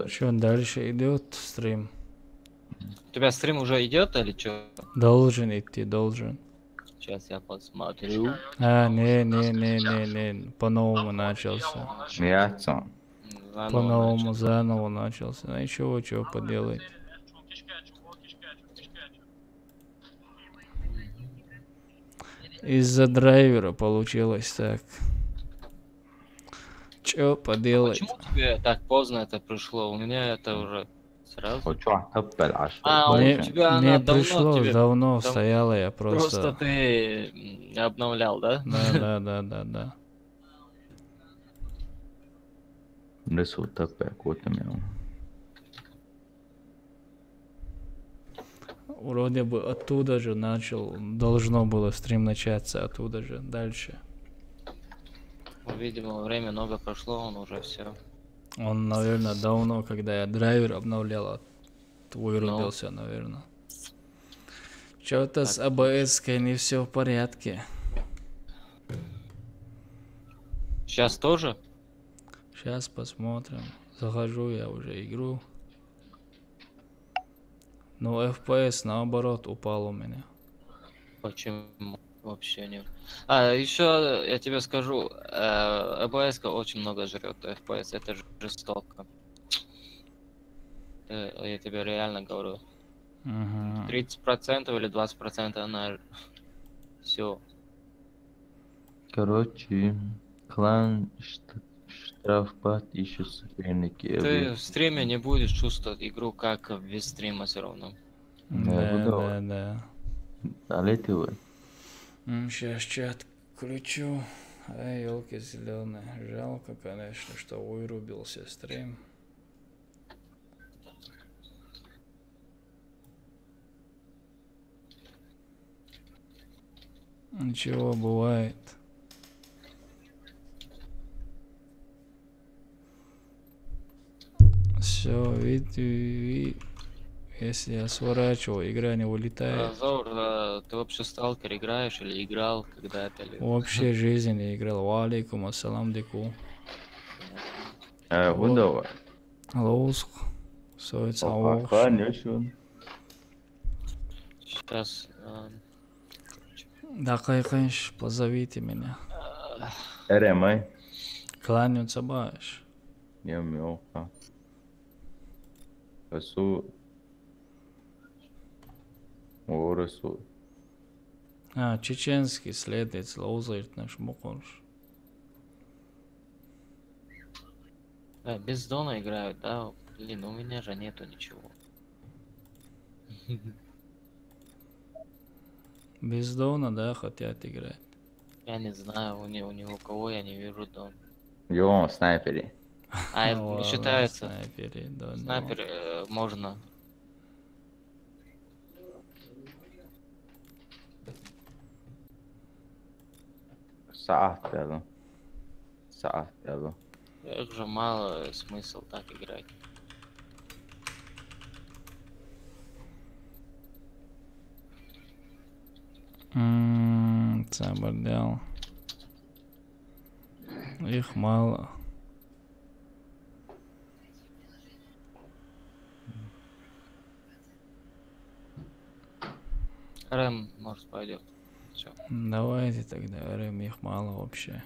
Что дальше идет стрим? У тебя стрим уже идет или что? Должен идти, должен. Сейчас я посмотрю. Не, по-новому начался. Ясно. По-новому, заново начался. Ну и чего поделать? Из-за драйвера получилось так. Чё поделать? Почему тебе так поздно это пришло? У меня это уже сразу. У Мне тебя она давно пришло, тебе... давно стояла, я Просто просто... ты обновлял, да? Да. Вроде бы оттуда же начал, должно было стрим начаться оттуда же, дальше. Видимо, время много прошло, он уже все. Он, наверное, давно, когда я драйвер обновлял, вырубился, наверное. Что-то с АБС-кой не все в порядке. Сейчас тоже? Сейчас посмотрим. Захожу я уже игру. Но FPS наоборот упал у меня. Почему? Вообще нет. А, еще я тебе скажу, АБС очень много жрет FPS, это жестоко. Я тебе реально говорю. 30% или 20% она все. Короче, клан штрафбат ищет соперники. Ты в стриме не будешь чувствовать игру как без стрима все равно. Да. Налетывай. Сейчас чат включу. Ай, елки зеленые. Жалко, конечно, что вырубился стрим. Ничего, бывает. Все, видите, если я сворачиваю, игра не вылетает. Заур, ты вообще сталкер играешь или играл когда-то? Вообще жизни не играл. Валейкум ассалам дику. Удова. Лоуск. Соец аух. Сейчас. Да, конечно, позовите меня. Эремай. Кланяться баш. Йо-йо. Расул. Расул. Чеченский следец лоузает наш муконш. Без дона играют, да? Блин, у меня же нету ничего. Без дона, да, хотят играть. Я не знаю, у него кого я не вижу дон. Йо, снайпери. Не считается. Снайперы, да. Снайпер можно. Саат яду. Их же мало смысл так играть. Заболел. Их мало. Рэм, может, пойдет. Все. Давайте тогда, Рэм, их мало вообще.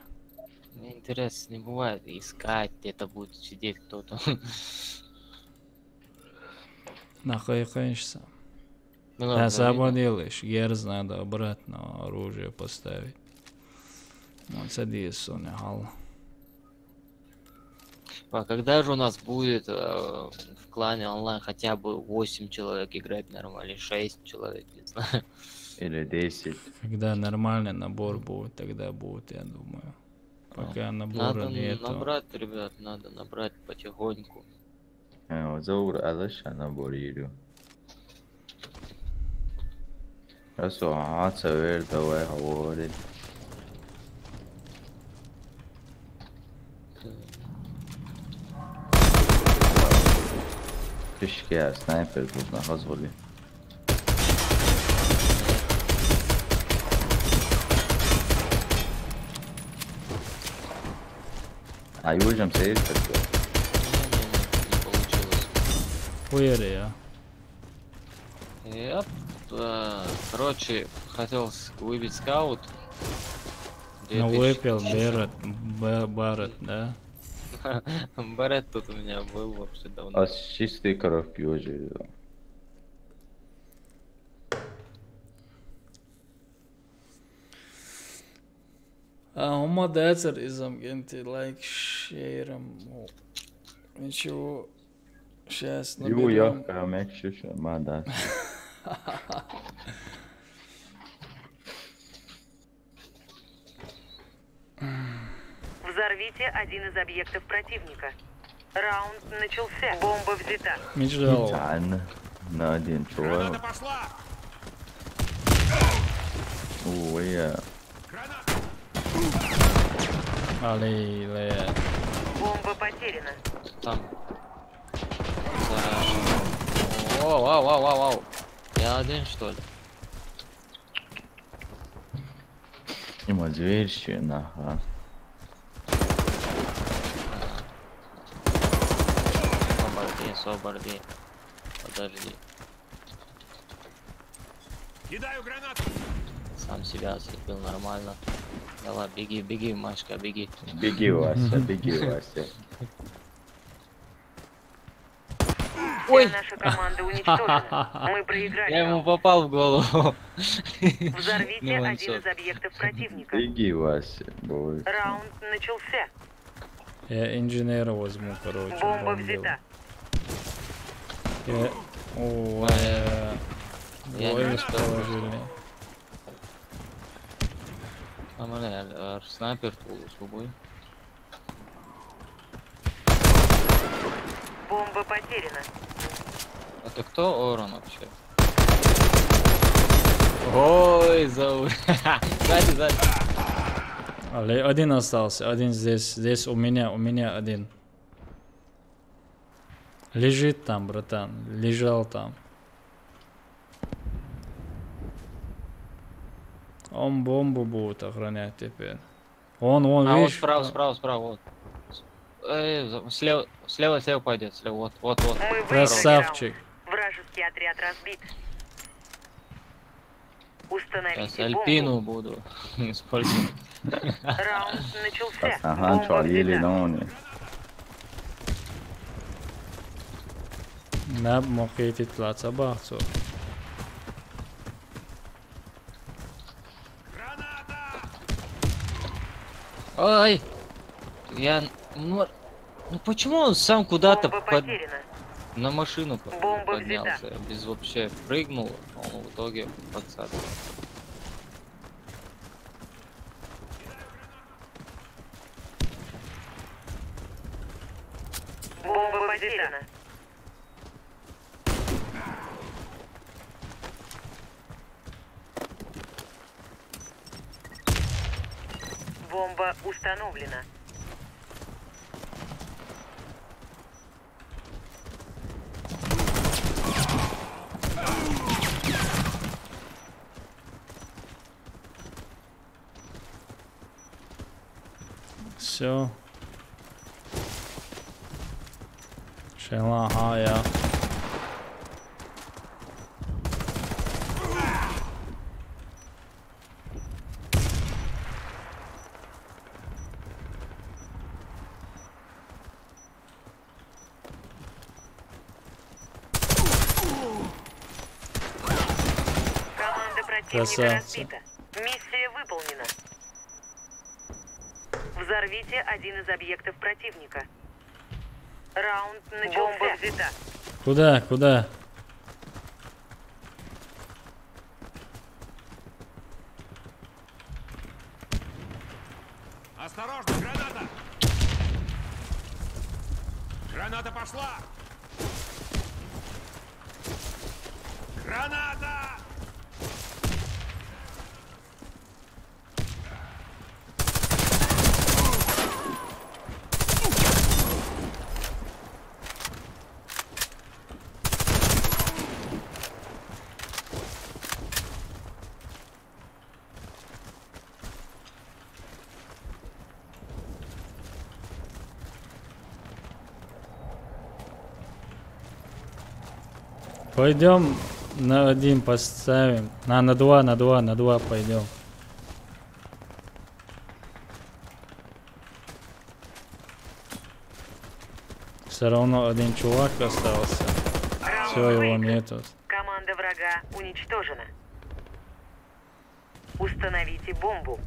Мне интересно, не бывает искать, где-то будет сидеть кто-то. Нахуй, конечно. Да, заболелишь. Герз надо обратно оружие поставить. Вот садись, Соня. А когда же у нас будет в клане онлайн хотя бы 8 человек играть нормально, или 6 человек, не знаю. Или 10. Когда нормальный набор будет, тогда будет, я думаю. Пока набора нету. Надо набрать, ребят, надо набрать потихоньку. Заур алыш набор иду. Расул, ацавер давай говорит. Keşke sniper buradan hazırlı. А южем сейф такой. хуере, а? Я, короче, хотел выбить скаут. Ну, выпил Барретт, да? Барет тут у меня был вообще давно. А с чистой коровки уже. هما داتر إذا انت لايك شير ничего сейчас Его наберем. ярко, мягче, да. Взорвите один из объектов противника. Раунд начался. Бомба взята. Мечтал. На один человек. Ой, Али, ле. Бомба потеряна. Там. Вау. Я один, что ли? Има зверщина, а. Освободи. Подожди. Кидаю гранату. Сам себя ослепил нормально. Давай, беги, Машка, беги. Беги, Вася, беги, Вася. Ой! Наша команда уничтожена. Мы проиграли. Я ему попал в голову. Взорвите один из объектов противника. Беги, Вася. Бой. Раунд начался. Я инженера возьму, короче. Бомба бомбил. взята. Я не Двое успел. положили. Снайпер с собой. Бомба потеряна. Это кто Орон вообще? Ой, зовут. Сзади. Али, один остался, один здесь у меня один. Лежит там, братан, лежал там. Он бомбу будет охранять теперь. Он, А вот видишь? справа, вот. Слева пойдет, слева, вот. Мы выиграли Красавчик. раунд. Вражеский отряд разбит. Сейчас Установите Альпину бомбу. буду использовать. Раунд начался. Ага, Бомба чалили, взята. но не. Nab mockade plats bara så. Ой! Ну почему он сам куда-то Бомба потеряна. на машину Бомба поднялся? Без вообще прыгнул, а он в итоге подсадил. Бомба потеряна. Бомба установлена. Så. Tjena, ja. Команда противника Красавцы. разбита. Миссия выполнена. Взорвите один из объектов противника. Раунд начался. Бомба взята. Куда? Осторожно, граната! Граната пошла! Граната! Пойдем на один поставим. На два пойдем. Все равно один чувак остался. Все, его нету. Команда врага уничтожена. Установите бомбу.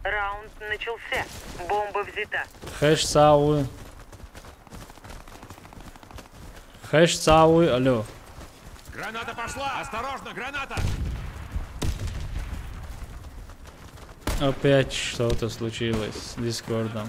Раунд начался. Бомба взята. Хэш цауи, алло. Граната пошла! Осторожно, граната! Опять что-то случилось с Дискордом.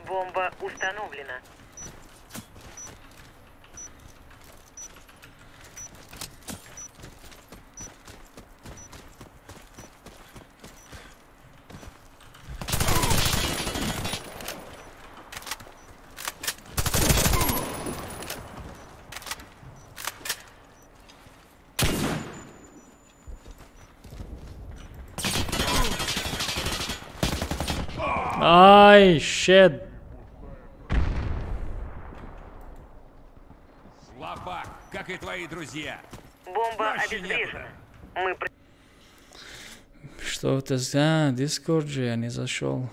Бомба установлена. Ай, щет. Слабак, как и твои друзья. Бомба Проще обезврежена. некуда. Мы Что это за Дискорд же я не зашел.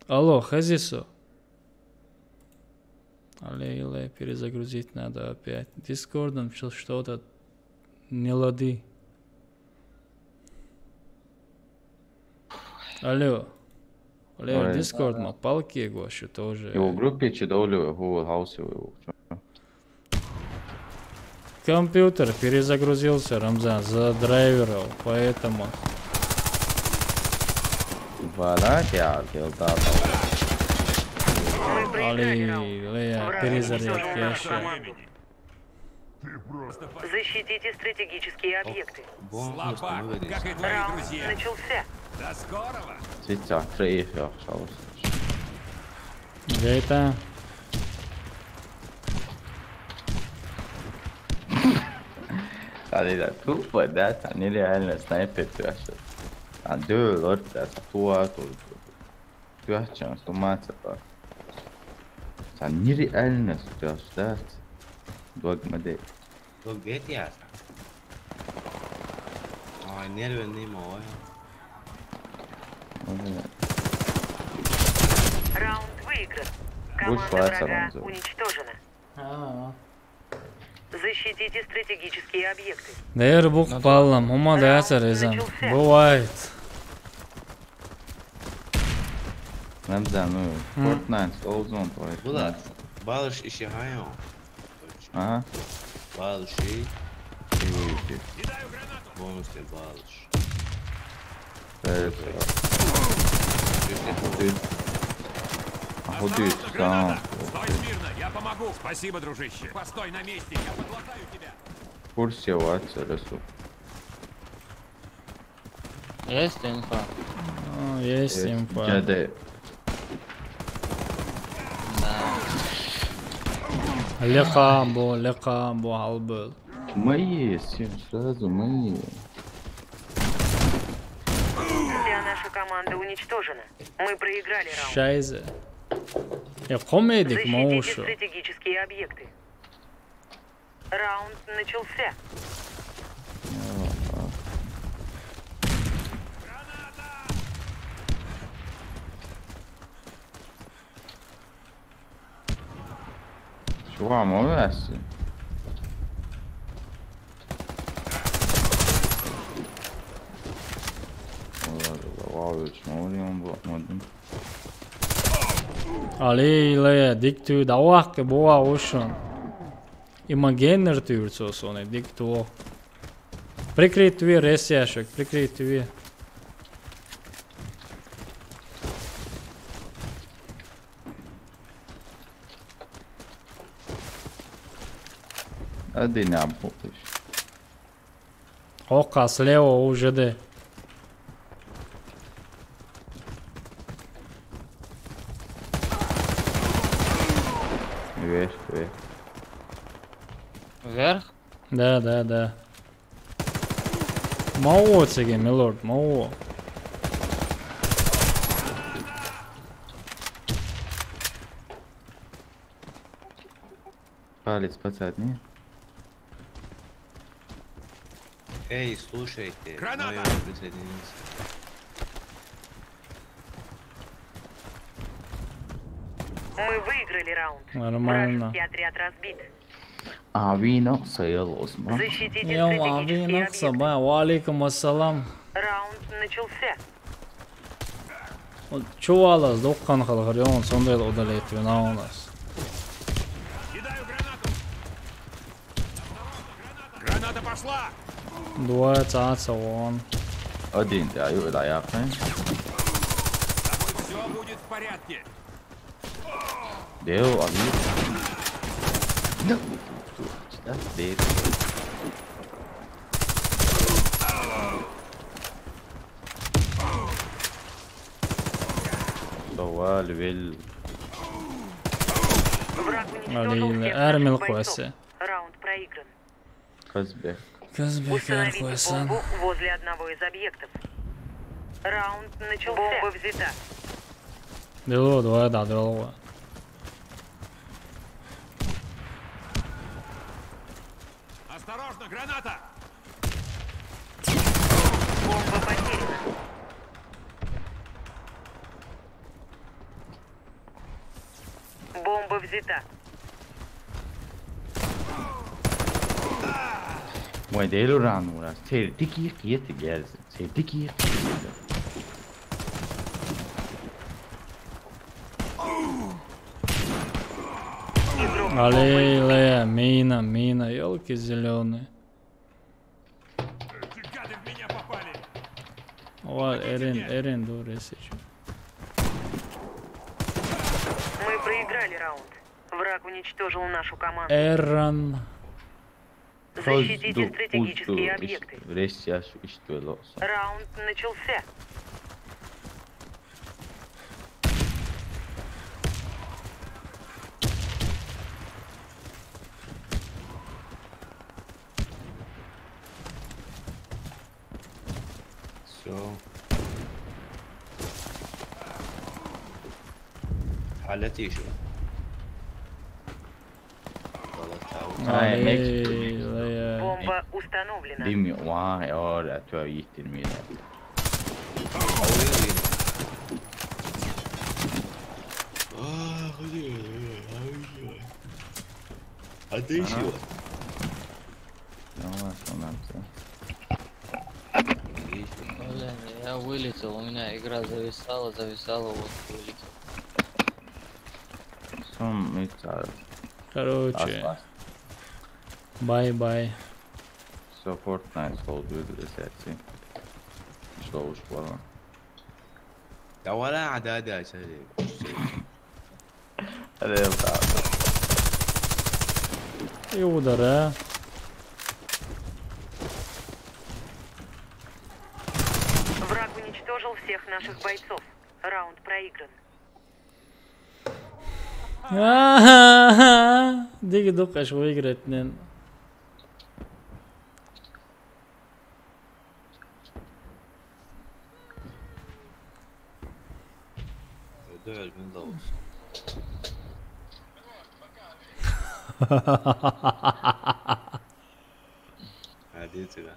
Алло, Хазису. Алле, перезагрузить надо опять. Дискордом что-то не лады. Алло. Алло, Дискорд, ма палки его что тоже. Его в группе читали, его хаус его. Компьютер перезагрузился, Рамзан, задрайверил, поэтому. Алле, перезарядка еще. защитите стратегические объекты. Слабак, как и твои Раунд друзья. начался. До скорого. 진짜 트레이서 샤워. Это. 아니 나 그거보다 단일이 아니라 스나이퍼 뛰었어. 안 돼, 어때? 도와도 뛰었잖아. 또 맞았다. 단일이 아니라 뛰었어. 도와주면 Tôi ghét à? Rồi, nét bên đi mỗi. Раунд выигран. Будешь Команда флайться, врага Рамзан. уничтожена. Защитите стратегические объекты. Değer bu ballam, ama da yazarızam. Бывает. 남자 너 Fortnite olsun Bu da bağış işi hayal. 아? Bağış şey, 이거 bonus de bağış. 그래. Осторожно, 어디 граната! 있어? Стой смирно, я помогу. Спасибо, дружище. Постой на месте, я подлатаю тебя. 폴시에 왔어, 그랬어. Есть инфа? Есть инфа. 쟤네 Да. Лека бу албыл. мои, сразу мои. Вся наша команда уничтожена. Мы проиграли раунд. Шайзе. Ya komedik Защитите маушу. стратегические объекты. Раунд начался. 좋아, 먹어야지. 와우, 어려운 거 뭐든. Ali diktu davak boğa ošan. Ima generatūrs un diktu. Prikrīt vie resjāšak, prikrīt vie. Один обутый. Ока слева у ЖД. Вверх, вверх. Вверх? Да. Мао цеге, милорд, мао. Палец подсадни. Эй, слушайте. Граната! Мое присоединиться. Мы выиграли раунд. Нормально. Вражеский отряд разбит. А вино sayılmaz mı? Защитите Я стратегические винок объекты. саба. Валикум ассалам. Раунд начался. Чувалас, доккан халхарион, сондел удалит винаунас. Кидаю гранату. Граната пошла. Дуа цаца вон. Один de öyle ayaklayın. Все будет в порядке. Deo abi. Ne? İşte değil. Doğal vel. Враг уничтожил Алиля, всех Эрмил наших бойцов. Хуэсе. Раунд проигран. Kazbek. Казбек Установите Эрхуэсан. бомбу возле одного из объектов. Раунд начался. Бомба взята. Дело, дуа да, дело. Осторожно, граната. Бомба потеряна. Бомба взята. Moj delu ranura. Ser diki yeti gelsin. Ser diki yeti. Игрок Алиля, мина, елки зеленые. Эти гады в меня попали. Вот, Эрин, дуресич. Мы проиграли раунд. Враг уничтожил нашу команду. Эран. Защитите стратегические объекты. Resyaş işte öyle olsun. Раунд начался. Все. حالتي شو؟ Алиля. Бомба установлена. Bilmiyorum. Vay orada tüy yitirmeyle. А ты еще? Tamam tamam. Блин, я вылетел, у меня игра зависала, вот вылетел. Son miktar. Короче, Asla. бай-бай. So Fortnite oldu resetsi. Soğuş falan. يا ولا اعداد يا شيخ. Hadi yapalım. И удара. Враг уничтожил всех наших бойцов. Раунд проигран. ديك دقة شوي قرا اتنين. دول من ضوء. هذه تبع.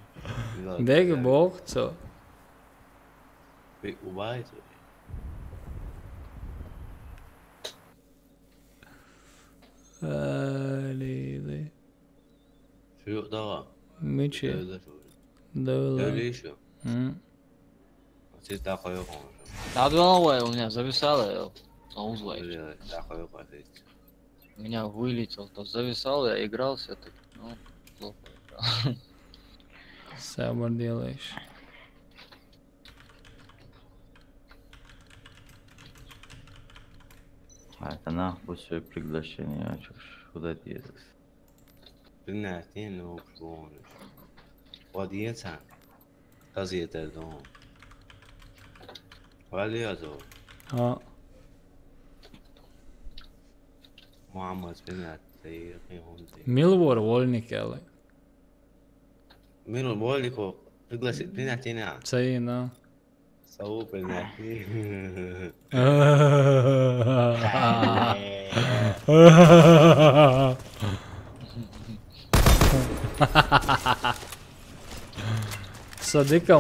ديك بوقتو. وبايت. Алиля. شو ضغط؟ Мичи. شو؟ Даула. ليش شو؟ تاخذ يوم. Адваловая у меня зависала, аузлай. تاخذ يوم. Меня вылетел, то зависал, я игрался, так, ну, плохо играл. Сабр делаешь. Это нахуй все приглашение, а чё ж куда делать? Brinnertin och klonus. Vad är det här? Gazeter då. Vad är det då? ها محمد بنات زي هم زي ميلور وولنيك يلا منو بقول لكم اجلس بناتين سينا سووا بناتين صديقة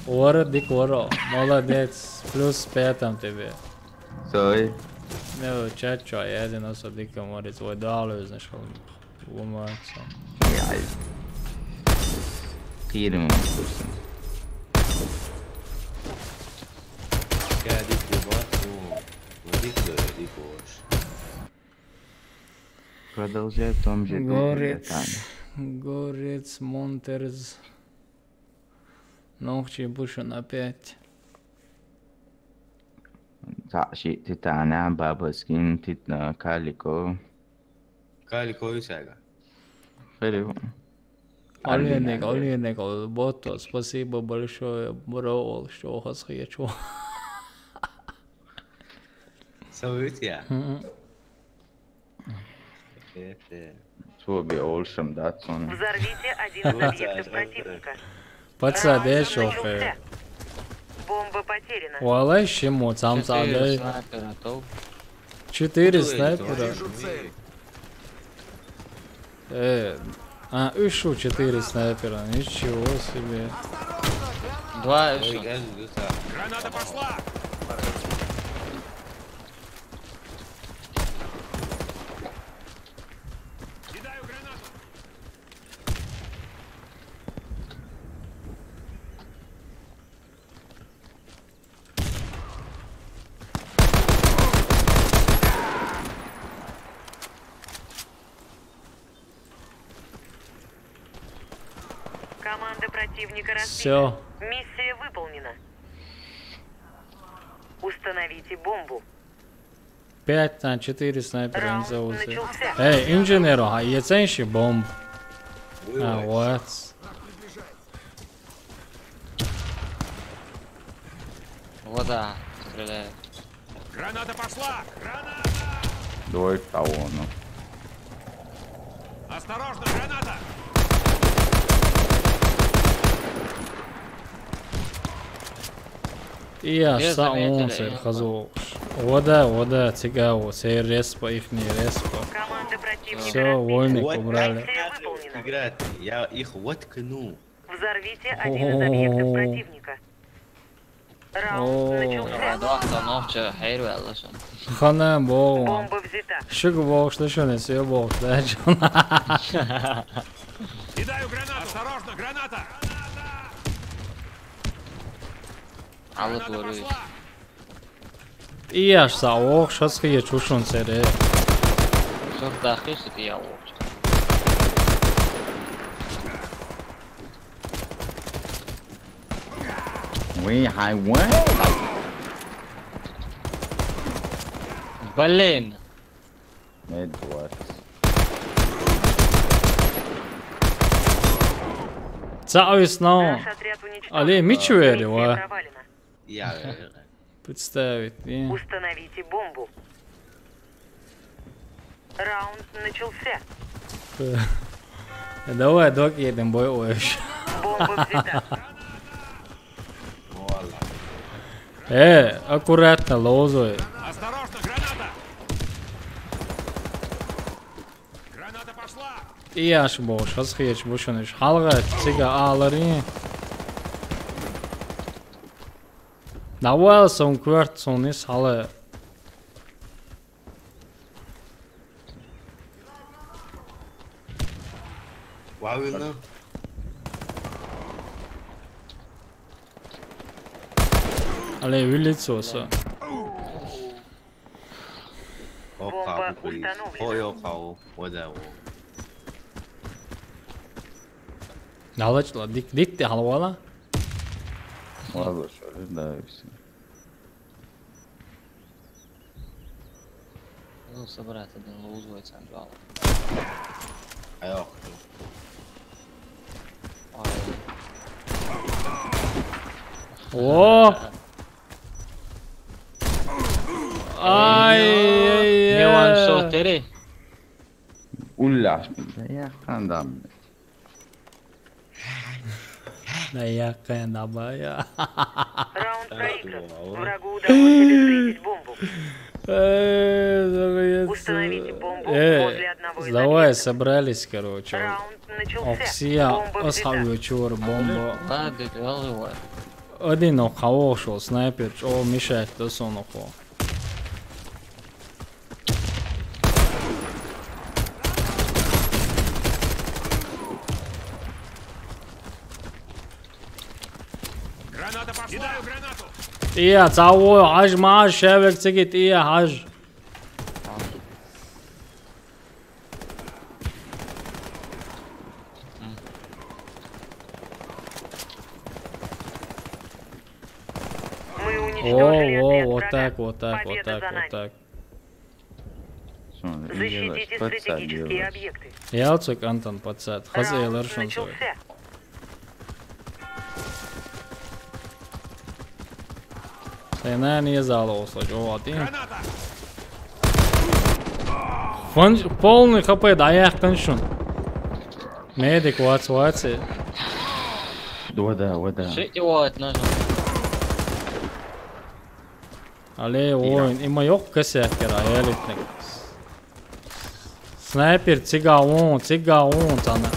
ور ديك ورا молодец плюс 5 тебе Sorry. evo čačo jedino صديقة mora tvoj dalo znaš umaca Ja. Kirim kursun. قاعد يكتب وديك ديكوش Продолжай в том же духе, Горец, Таня. Горец, Монтерз. Ногчи Бушин опять. تعشي تتانا بابا سكين تتنا كاليكو كاليكو يساقا خيرو Оленик, Бото, спасибо большое, бро, что хасхечу. سويت يا Svo bi Olshem Datsun. Взорвите один из объектов противника. Подсадешь, Раунд шофер. начался. Бомба потеряна. Валай, шимо, сам 4 садай. снайпера, то 4 снайпера. Ушу 4 снайпера, ничего себе. 2 еще. Граната пошла! Кидаю гранату! Команда противника разбита. Все. Миссия выполнена. Установите бомбу. 5 на 4 снайпера не Раунд зовут. начался. Эй, инженеру, а яценши бомб. Вот. Вода стреляет. Граната пошла! Граната! Двое того, ну. Осторожно, граната! Я Без сам заметили, он се я хазу. Вода, цикаво, се респа, ихний респа. Команда противника Все, разбита. вольник убрали. Миссия выполнена. играть я их воткну Взорвите один из объектов противника. Раунд начался. Два ночи, хейру аллашан. Хана бо. Бомба взята. Шуг бо, что не все бо, да, Кидаю гранату! Осторожно, граната! Аллах Граната ворует. пошла! Я ж саук, шас хие чушун сере. Что дахишь, это я лучше. We high one. Блин! Edwards. Цауис но. Наш отряд уничтожен. Але мичуэри, Миссия ва. провалена. я Представить. Установите бомбу. Раунд начался. Давай, док, едем бой уж. Бомба взята. Аккуратно, лозой. Осторожно, граната! Граната пошла! Я ж бо, шас хие чушун. Халга, цига алари. Давай сон кварт сонис хала. правильно Але вилицоса. Бомба установлена. Хойокау вот это Налачла, дик ты халвала. Ладно, что ли, да, и все. Ну, собрать один лузовый централ. Ayak. O. Ay. Не ван шот тери. Ullash. Ja, gaan dan. Да якая набая. Раунд проигран. Врагу удалось обезвредить бомбу. Установите бомбу возле одного из Давай, объектов. собрались, короче. Раунд начался. Оксия, Бомба взята. осхавлю чур бомбу. Ладно, головой. Один охавал шел, снайпер, о, мешает, то сон охо. Граната пошла! Кидаю гранату! Iya, تعوي حاج معاه شابك تكت iya حاج. Мы уничтожили отряд Вот врага. так, вот так, вот Победа так, за вот нами. так. Sonra Защитите стратегические объекты. Ялцик Антон пацат. Хазайlar Раунд шунсой. начался. Сена не залоуса, жоватин. Граната! Полный хп, да я кончун. Медик, вац. Вода. Шить его нужно. Але ойын, има yok косяк кера, елитник. Снайпер, тига он sana.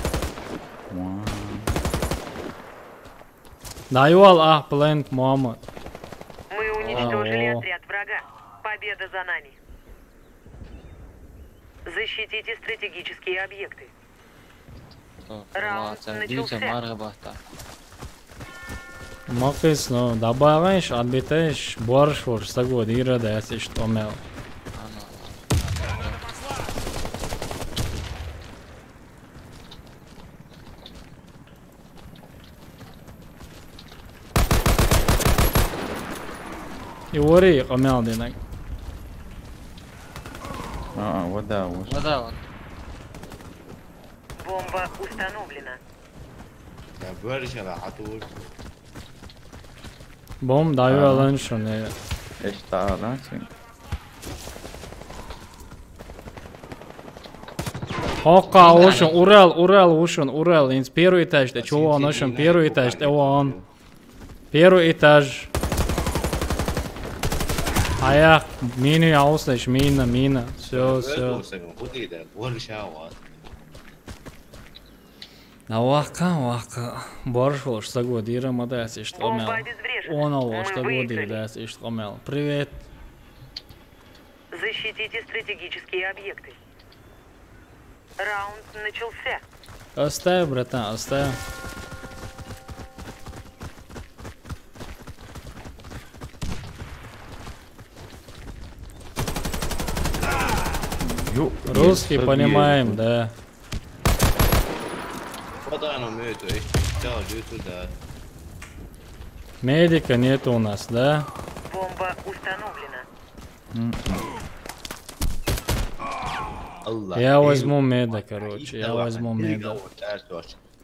Даю ал плент Мухаммад. Мы уничтожили О. отряд врага. Победа за нами. Защитите стратегические объекты. Раунд Видите, начался. марабахта. Макис, ну, добавишь, отбитаешь, борщ, стагод, ирада, если что, мел. И ори, камел, динак. Вода. Вода вот. Бомба установлена. Ya böyle şeyler hatır. Бом, даю алан шуны. Eştağdan sen. Хока, ушун, Урал, ушун, Урал. Инс первый этаж, да чего он ушун, первый этаж, его он. Первый этаж. Аяк, мины ауслаш, мина. Все. Bu değil de böyle şey var. На вака. Борщ, стагод, ирада, если что, Бомба мел. обезврежена. Он Мы что годы, выиграли. да, если что, мел. Привет. Защитите стратегические объекты. Раунд начался. Оставь, братан, оставь. Русский понимаем, да. Вода на мёту, да, люту, да. Медика нет у нас, да? Бомба установлена. Allah. Я возьму меда, короче, я возьму меда.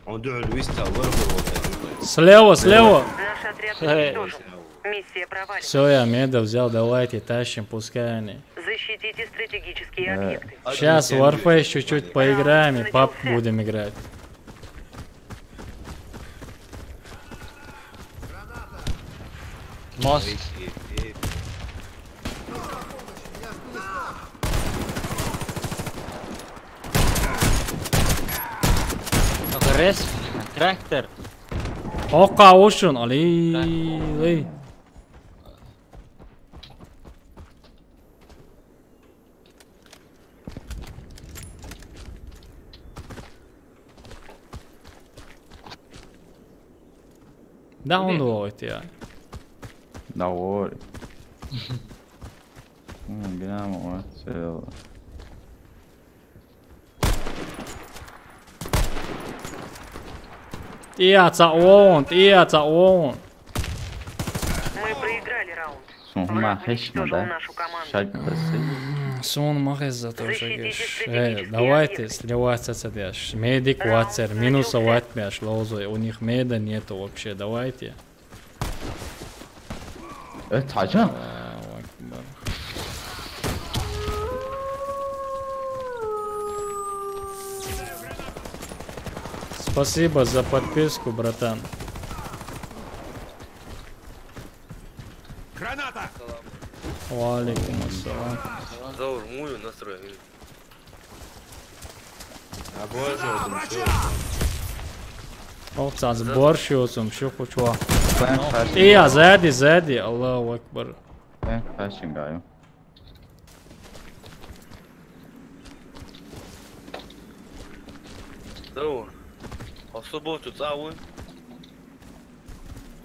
Он дует виста, вырвал. Слева! Наш отряд уничтожен. Миссия провалена. Все, я меда взял, давайте тащим, пускай они. Защитите стратегические объекты. Сейчас в Warface чуть-чуть поиграем и пап будем играть. Мост. Рез. Трактор. Ока ушун, али. Да он дует, я. Доволі. Глянемо оце. Тиаца он. Мы проиграли раунд. Sonra Враг heş mi уничтожил de? нашу команду. Şarkısı. Сон махез за то, что Защитите геш. стратегические Давайте объекты. сливаться с этим. Медик ватер, минусовать мяш, лозой. У них меда нету вообще. Давайте. 자전. Аллаху акбар. Спасибо за подписку, братан. Граната! Валикум ассалам. Заур, мую настрой. Ha boş oldum. Oğuzhan borç yiyorsun şu kuçua. Ben kaç. İyi ya zedi. Allahu akbar. Ben kaçıngayım. Заур, а в субботу цауй.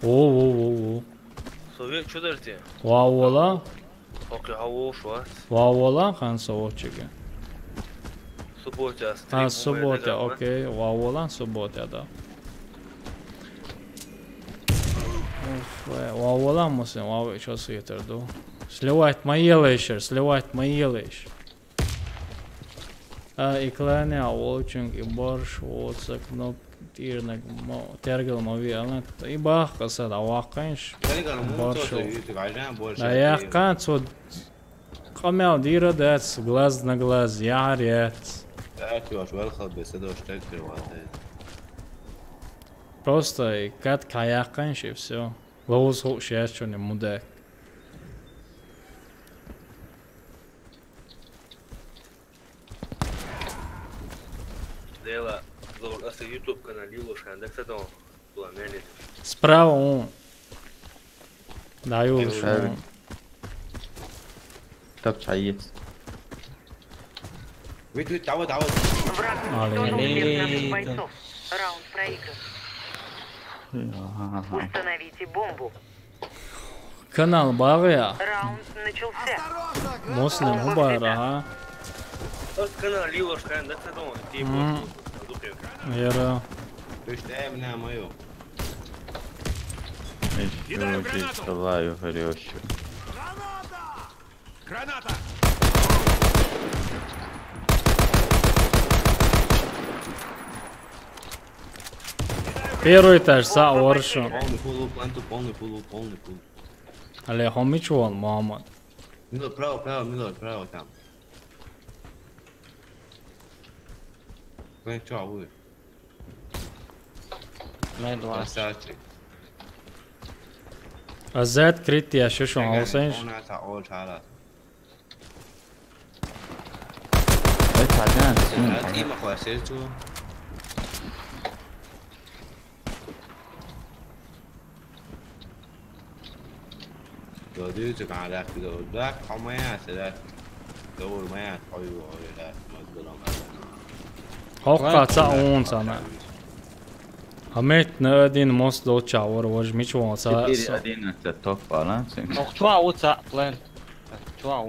Oo. Совет, что дarte? Vavola. Окей, хау шват. Vavola kansa o çıkı. В субботе Ha subota, okey. Vavola subota da. Vavola mısın? Vav çok yeterdi o. Сливать мои лейшер, сливать мои лейш. И кланя, волчинг, и борш, волцак, но тирнак, тергал мовиалнат. И бах, касад, аваканш. Seni kanım Boş mutlu ol. YouTube ayran boş. Да я канцо камел диродец, глаз на глаз, ярец. Так yok welcome be sada штекер вате. Просто и кат каяканш и все. Лоуз хоп сейчас не мудак. Дела, Заур, а YouTube канал Лилушка, да кстати, он пламенит. Справа он. Даю Evet. шо. Kitap çay ye. Вид давай. Враг уничтожил всех наших Алло. бойцов. Раунд проигран. Установите бомбу. Канал бар ya. Раунд начался. Muslim hubar ha. Вот канал Лилушка, да кстати, он Мгм. типа. Yara. İşte emne ama yok. Еще здесь лаю горещу. Граната! Первый этаж за оршу. Полный пул. Але хомичвал Мухаммад. Милор, право там. Куда что вы? Медва. Красавчик. Азет крития шушун алсанш. Он это ол чала. 자전. Тима хвастается. Gördüğü zaman alak bir de olacak. Ama ya seler. Doğurmaya koyu öyle. Hokka za on sana. Hamet na один мост до чавор возьмичвал за. Теперь один это топ баланс. Чуа уца, плен. Чуа.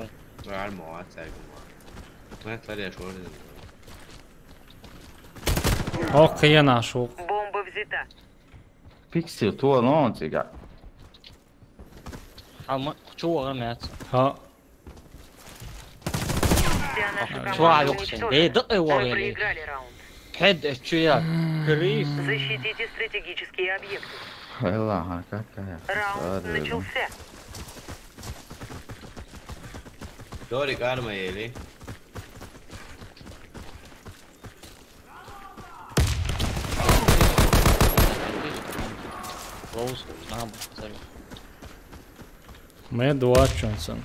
Real mỏ chạy của mỏ. Mấy cái để số Hokka я нашел. Бомба взята. Pixel tuo non siga. Ама чуа гамят. Ха. Вся наша Чуа команда юксен. уничтожена. Эй, да Мы вали. проиграли раунд. Хед чуя. Крис. Защитите стратегические объекты. Вела, какая. Раунд начался. Doğru karma yeli. Лоус. Нам. Мы Дуатчонсон.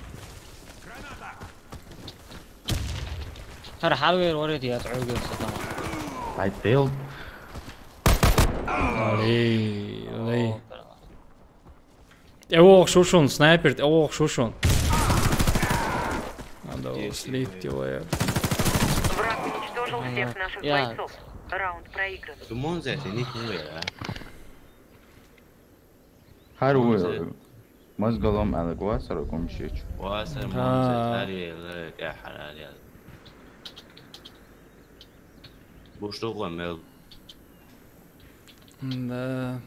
ترى حاول وريت يا تعوق الصدام. I failed. Али. Эвох шушун, снайпер, эвох шушун. Надо слить его. Враг уничтожил всех наших Я- бойцов. Раунд проигран. Dumon zaten ilk ne ya? Her uyuyor. Mozgolum algıva sonra komşuyor. Vasır Ha. monzer tarihi ya halal ya. Boşluk var mı? Да.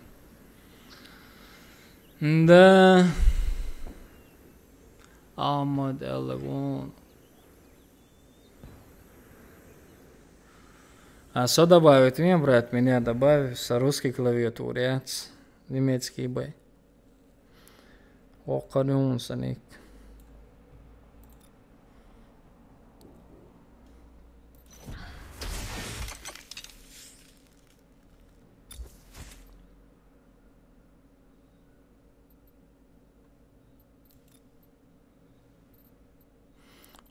Да. Ahmad Elavon. А что добавить мне, брат? Меня добавить с русской клавиатуры, немецкий бой. О, канун, саник.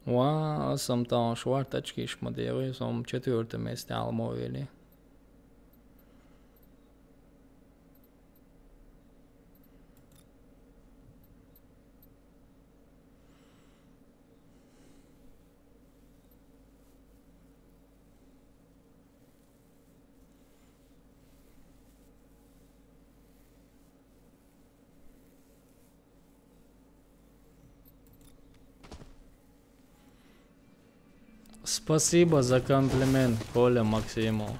Wow, som tam švartački išmodeli, som 4. mjesto almovili. Спасибо за комплимент, Коля Максимов.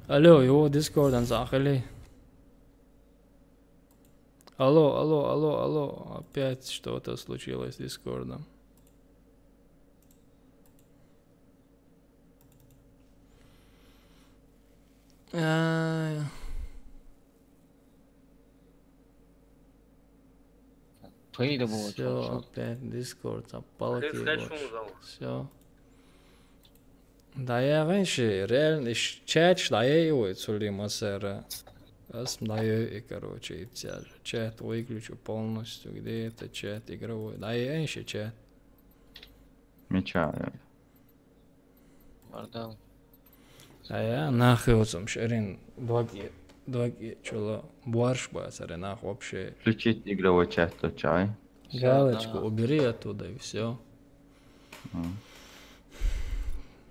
Алло, его Discord захали. Алло. Опять что-то случилось с Дискордом. Все, опять Discord запалкивает. Все. Да я раньше реально чат шлаю Сулима сэра. Осмдаю и короче и вся же. Чат выключу полностью, где это чат игровой. Да я раньше чат. Мечаю. Мордал. А я нахуй вот сам шерин двоги чуло борщ басаре нахуй вообще. Включить игровой чат, то чай. Галочку убери оттуда и все.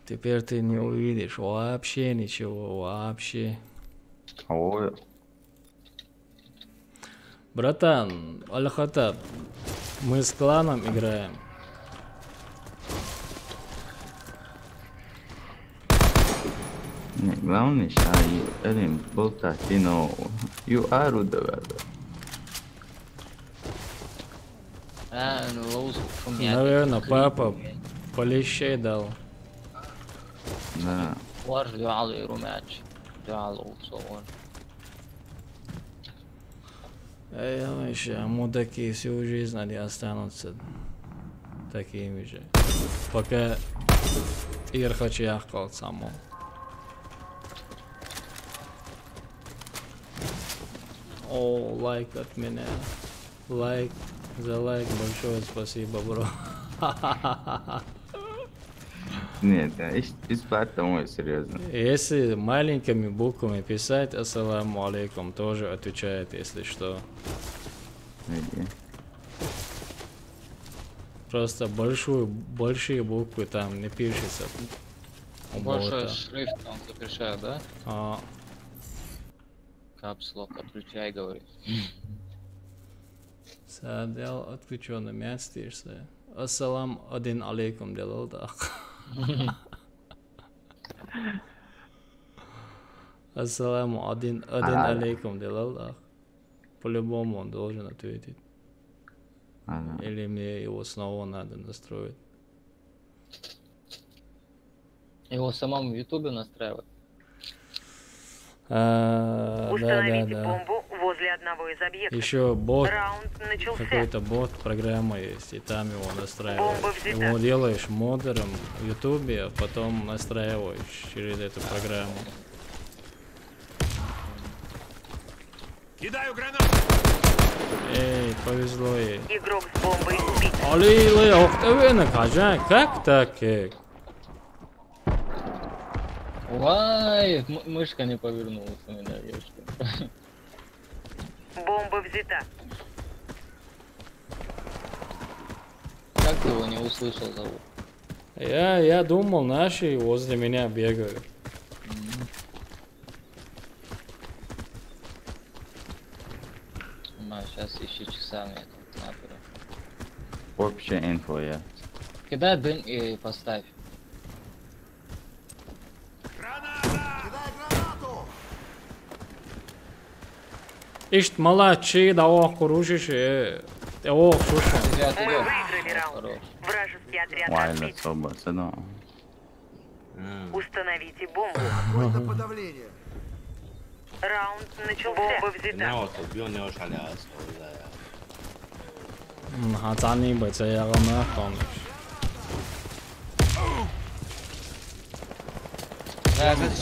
Теперь ты не увидишь вообще ничего, вообще. Ой. Братан, Аль-Хатаб, мы с кланом играем. Не, главное, что Элим Болтатино, you are удовольствие. Наверное, папа полещей дал. Да. Варж дюал и румяч. Дюал усован. Я еще, мудаки всю жизнь они останутся такими же. Пока Ирхач яхкал само. О, лайк от меня. Лайк, за лайк большое спасибо, бро. Нет, из потому серьезно. Если маленькими буквами писать ассаламу алейкум, тоже отвечает, если что. Иди. Просто большие буквы там не пишется. Большой шрифт он запрещает, да? Капслок отключай, говорит. Садел отключенный мястишься. Ассалам один алейкум делал, да. Ассаламу один алейкум делал, да. По-любому он должен ответить. Или мне его снова надо настроить. Его самому в Ютубе настраивать? Установите Да. бомбу возле одного из объектов. Еще бот, Раунд начался. какой-то бот, программа есть, и там его настраиваешь. Бомба взята. Его делаешь модером в Ютубе, а потом настраиваешь через эту программу. Кидаю гранату! Эй, повезло ей. Игрок с бомбой убит. Алилы, ох ты вы, Хаджан, как так? Ой, мышка не повернулась у меня, девушка. Бомба взята. Как ты его не услышал зовут? Я думал, наши возле меня бегают. Сейчас ищи часами этого снайпера. Вообще инфо я. Кидай дым и поставь. Ишь, молодцы, да ох, курушишь, ох, слушай. Идет, Мы идет. выиграли раунд. Хорош. Вражеский отряд Вайлет разбит. соба, седо. Установите бомбу. Какое-то подавление. Раунд начался. Бомба взята. Now to be on your chalice. Хацани бэцэ ягамэ хомиш.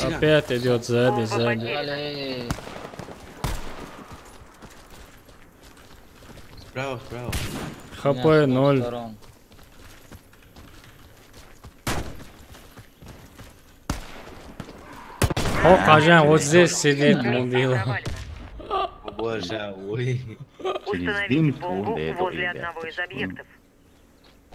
Опять идет сзади, сзади. Далее. Справа, справа. ХП Меня с 0. сторон. О, Хаджан, вот здесь сидит мудила. О боже, ой. Установите дым бомбу туда это возле ребят. одного из объектов.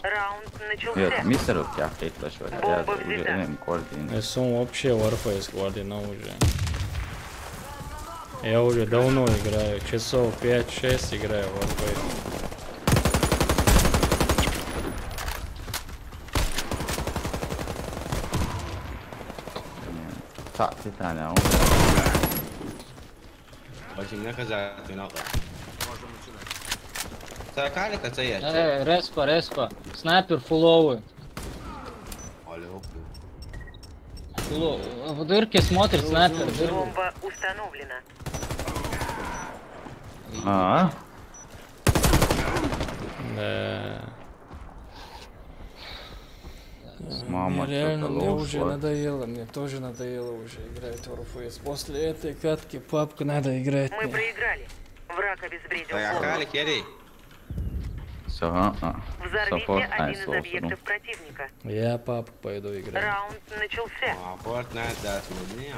Раунд Нет, начался. мистер у тебя хейтла, что я Бомба уже взята. им координат. Эссон вообще Warface Guardian уже. Я уже давно играю, часов 5-6 играю в Warface. Так, ты таня, Очень наказательно. Можем начинать. Сакали, как я. Респа, респа. Снайпер фуловый. В дырке смотрит снайпер. Дырка. Бомба установлена. А? Да. Мама, Мне реально, что-то мне уже лоу надоело, мне тоже надоело уже играть в Warface. После этой катки папку надо играть. Мы проиграли. Враг обезвредил Сакали, бомбу. Керри. Все, Взорвите один из объектов противника. Я папку пойду играть. Раунд начался. Fortnite даст мне,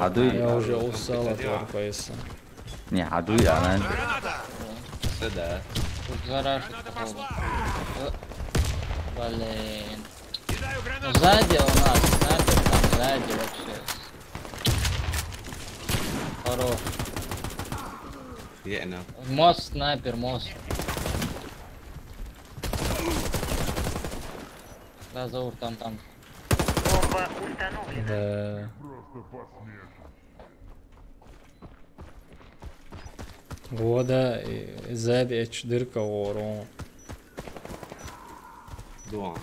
Адуй, Я уже устал от Warface. не, адуй, я Да. Тут заражит, походу. Блин. Ну, сзади у нас снайпер, там сзади вообще. Хорош. Где она? Мост, снайпер, мост. Да, Заур, там. Бомба установлена. Да. Года и сзади дырка ворон. Дуан.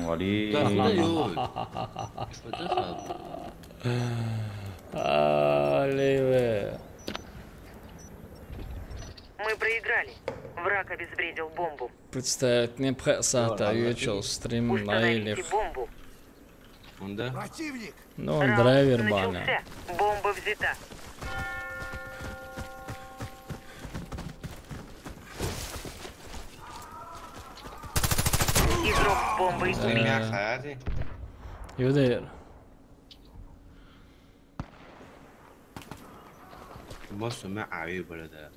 Вали. Да, дают. Что это? Ливе. Мы проиграли. Враг обезвредил бомбу. Представить не пресата вечер стрим на Установите Илев. бомбу. Он да? Противник. Ну, он Раунд драйвер баня. начался. Бомба взята. Игрок с бомбой убит. Меня хаяти. Юдер. Босс у меня авибра, да.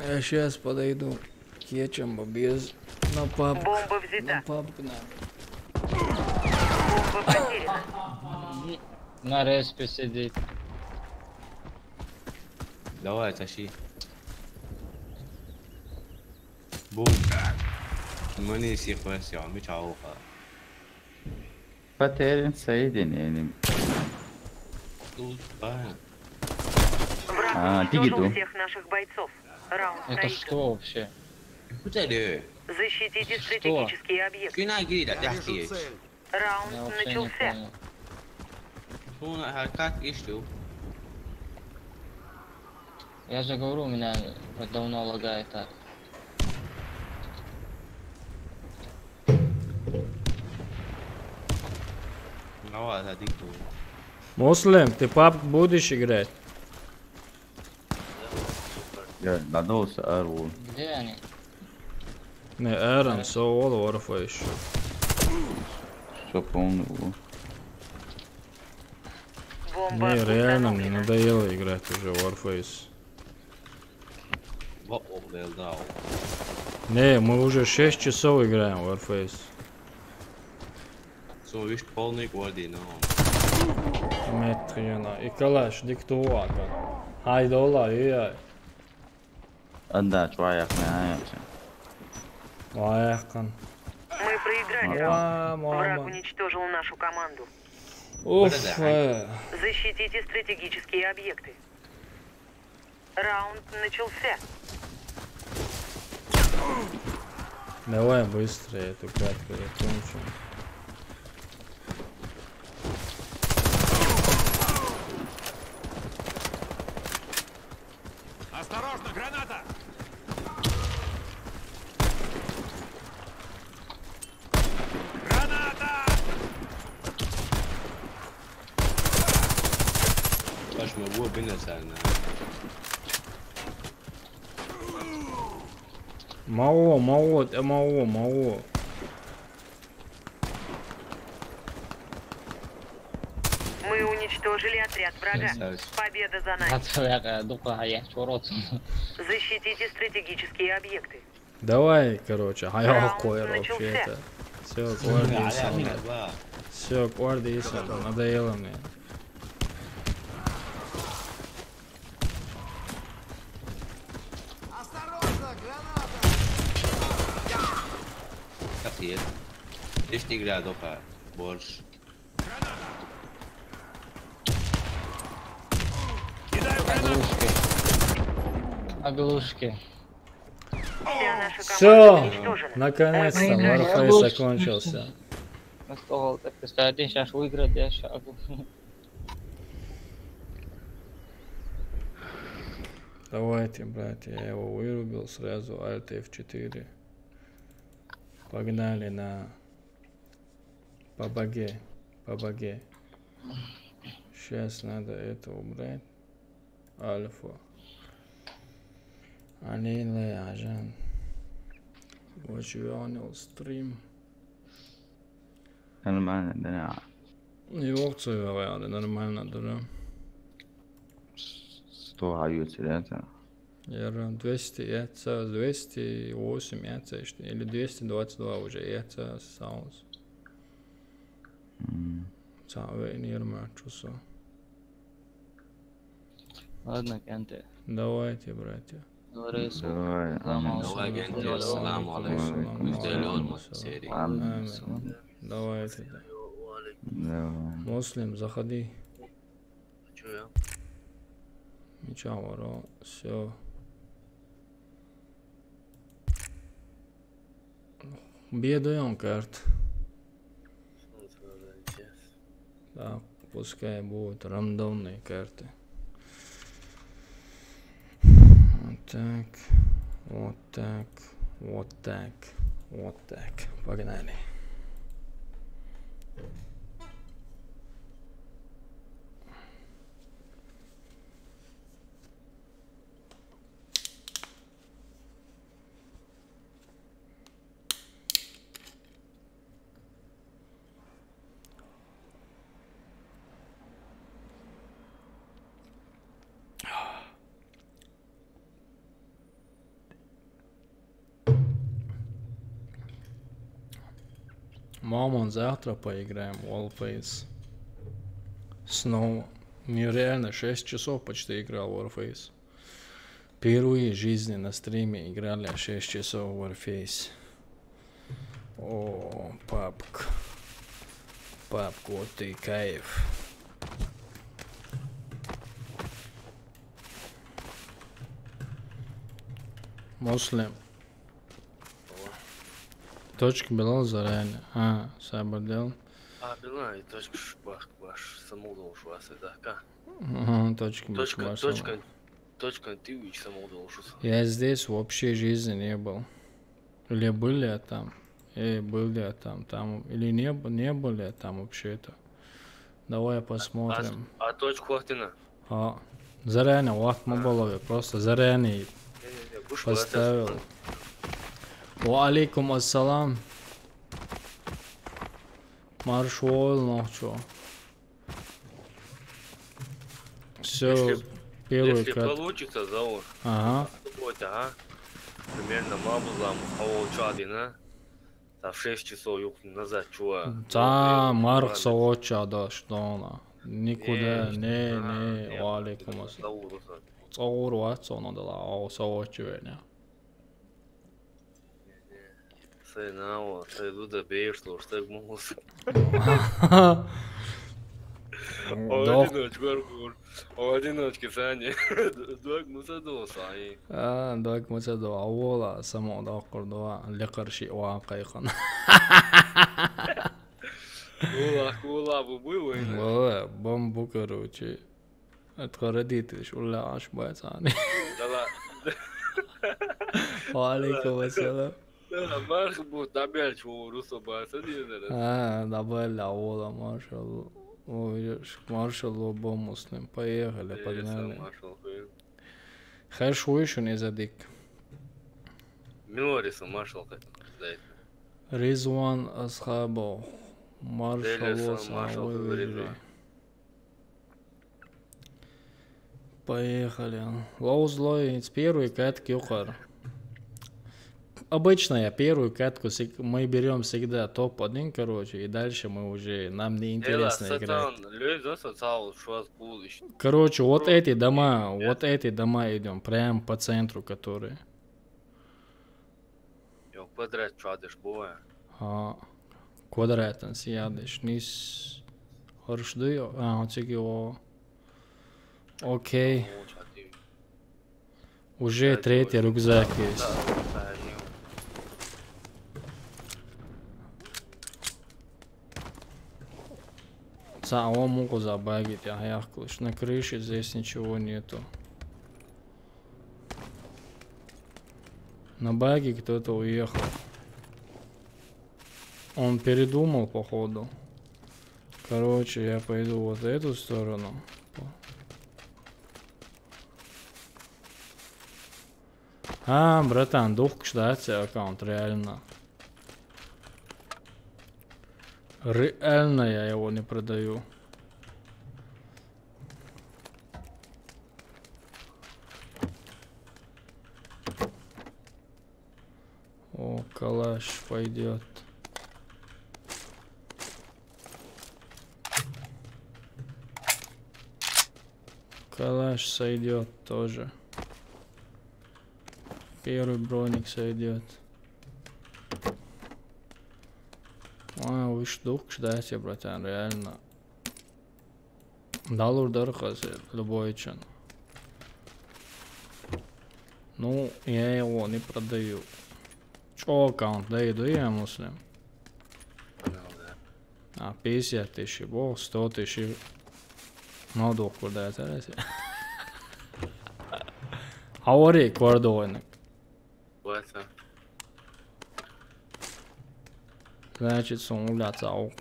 Я сейчас подойду к Ечамбу без на папку. Бомба На взята. папку надо. Бомба потеряна. На респе сидит. Давай, тащи. Бум. Мани сихва сями чауха. Потерян соединением. Тут, да. Враг тиги уничтожил ту. всех наших бойцов. Раунд Это проигран. что вообще? Куда ты? Защитите стратегические объекты. Кина гида, Я вижу яхи. цель. Раунд Я вообще не начался. понял. Шуна как ишту. Я же говорю, у меня давно лагает так. Давай, это диктуй. Муслим, ты пап будешь играть? Я надолся ору. Где они? Не, Эрон, Соул, Warface. Все полный. Бомба Не, реально, мне установлена. надоело играть уже в Warface. Вот он был, да. Не, мы уже 6 часов играем в Warface. Все, видишь, полный гвардии, но... Metrina. И калаш, диктуака. Haydi ola, iyi. Отдать ваях на ayaksın. Ayakkan. Мы проиграли раунд. Враг уничтожил нашу команду. Уф, Защитите стратегические объекты. Раунд начался. Давай быстрее эту катку закончим. Осторожно, граната! Граната! Baş mı bu beni sen? Мало, мало. Мы уничтожили отряд врага. Победа за нами. Защитите стратегические объекты. Давай, короче, хайокой Раунд вообще-то. Все, гвардии Все, гвардии надоело мне. Как есть? Здесь не игра только больше. Оглушки. Вся наша команда Все, уничтожена. наконец-то Мы проиграли. Warface закончился. Сказал, так если один сейчас выиграет, я сейчас Давайте, братья, я его вырубил сразу, Alt F4. Погнали на Пабаге. Сейчас надо это убрать. Альфа. Аниле Ажан. Watch стрим. Нормально, да. И опцию говорили, нормально, да. 100 аются, это. Я 200 яйца, 208 яйца, или 222 уже яйца саус. Цаве нирма чусо. Ладно, Кенте. Давайте, братья. Давай, Давай, Генти, ассаламу алейкум. Сделен серии. Амин. Давайте. Давай. Муслим, заходи. Чё я? Ничего, все. Бедаем карт. Да, пускай будут рандомные карты. Вот так, вот так, вот так, вот так. Погнали. Мамон, завтра поиграем в Warface. Снова. Нереально, 6 часов почти играл в Warface. Впервые в жизни на стриме играли 6 часов в Warface. О, папка. Папка, вот ты кайф. Муслим. Точка была заранее. А, сабадел. А, била, и точка ваш самоудол швасы, да, ка? Ага, точка. Точка ты самоудол швасы. Я здесь вообще жизни не был. Или был я там? Был я там? Или не был я там вообще-то? Давай посмотрим. А точку хватина? Заранее вахт мабалове, просто заранее поставил. Ва алейкум ассалам. Маршал, ну что? Все, первый Если кат. получится, зовут. Ага. Примерно мабузам, Хаволчадина. В 6 часов назад, чего? Да, Марк Савочада, что она? Никуда, не, ва алейкум ассалам. Цаур ватсон, да, Савочевеня. Сойнао, сойду да бей, что так мус. Одиночки, Сани. Дуак мусадо, Сани. Дуак мусадо, авола, само да кордова, лекарши уакайхан. Кула, бубу, Ой, бомбу, короче. Это родители, шуля, аж бойцаны. Ва алейкум ассалам. Марк будет добавить, что русо баса делает. Добавили авола, машаллах. Ой, маршал был муслим. Поехали, погнали. Хэш еще не задик. Милориса маршал. Ризван Асхабов. Маршал Асхабов. Поехали. Лоузлой, первый катки ухар. Обычно я первую катку мы берем всегда топ-1, короче, и дальше мы уже, нам не интересно играть. Короче, вот эти дома идем, прям по центру, которые. Квадратен сядешь, низ, хоршды, окей. Уже третий рюкзак есть. Он могу забагить, на крыше здесь ничего нету. На баге кто-то уехал. Он передумал, походу. Короче, я пойду вот в эту сторону. Братан, дух, кстати, аккаунт, реально. Реально я его не продаю. О, калаш пойдет. Калаш сойдет тоже. Первый броник сойдет. Уж дух, кстати, братан, реально. Доллар дорого, любой чен. Ну, я его не продаю. Чё аккаунт, да иду я муслим. 50 тысяч, 100 тысяч. Ну, дух, куда это? Говори, квардовойник. Значит, сумуляться аук.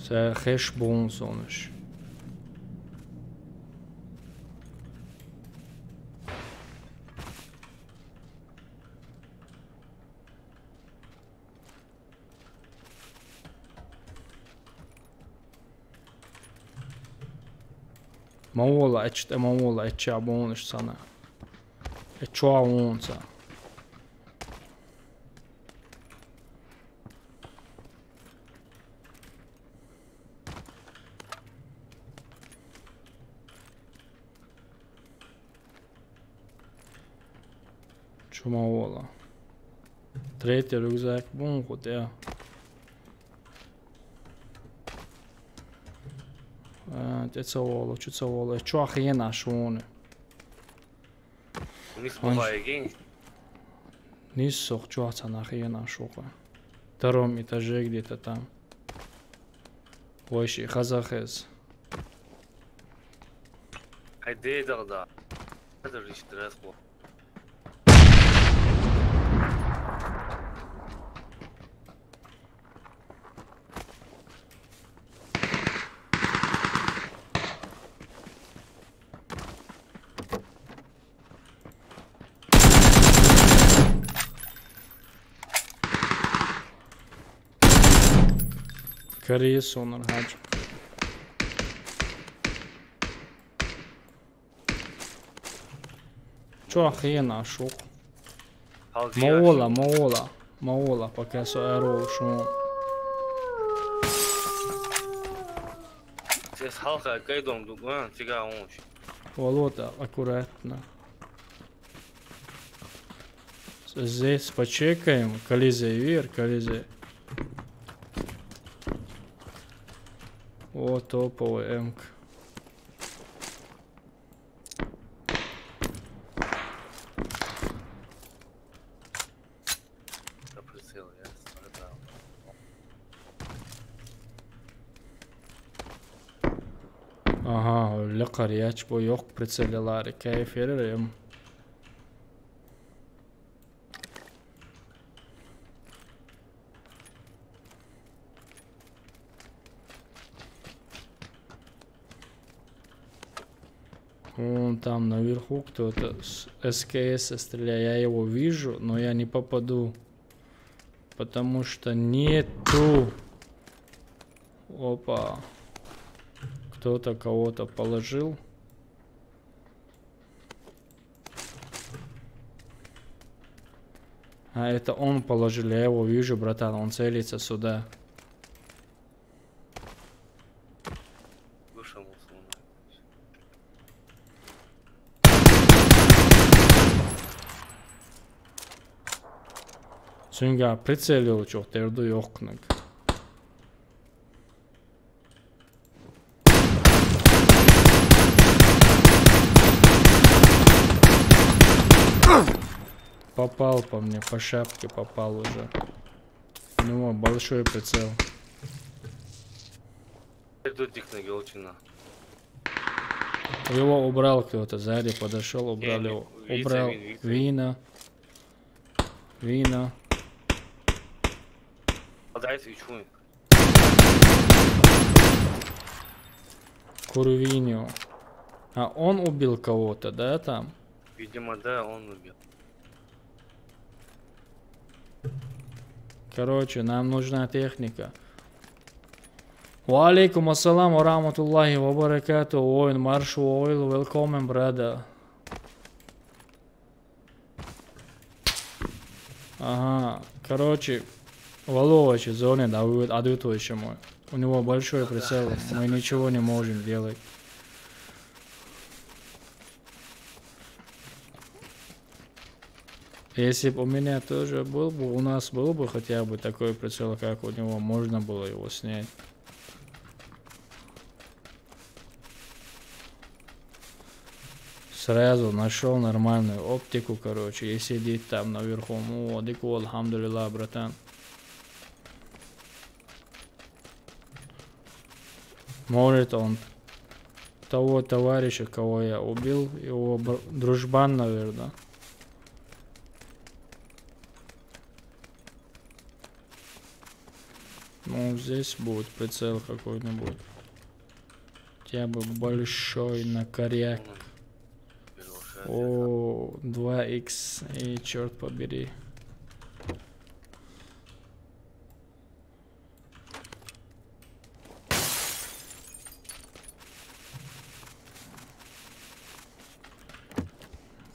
Це хешбон соныш. Mavola etçe abonuş sana. Etçe avonsa. Mavola. Tretji rюкзак, bungut ja. Tecavolo, čucavolo, čuah jena šone. Nisu čuaca на jena šoka. В втором этаже где-то там. Ой, Хазахез. Айде да. Это же стресс был. Karısı onlar hacı. Чё охрена шок? Маола, пока сойрол шум. Здесь халка гайдом дуган, фига он. Волода, аккуратно. Здесь почекаем. Колизей вверх, колизей. О, топовый эмк. Aha, öyle karıyaç bu yok pritselileri. Keyif veririm. Вон там наверху кто-то с СКС стреляет. Я его вижу, но я не попаду. Потому что нету. Опа. Кто-то кого-то положил. А это он положил. Я его вижу, братан. Он целится сюда. Çünkü прицелил çok derdi yok. Попал по мне, по шапке попал уже. У него большой прицел. Его убрал кто-то, сзади подошел, убрал его. Убрал вина. Вина. Курвиню. А он убил кого-то, да, там? Видимо, да, он убил. Короче, нам нужна техника. Wa alaikum assalam wa rahmatullahi wa barakatuh. Oil Marshall Oil, welcome, brother. Ага, короче, Волович из зоны, да, адвитующий мой. У него большой прицел, мы ничего не можем делать. Если бы у меня тоже был бы, у нас был бы хотя бы такой прицел, как у него, можно было его снять. Сразу нашел нормальную оптику, короче, и сидит там наверху. О, дико, алхамдулилlah, братан. Может он того товарища, кого я убил, его дружбан, наверное. Ну, здесь будет прицел какой-нибудь. Хотя бы большой на коряк. О, 2х, и черт побери.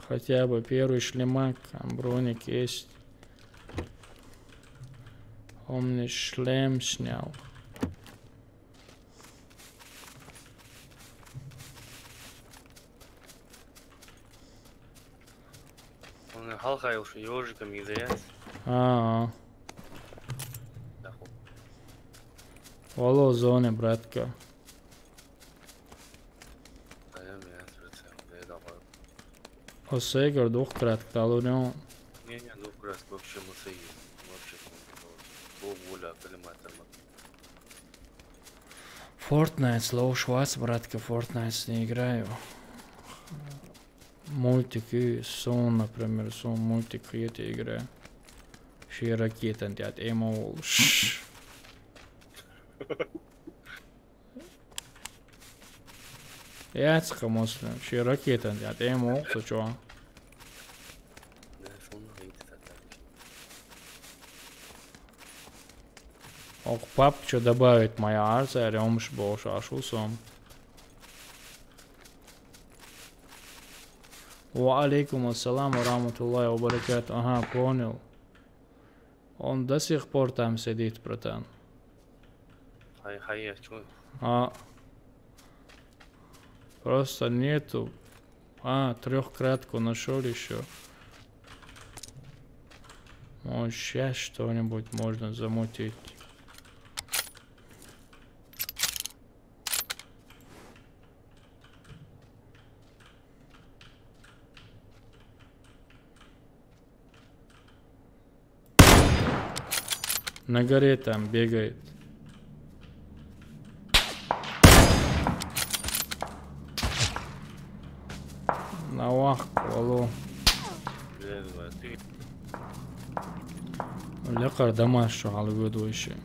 Хотя бы первый шлемак, там броник есть. Он мне шлем снял. Он халхаил, что ежиком езжает. Воло зоны, братка. Осейгар двухкратк, талурион. Не, двухкратк вообще мусей. Fortnite, Slow Schwarz, братка, Fortnite не играю. Мультики, сон, например, сон, мультик в этой игре. Ши ракеты, дядь, эмоул. Яцка муслим, ши ракеты, дядь, эмоул, ты чё? Ne, sonuna gitti zaten. Ох, пап, что добавить моя арция, рёмш больше ашусом. Ва алейкум ассалам ва рахматуллахи ва баракату. Ага, понял. Он до сих пор там сидит, братан. Hayır, чё? А, просто нету. А, трехкратку нашел еще. Может, сейчас что-нибудь можно замутить. На горе там бегает. На вах, алло. Лекар домаш шагал выдующий.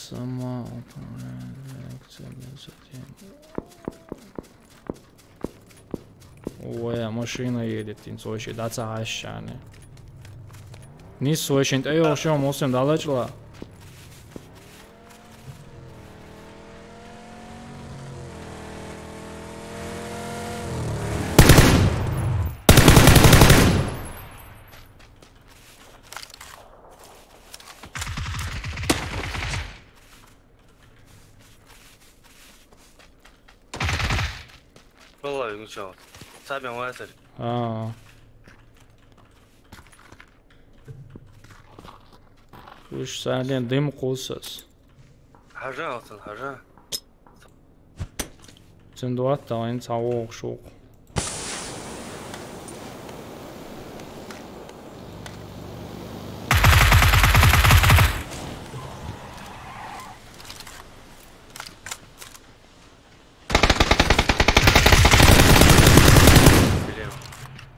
Сама управляет реакция без Ой, машина едет, инсойши, да цахащане. Не сойшин, эй, ошо, мусим далачла. Vallahi uçağı. Sabihan var eser. Уж саден дым кусас. Harcan alsın, harcan. Цендуат тавин цавок шок.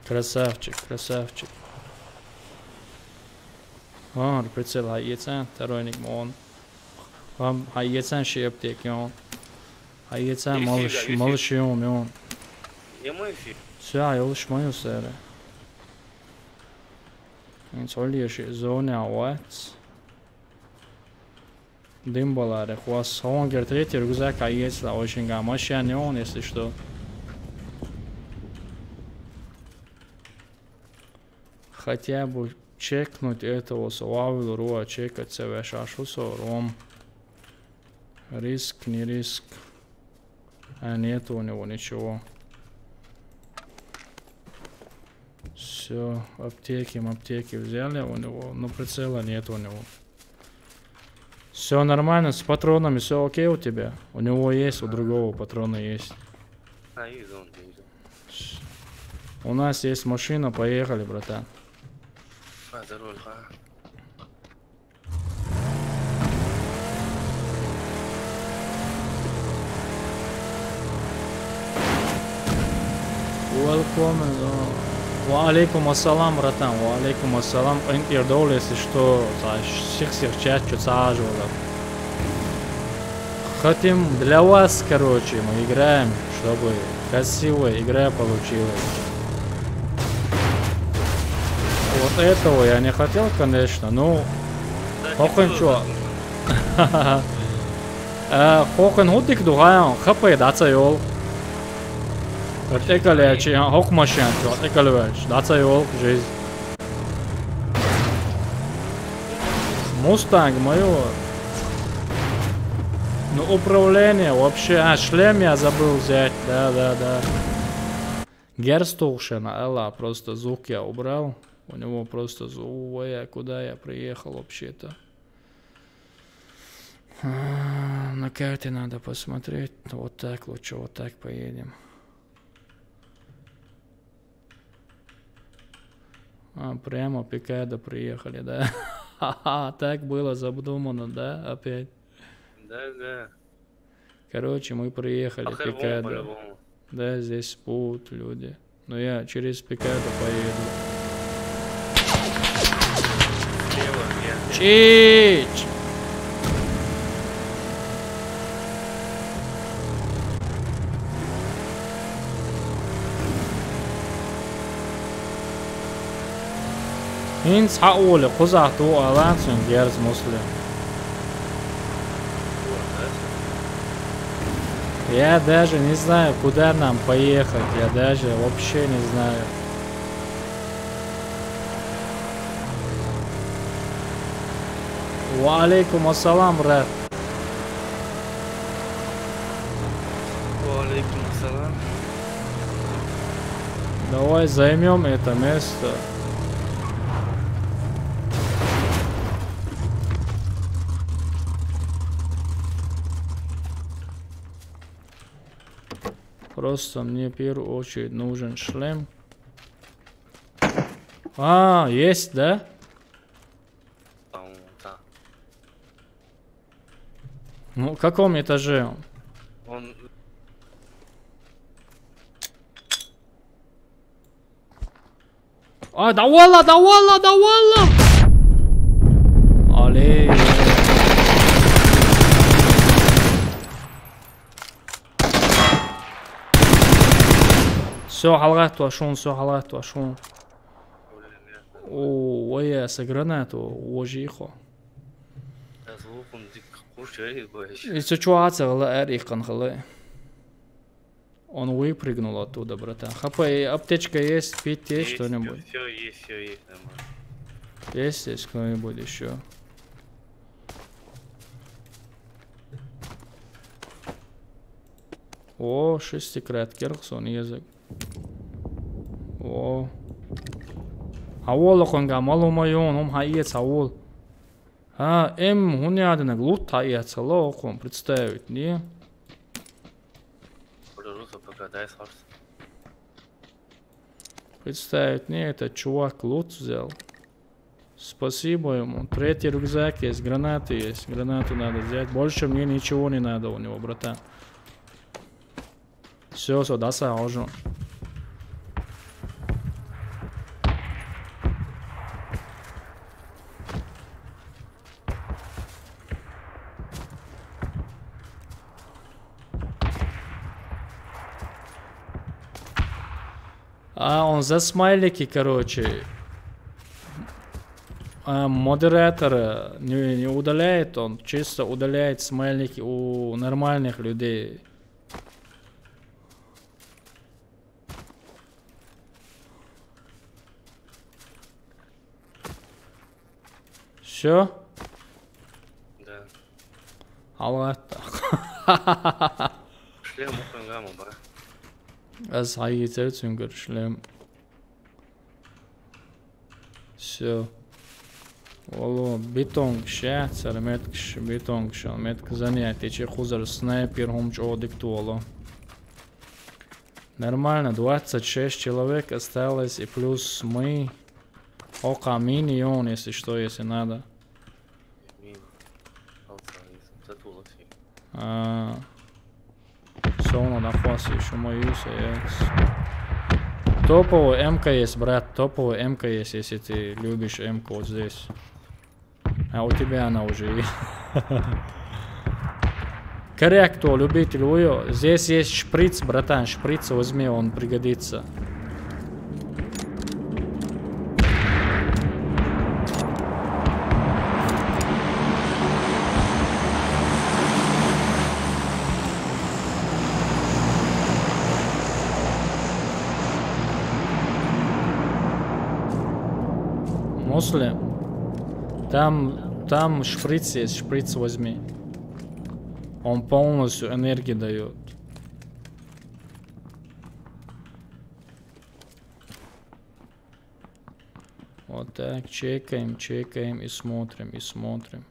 Красавчик, красавчик. Ар, прицел хайецен, второй мон. Вам хайецен шептек, ён. Хайецен малышиум, ён. Ему эфир. Все, я лишь мою серию. Инсолиеши зоне ауэц. Дымбаларе, хвас хонгер третий рюкзак хайецла, очень гамашья не он, если что. Хотя бы чекнуть этого славил руа, чекать себя шашусо, ром. Риск, не риск. А нету у него ничего. Все, аптеки взяли у него, но прицела нет у него. Все нормально, с патронами все окей у тебя? У него есть, у другого патрона есть. У нас есть машина, поехали, братан. Welcome. Валейкум ассалам, братан. Валейкум ассалам. Интердол, если что, всех чат саживала. Хотим для вас, короче, мы играем, чтобы красивая игра получилась. Вот этого я не хотел, конечно, но... Хокон что? Хокон худик дугаем, хапай, даца йол. Экалечи, хок машин, экалевич, даца йол, жизнь. Мустанг, майор. Ну, управление вообще... шлем я забыл взять, да. Герстулшина, Элла, просто звук я убрал. У него просто звук, куда я приехал вообще-то. На карте надо посмотреть. Вот так лучше, вот так поедем. Прямо Пикадо приехали, да? Ха-ха, так было задумано, да, опять? Да. Короче, мы приехали, Ахер вон Пикадо. по-любому. Да, здесь будут люди. Но я через Пикадо поеду. Слева, я. Чич! Инц хауле, кузахту алансун герз муслим. Я даже не знаю, куда нам поехать. Я даже вообще не знаю. Ва алейкум ассалам, брат. Алейкум ассалам. Давай займем это место. Просто мне в первую очередь нужен шлем. А, есть, да? Там, да. Ну, в каком этаже он? Он... А, да валла! Али. Все, халгат вашун, О, я с гранату, ожихо. Звуком дик кушает больше. И ситуация была эрихкан халы. Он выпрыгнул оттуда, братан. Хапай, аптечка есть, пить есть что-нибудь? Все есть, нормально. Есть здесь кто-нибудь еще? О, шестикрат керхсон язык. О. Авол оконга малумайон, он хаец авол. А, хунядинак лут хаец, окон представить, не? Представить, не, этот чувак лут взял. Спасибо ему. Третий рюкзак есть, гранаты есть. Гранату надо взять. Больше мне ничего не надо у него, братан. Все, достаточно. А он за смайлики, короче. Модератор не удаляет, он чисто удаляет смайлики у нормальных людей. Все? Да. Аллахта. Шлем ухангаму, ба. Аз хайгитер цунгер шлем. Все. Воло бетон шахтер меткш бетон шо метк занятие че хузар снайпер хомч одиктуало. Нормально, 26 человек осталось и плюс мы. Ока миньон, если что, если надо. Соно на фасе еще мою секс. Топовый МК есть, брат, топовый МК есть, если ты любишь МК вот здесь. А у тебя она уже есть. Корректно, любитель ее. Здесь есть шприц, братан, шприц возьми, он пригодится. Муслим, там шприц есть, шприц возьми. Он полностью энергию дает. Вот так, чекаем и смотрим.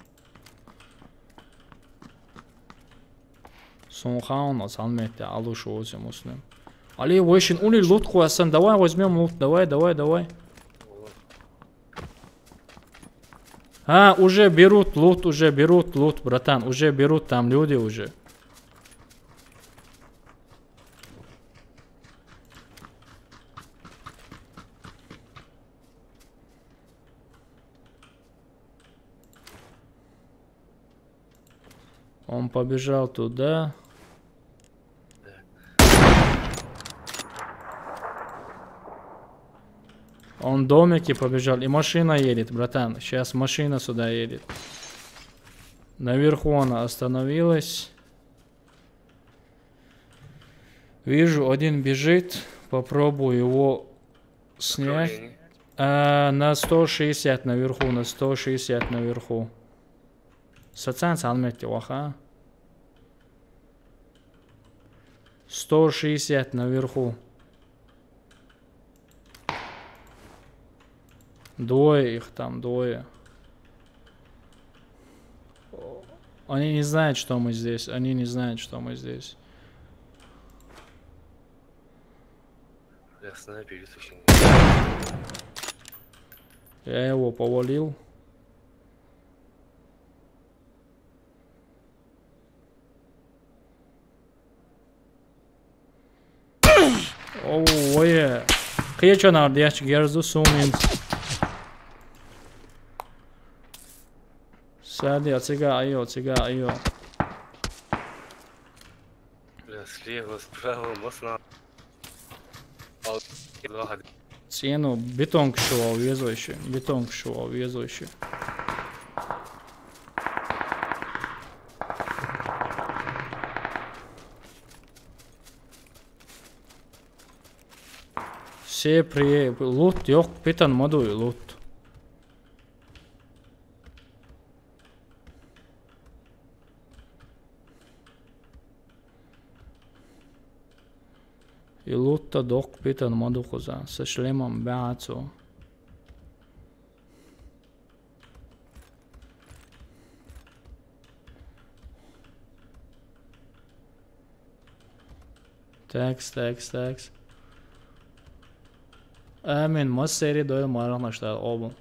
Сунхан нас алметте алушу озе муслим. Али, войшин ули лут хуасан, давай возьмем лут, давай. А, уже берут лут, братан. Уже берут там люди уже. Он побежал туда. Он в домике побежал. И машина едет, братан. Сейчас машина сюда едет. Наверху она остановилась. Вижу, один бежит. Попробую его снять. На 160 наверху, на 160 наверху. Сацан салметти ваха. 160 наверху. Двое их там, двое. Они не знают, что мы здесь. Они не знают, что мы здесь. Я снайпер, очень. Я его повалил. Ой, Хечо нардияч герзу сумин. Сади, цыга, айо. Бля, слева, справа, мостна. Цену бетон кшувал везойший. Все при лут yok питан модуй лут. И лут-то док питан моду коза со шлемом бяцо. Такс. Мен мас сери дойл марахнаштар обу.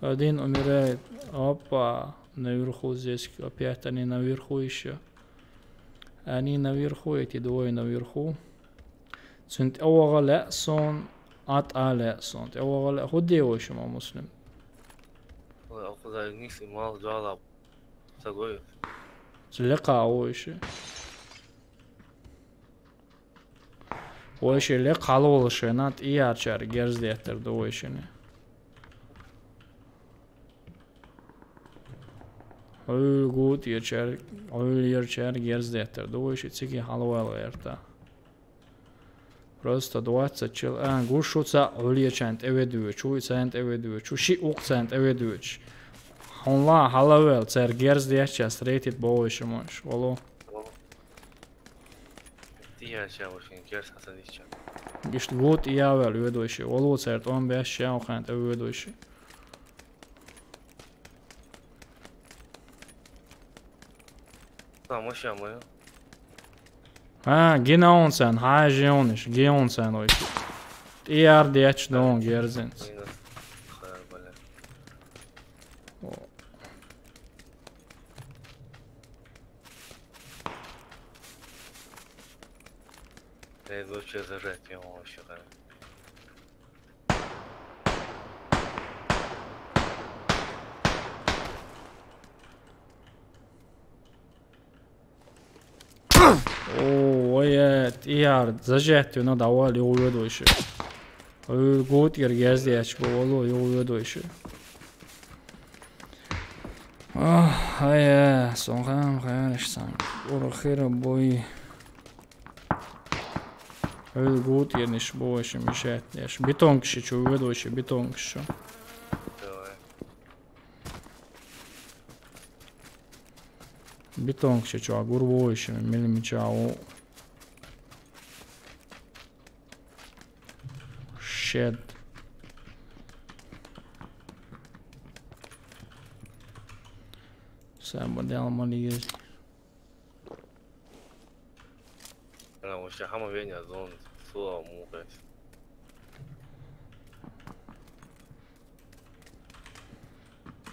Один умирает. Опа, наверху здесь опять они наверху еще. Они наверху, эти двое наверху. Sunt awagala son at ala son. Awagala худее очень муслим. Куда вниз и мало жала. Сагой. Лека ойши. Ойши лекалы олышы нат и арчар герздеттерді ойшыны. Öl gut yerçer, öl yerçer герздеттерді ойши цики халвалы ерта. Просто 20 чил. Гушуца өлиечент эведуич, уйцент эведуич, уши укцент эведуич. Хонла халавел цер герздетчас рейтит боойши мош. Оло. Тия сейчас очень герс хасадича. Гишт гут иявел ведуиши. Оло церт он беш шаухант эведуиши. Там вообще мы. Gina sen, hajonish, gion sen oyş. İyar diyeç don gerzins. Я лучше зажать его вообще. İyar, zajeti no daval yolu doyşu. Gut yer gezdiyeç bu olu yolu doyşu. Ay, songan hayalışsan. Orxira boy. Gut yerniş boyşu mişetliş. Beton kişi çuvu doyşu, beton kişi. Beton kişi çuva gurboyşu, milimi çuva. Shed. Sen bu almalıyız.那我想他们原讲中做木会。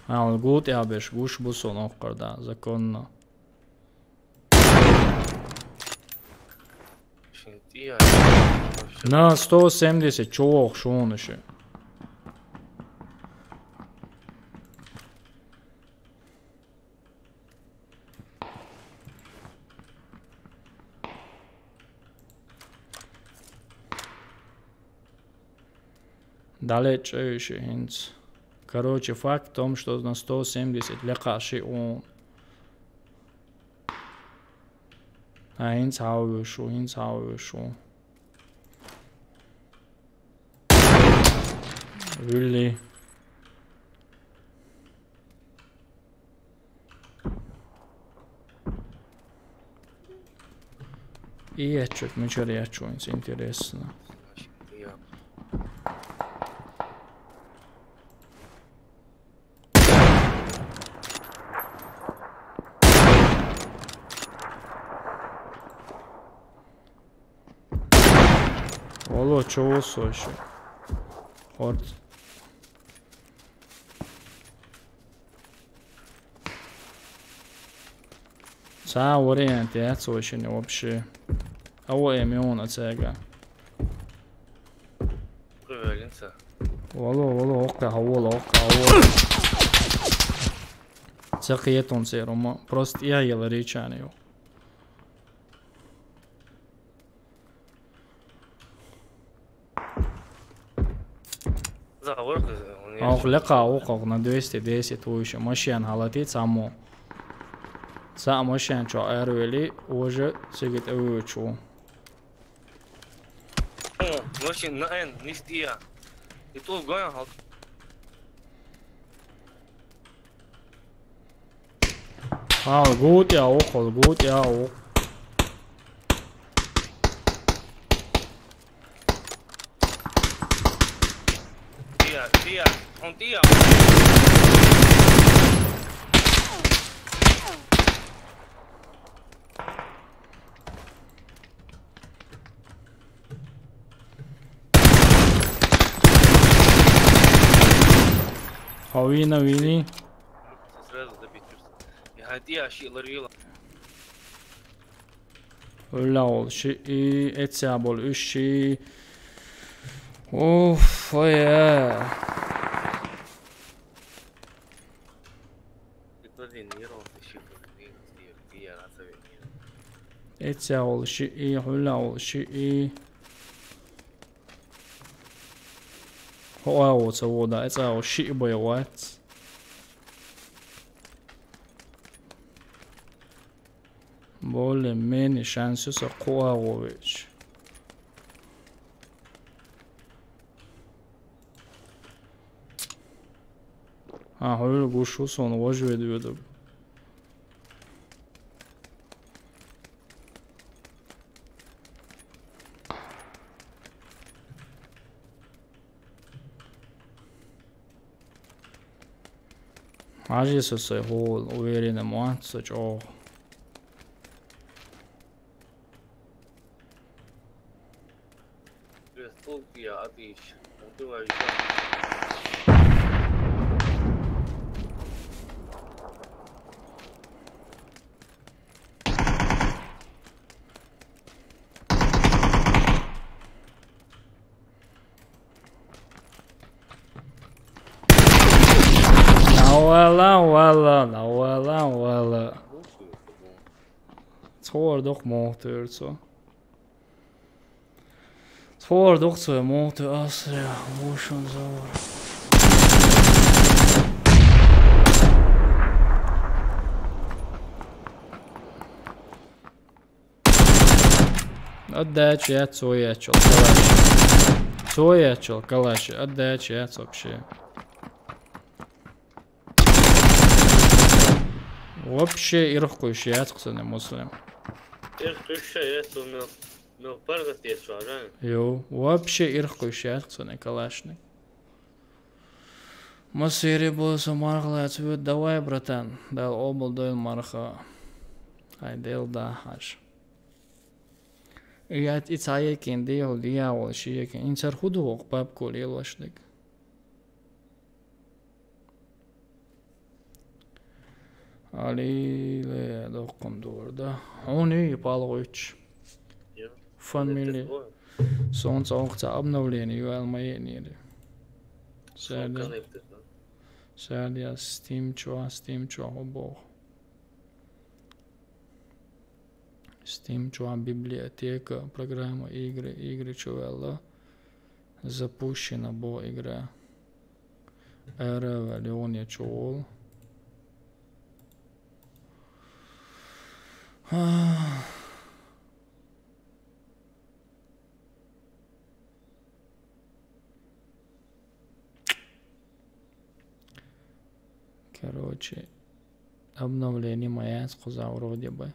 Ali gut ja beš guš buso noqarda zakonno. Şimdi Na 170 çok şunu şu. Далеч еще hints. Короче, факт в том, что на 170 лекаши он. А hints hau schon. Really? И отчет, мы что реачуем, интересно. Olo čovo su još. Hort. Ca variant je cošenje uopće. Ovo je milijun od svega. Olo, oka, ovo. Cak je ton seroma. Prost ja je ričaniju. لقى وقعنا 210 وش مشيان حالتي سامو سا مشيان شو ايرويلي وجه سيجت اويوشو ماشين ناين نيستيا يطول قايا هاك gut ja auch gut ja auch Tía, un tía. Вини. Сразу добить. Я тía شيء لريلا. Öyle ol şey etsya bol üşi. Of ya. Etsya ol şey öyle ol şey. Hoa så voda etsya ol şey boy what. Bole meni şansı så koa oviç. Öyle gušu son uvažuje dvijodog. Maži su se hol uvjerene moacač o. Столбия, отлично. Убиваю. Valla. Tvordok motor så. Tvordok så är motor asra motion så. Отдать я цоячил калаш. Цоячил калаш. Отдать я вообще. Вообще ирхкуш яцксане муслим. Ирхкуш яцксане мел паргат яцксане. Йо, вообще ирхкуш яцксане калашник. Масыри болса мархла цвет давай, братан. Дал обл дойл марха. Ай дел да хаш. Я ицаекин дел дьявол шиекин. Инсар худук бабку лилвашдык. Алиле докком дурда. Они палгыч. Фамилия. Солнце окца обновление юэлмаенили. Сärdiä Steam чуа библиотека, программа игры чувела запущена бо игра. Эра Леония чуол. Короче, обновление моя сказал вроде бы.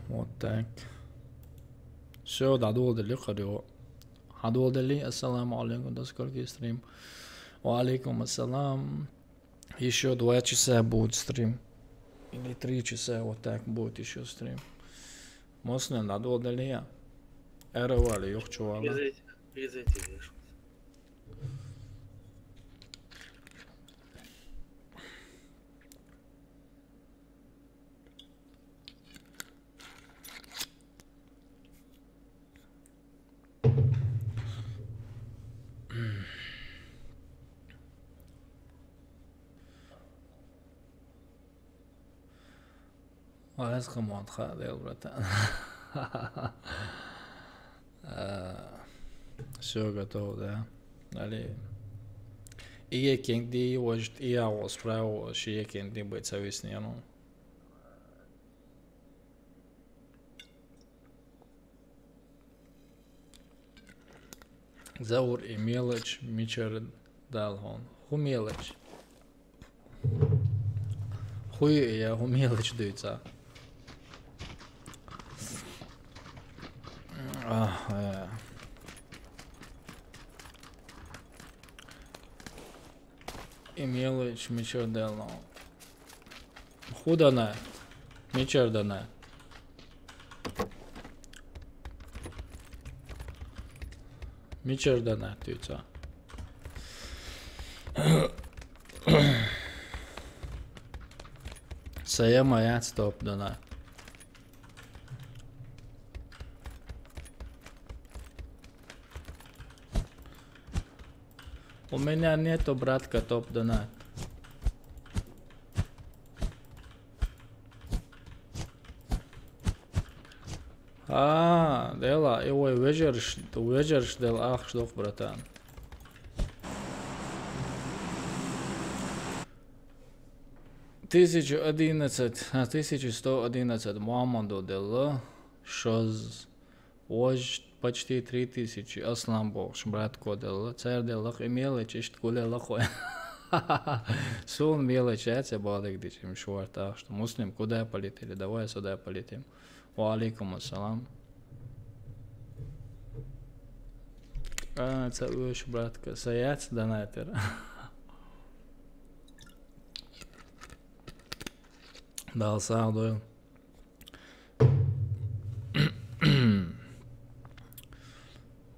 Вот так. Все, дадул далеко. Hadul Dali, ассаламу алейкум, до скольки стрим? Ва алейкум ассалам. Еще 2 часа будет стрим. Или 3 часа, вот так будет еще стрим. Муслим, Hadul Dali. Эравали, юхчувала. Аз команд хадел, братан. Все готово, да. Дали. И кенди вожд и я справил, что кенди быть совестный, ну. Заур и мелочь, мичер далхон. Ху мелочь. Хуй я ху мелочь дается. И мелочь мичер далхон. Худана, мичер дана. Мичер дана дается. Saya моя стоп дана. У меня нету братка топ дана. Дела, его вежерш дел ах что братан. Тысячу 1111 Муаммаду дело, шоз ож почти 3000 Аслан Богш братко дело, царь делах и мелочь ишт куле лахой. Сон мелочь, я тебе балык дичим шуарта, что муслим куда полетели, давай сюда полетим. Ва алейкум ассалам. Це уж братка, саяц донатер. Дал саудою.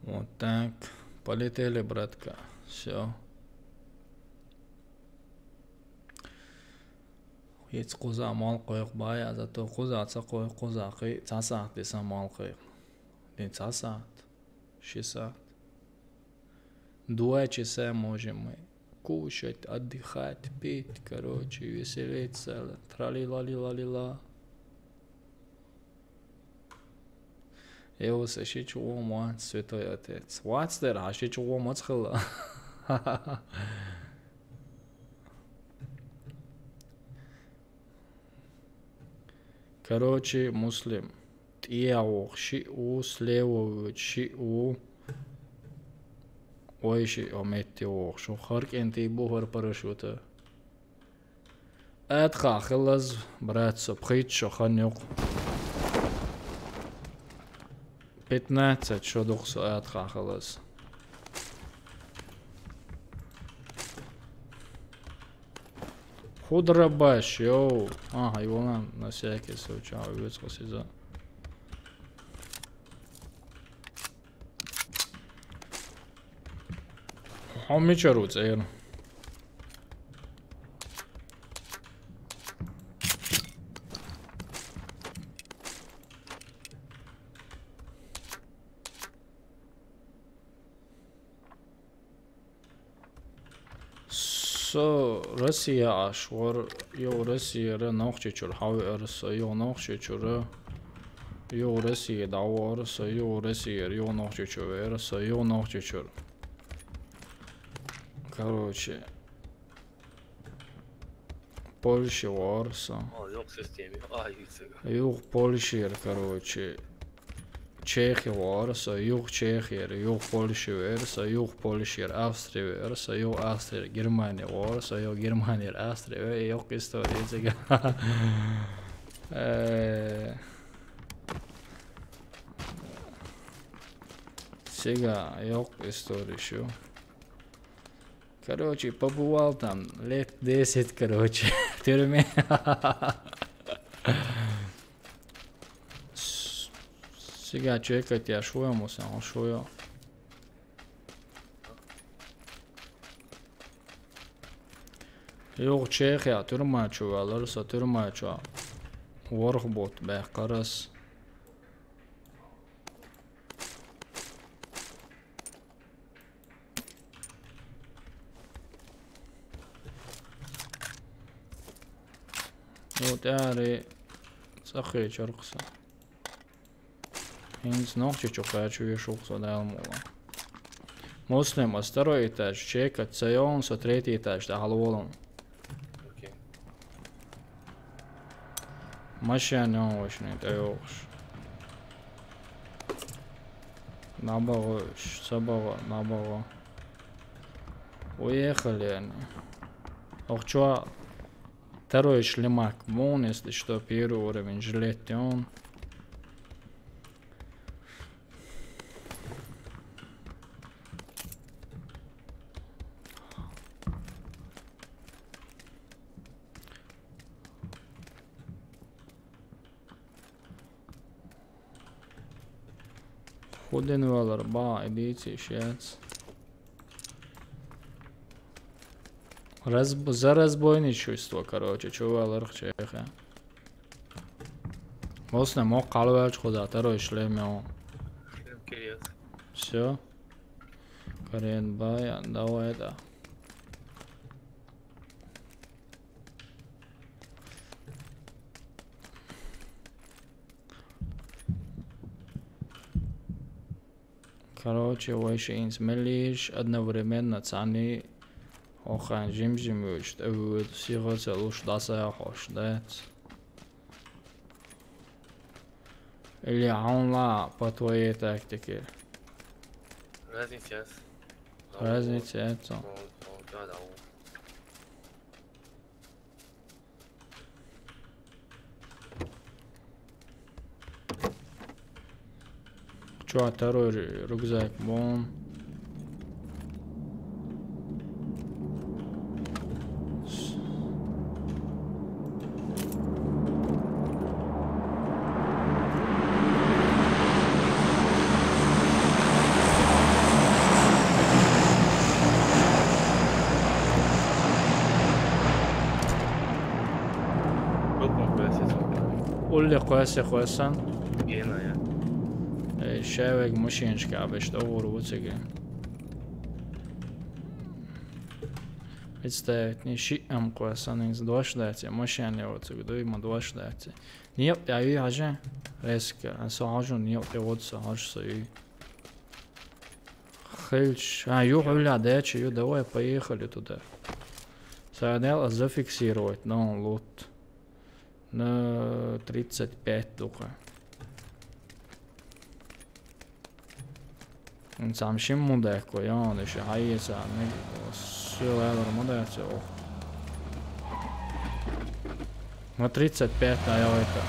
Вот так. Полетели, братка. Все. Hiç kuza mal koyuq baya zato kuza atsa koyuq kuza qi saat desam mal koyuq. Den saat. 6 saat. 2 часа можем мы кушать, отдыхать, пить, короче, веселиться, трали-лали-лали-ла. Его сошичу омат, святой отец. Вацдер, а шичу омат схила. Короче, муслим, Иаух, Шиу, Слева, Шиу. Ойши, Ометиох, шо харк энти бухар парашюта. أدخل خلص براتسو بخيت شو خنيق 15 شو دخسو أدخل خلص خود رباش يو هايوانا نسيك يسو چاو يوزخو سيزا حمي چروت ايرو Россия ашвар йо Россия ра нахчичур хави арса йо нахчичур йо Россия давар са йо Россия йо нахчичур арса йо нахчичур короче Польша варса Yok sistemi. Yüksek. юг Польша короче Чехия варса юг Чехия юг Польша варса юг Польша Австрия варса юг Австрия Германия варса юг Германия Австрия юг история сега сега юг история шо короче побывал там лет 10 короче в тюрьме Сега чекайте, я шуя му само шуя. Yok Çexiya türmə çuvalırsa türmə çuva. Varıq bot bəh qaras. Вот ари сахи чарқса. Инс ночи хочу вешал сюда алмула. Муслим, а второй этаж чекать, сайон, со третий этаж, да халволом. Okey. Машина очень даешь. Набого, сабого, набого. Уехали они. Ох, чё? Второй шлемак вон, если что, первый уровень жилет он. Ходен валар ба идите шец. За разбойничество, короче, чувалар чеха. Мосна мо қалвач худа второй шлем он. Шлем кирец. Все. Карен бая, давай да. Короче, Вайшин смелишь одновременно цани охан жим-жимуш, да сигаться луч даса хош, да. Или онла по твоей тактике. Разница. Разница это. Да. Чё, второй рюкзак, вон. Улли қоясан. Гена я. Шевек машиночка обещал урваться. Представить не щитом қоясан из два штата машина вот сюда има два штата. Нет, я и хаже резко, а сажу нет и вот сажу и хельч. Ю хуля дача, ю давай поехали туда. Садел зафиксировать, но лут на 35 духа. Samšim mudēko, jaunieši, aiesā, силēvar mudēco. No 35 jau ir tā.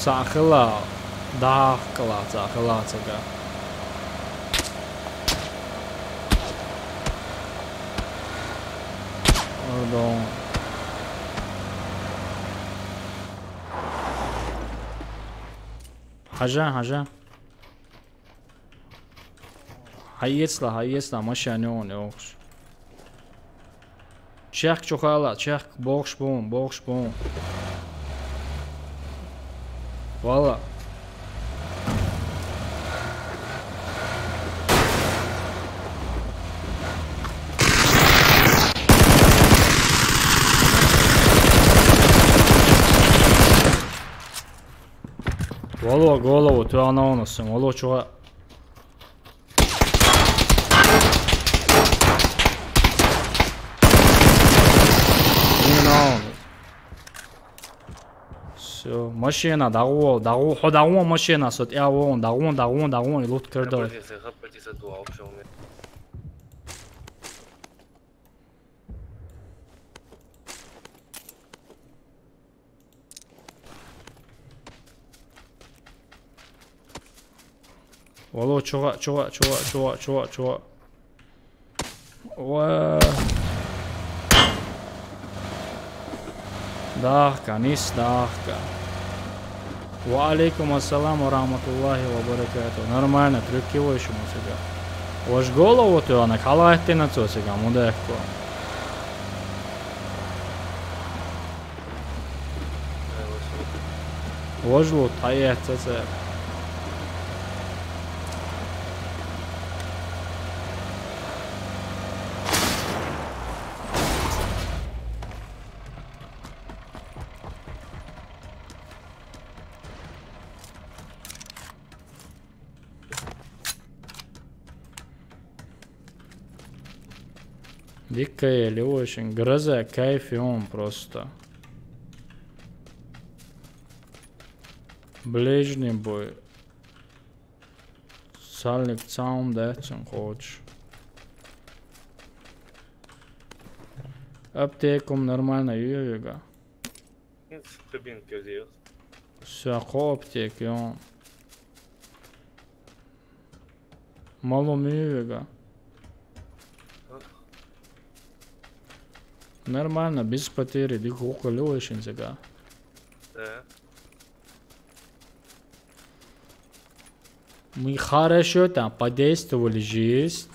Sākelā, dākelā, sākelā, cakā. Pardon. Haja. Hayesla, maşa ne on yox. Çək çox ala, çək, box bom. Valla. Valo голову, tu ana onusun. Valo çoğa. Все, машина, дагу машина, сот я вон, дагу и лут кырдал. Вало чуа. Ва. Дахка, nis дахка. Ва алейкум ассалам ва рахматуллахи ва баракату. Нормально, трюкиваешь ему сега. Ваш голову ты она халайты на то сега, мудехко. Вожлу таят це. Дикая или очень гроза, кайф и он просто. Ближний бой. Сальник цаум дэтсен хочешь. Аптеком нормально юга. Нет, в кабинке здесь. Все, аптеки он. Малом юга. Нормально, без потери, дик около очень сега. Да. Мы хорошо там подействовали жизнь.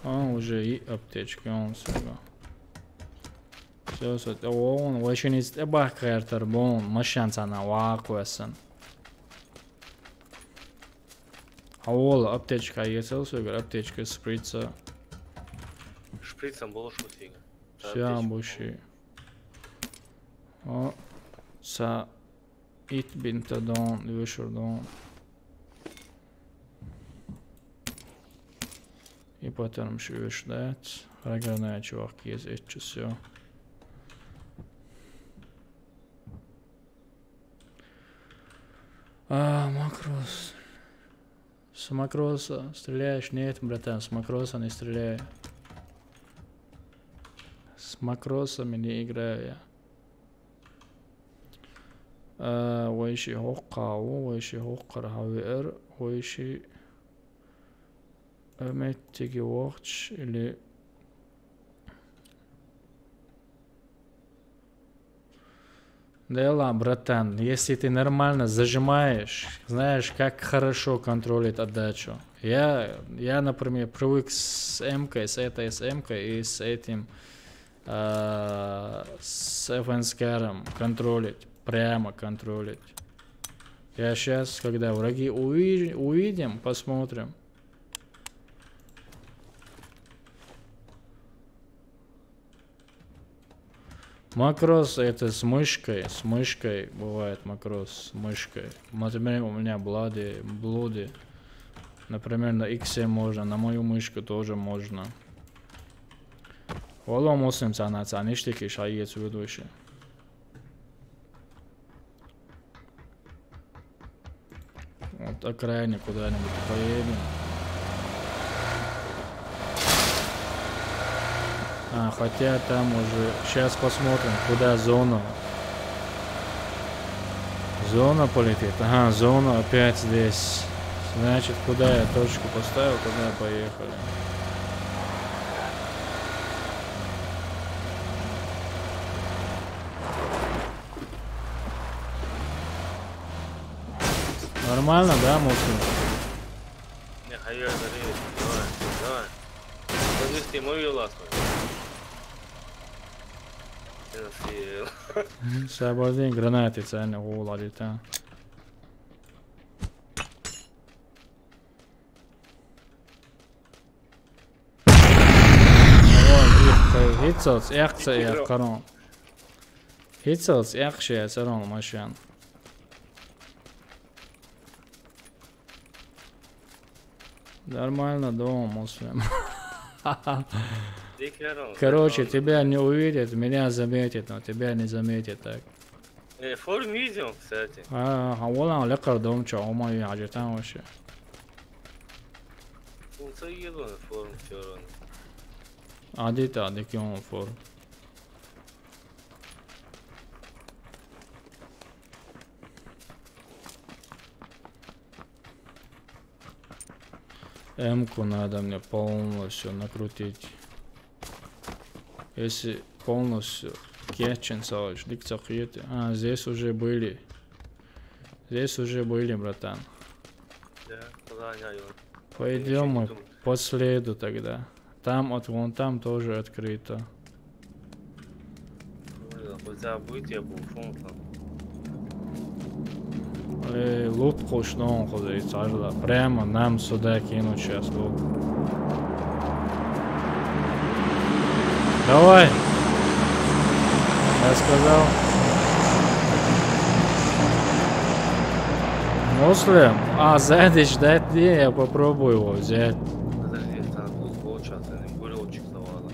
Он уже и аптечки, он сега. Все, он очень из тебя картер, бон, машинца на вакуэсэн. Ауыл аптечка егесел сөйгір, аптечка шприца. Шприцем было шутига. Все буши. О, са ит бинтадон, вышурдон. И потом швышдать. Рагорная чувак есть, это все. Макрос. С макроса стреляешь? Нет, братан, с макроса не стреляю. С макросами не играю я. Войши хоққау, войши хоққар хавер, войши эметтиги вохч или... Да, братан, если ты нормально зажимаешь, знаешь, как хорошо контролить отдачу. Я, например, привык с М-кой, с этой с М-кой и с этим, с FNSCAR контролить, прямо контролить. Я сейчас, когда враги увидим, посмотрим. Макрос это с мышкой бывает макрос с мышкой. Например, у меня блуди. Например, на X можно, на мою мышку тоже можно. Ола муслим санаца, ништяки шаиец ведущий. Вот окраине куда-нибудь поедем. Хотя там уже... Сейчас посмотрим, куда зона. Зона полетит. Ага, зона опять здесь. Значит, куда я точку поставил, туда поехали. Нормально, да, Муслим? Не, hayır, давай. Подвести мою ласку. Sabardin granati sen oğlalita. Hitsels echtse er karon. Hitsels echtse saron машин. Нормально дома, Муслим. Короче, тебя не увидят, меня заметят, но тебя не заметят так. Форум видео, кстати. والله لقر دوم وما يعجبتها وش. Уцаеду на форум вчера. عادي يوم فور. М-ку надо мне полностью накрутить. Если полностью кетчен салыш, ликцахиеты. Здесь уже были. Братан. Да, понял. Пойдем мы по следу тогда. Там вон там тоже открыто. Хотя будет я был функцию. Лут кушнон ходит, сажда. Прямо нам сюда кинуть сейчас лут. Давай. Я сказал. Муслим. Сзади ждать где? Я попробую его взять. Подожди, там был полчаса, бурелочек давала.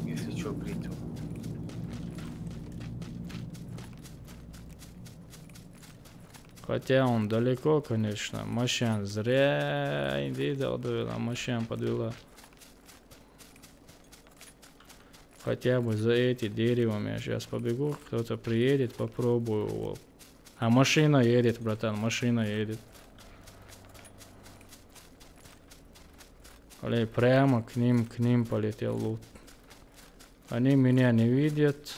Если что, придем. Хотя он далеко, конечно. Машин зря индида подвела. Машин подвела. Хотя бы за эти деревами я сейчас побегу. Кто-то приедет, попробую его. Машина едет, братан, машина едет. Прямо к ним полетел лут. Они меня не видят,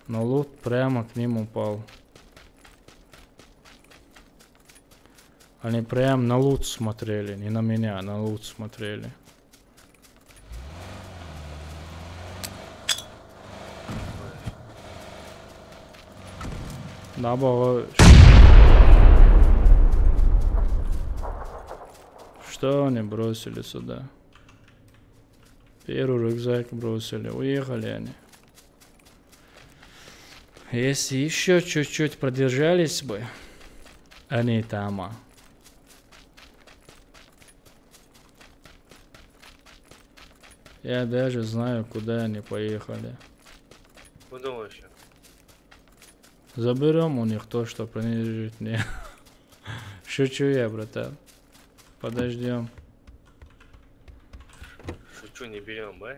но лут прямо к ним упал. Они прям на лут смотрели, не на меня, на лут смотрели. Да, что они бросили сюда? Первый рюкзак бросили, уехали они. Если еще чуть-чуть продержались бы, они там. Я даже знаю, куда они поехали. Куда вообще? Заберем у них то, что принадлежит мне. Шучу я, братан. Подождем. Шучу, не берем, да?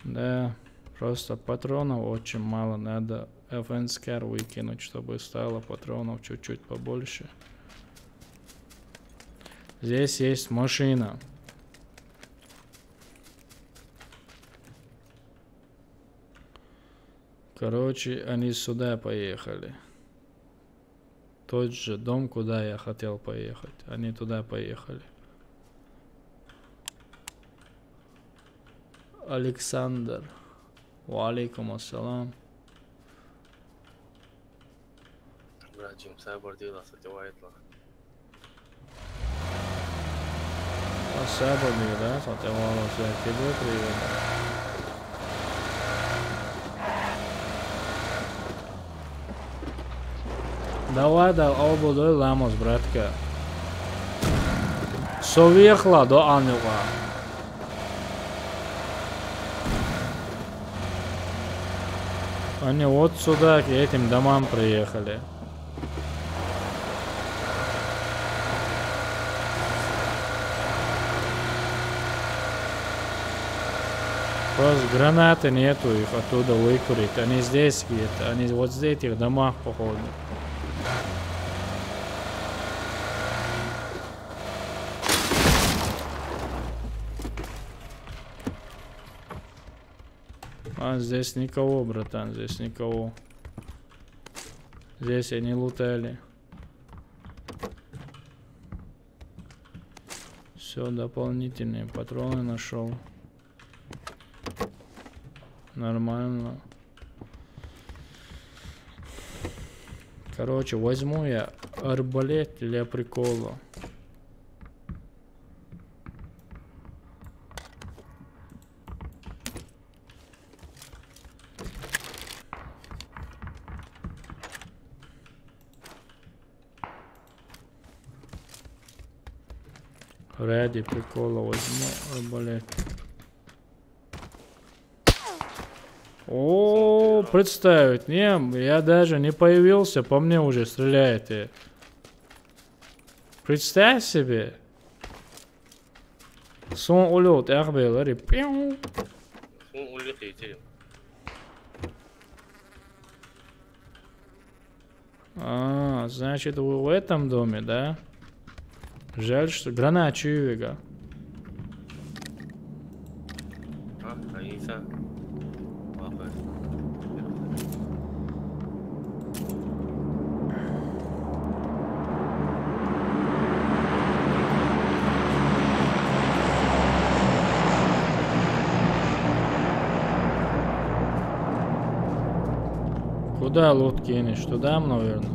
Да, просто патронов очень мало. Надо FN-скар выкинуть, чтобы стало патронов чуть-чуть побольше. Здесь есть машина. Короче, они сюда поехали. Тот же дом, куда я хотел поехать. Они туда поехали. Александр. Валейкум ассалам. Братьям, Сайбор дела сатевает-ла. Сайбор дела сатевало, тебе привет. Давай, да, обудой ламос, братка. Совехла до анюга. Они вот сюда, к этим домам приехали. Просто гранаты нету, их оттуда выкурить. Они здесь где-то, они вот в этих домах, походу. А здесь никого, братан, здесь никого. Здесь они лутали. Все, дополнительные патроны нашел. Нормально. Короче, возьму я арбалет для прикола. Ради прикола возьму арбалет. О, представить, не, я даже не появился, по мне уже стреляете. Представь себе. Сон улет, ахбел, ари, пиу. Сон улетите. А, значит, вы в этом доме, да? Жаль, что гранат чувика. А Иса. Куда лут кинешь? Туда, наверное.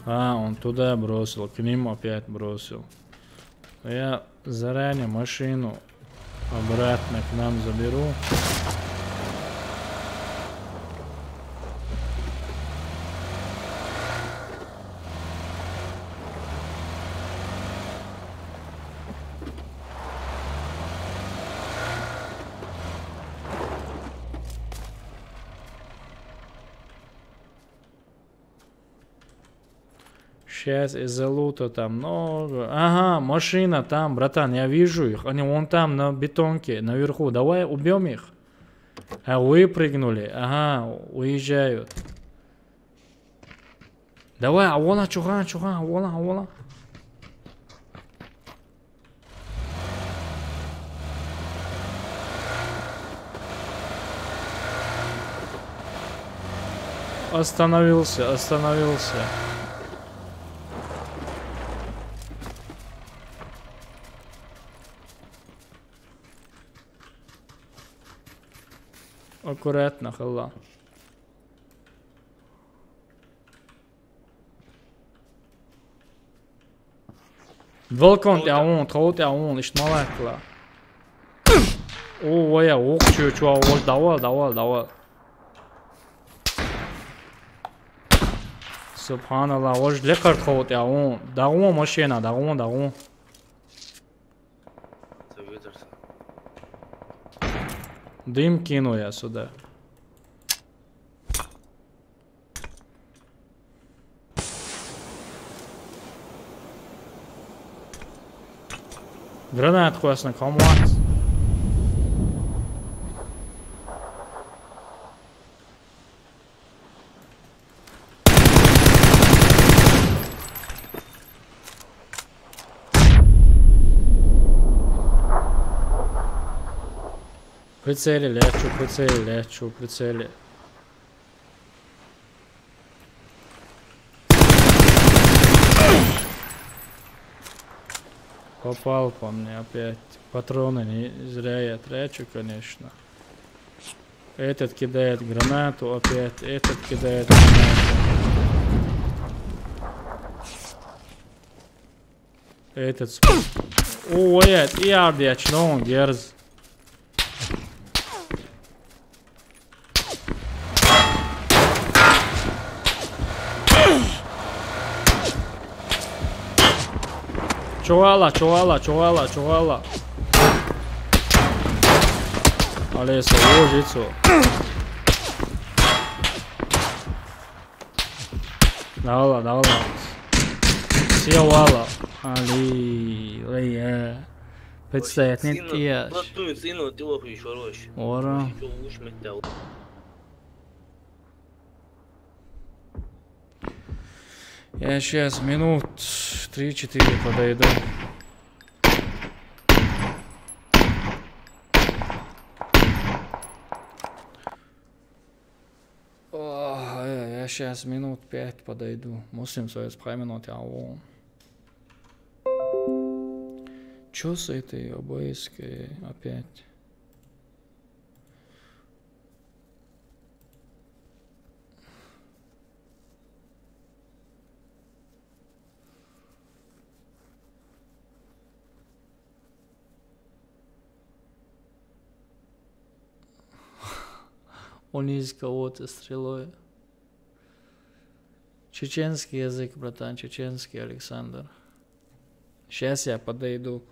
А, он туда бросил, к ним опять бросил. Я заранее машину обратно к нам заберу. Сейчас из-за лута там много. Ага, машина там, братан, я вижу их. Они вон там на бетонке, наверху. Давай убьем их. А выпрыгнули. Ага, уезжают. Давай, а вон чухан, вон. Остановился. Аккуратно, халла. Балкон تعاون تخو تعاون اشتمالك لا. О, ويا وق شو давал. سبحان الله وش لقر تخو تعاون. دعوة ماشينا دعوة. Дым кину я сюда. Гранат классно, комлакс. Прицели, прицели. Попал по мне опять. Патроны не зря я трачу, конечно. Этот кидает гранату опять. Этот кидает гранату. Этот... Ой, ярди, очно, герз. čuvala. Ali se u žicu. Davala. Sjevala. Ali, leje. 500 tiješ. Bătui, ținut, eu oprișoroși. Ora. Eu uși meteau. Я сейчас минут 3-4 подойду. Я сейчас минут 5 подойду. Мусим свои спряминуть, а он. Чё с этой обоиской опять? Он из кого-то стрелой. Чеченский язык, братан, чеченский, Александр. Сейчас я подойду.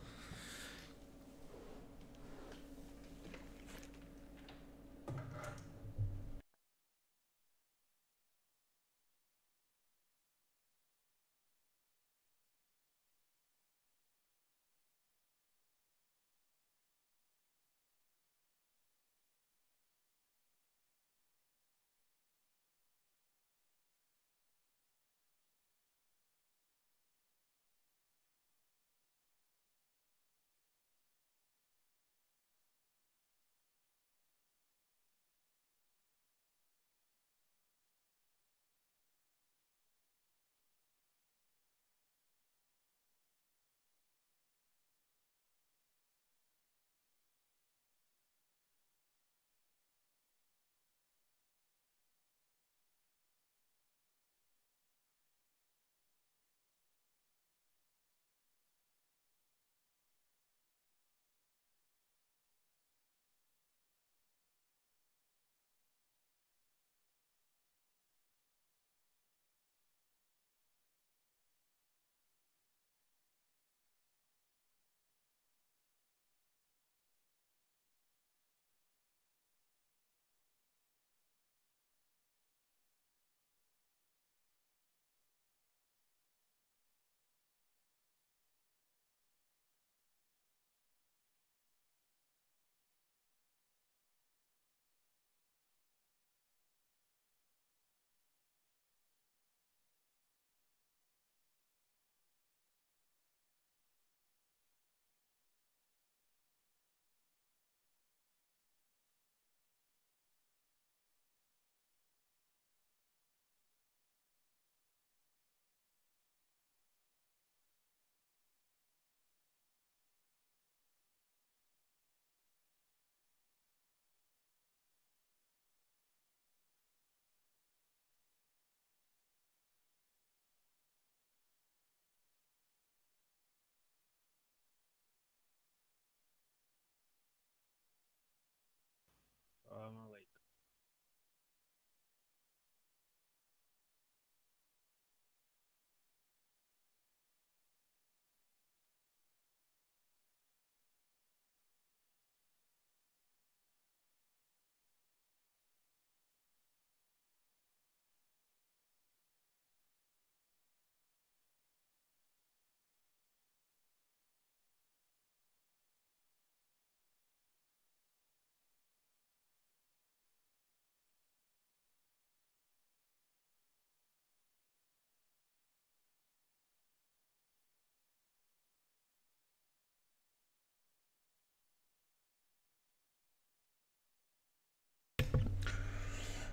Salam alaikum.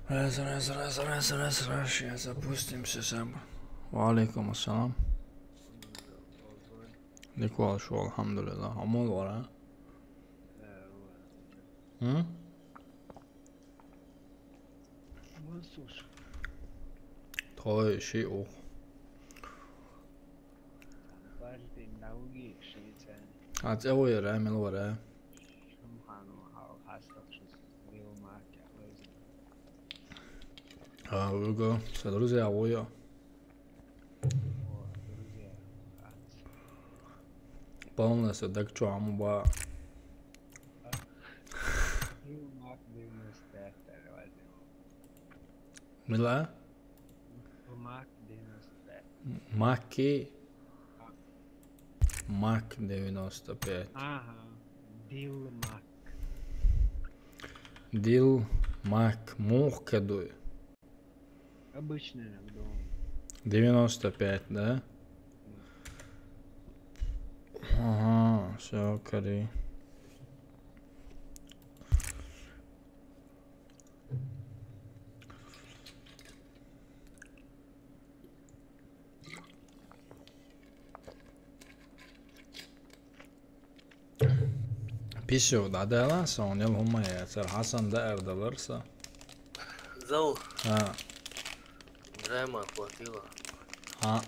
Раз, сейчас запустимся сам. Валейкум ассалам. Никол шо, алхамдулилlah. Амол вара. Той ши о. At evo je remel vara. Ugo, sa druze avoja. полностью докчу амуба. Мак 95 возьмем. Мила? Мак 95. Маки. Мак 95. Ага. Дил Мак. Дил Мак Мухкадуй. Обычный дом. 95, да? Ага, все, кори. Писю, да, да, сон, я ломаю, цар Хасан да эрдаларса. Зал, А, драма хватило. а,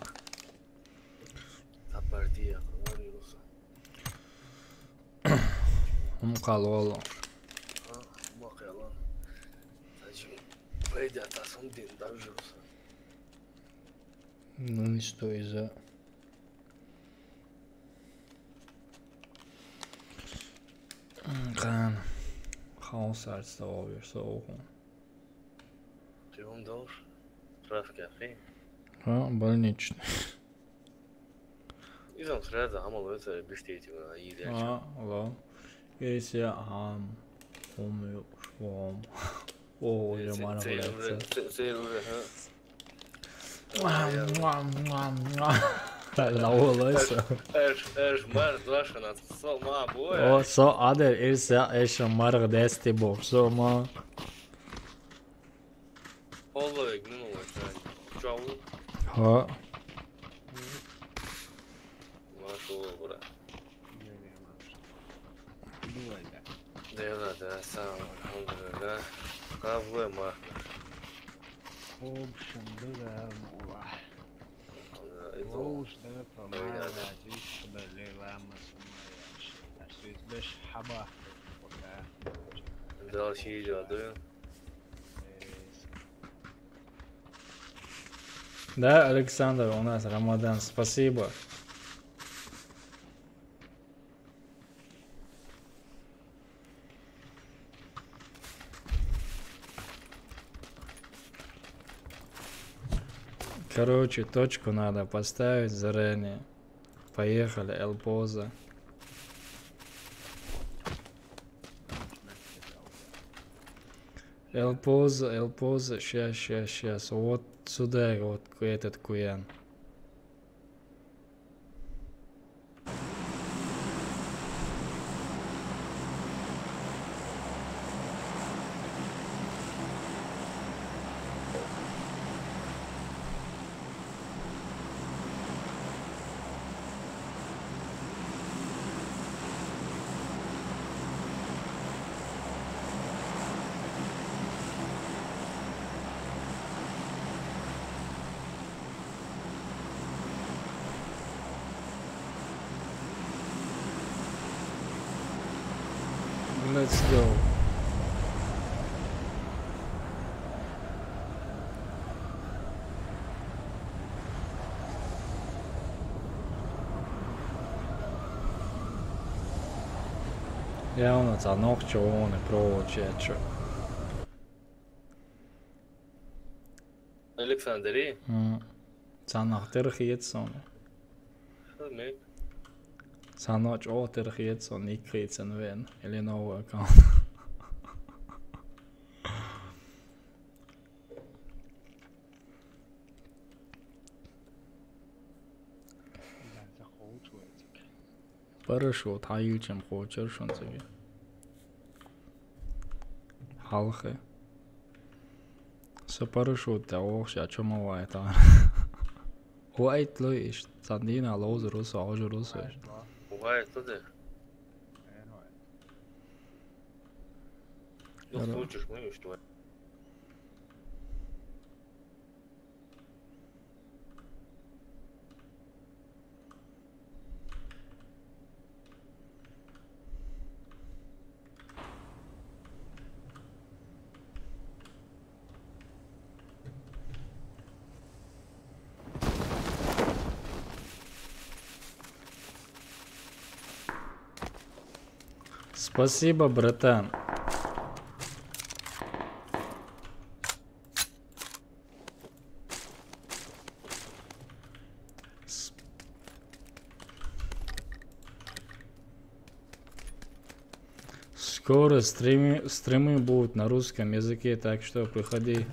Та партия говорился. калоло. Махалан. Зачем? Пойдет, а сам день дожился. Ну и что из-за... Хан, хаос арстал версоуху. Ты он должен? Траф кафе. А, больничный. İzam sırada ama öyle bir şey değil mi? İyi değil. А, ла. Если ам, умю, швом. О, я мана блядь. Sen öyle ha. Лаулайса. Mar došana so ma boja. О, со адер ирся эшо марг дести боб. Со ма. Vallahi günün olacak. Çavuk. Ха. Maşallah bura. Было, да. Да, сам. Alhamdulillah. Kahve ma. В общем, было мула. Волш да помала, здесь подолила масумаяш. А что из беш хаба. Пока. Dal şey cadı. Да, Александр, у нас Рамадан. Спасибо. Короче, точку надо поставить заранее. Поехали, Элпоза. Элпоза, сейчас. Вот сюда, вот этот куян. Let's go. Явно за ногче он не проводит. Aleksandri. Цанах терхиетсон. Хэмэк. Цанач о терхиетсон никрицен вен. Или новый аккаунт. Хорошо, таю чем хочешь, он тебе. Халхе. Со парашют, а ох, я чё мало это. Уайт лоиш, сандина лоз рус, аж рус. Бывает туди. Ну, случаешь мы что? Спасибо, братан. Скоро стримы будут на русском языке, так что приходи.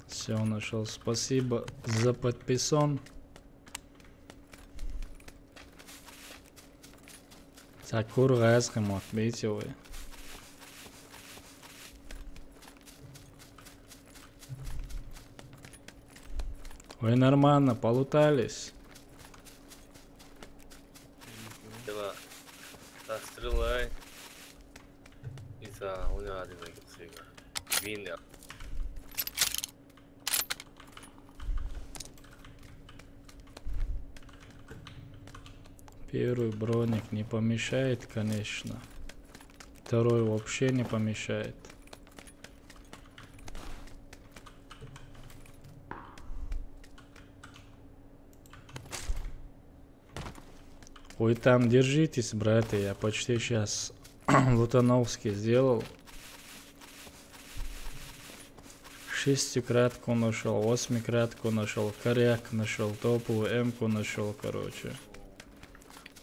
Все, нашел. Спасибо за подписан. Сакур гайскому, видите вы. Вы нормально полутались? Дела. Да, стреляй. И-то у него один игрок. Винер. Первый броник не помешает, конечно. Второй вообще не помешает. Вы там держитесь, братья. Я почти сейчас Лутановский сделал. 6-кратку нашел, 8-кратку нашел, коряк нашел, топовую М-ку нашел, короче.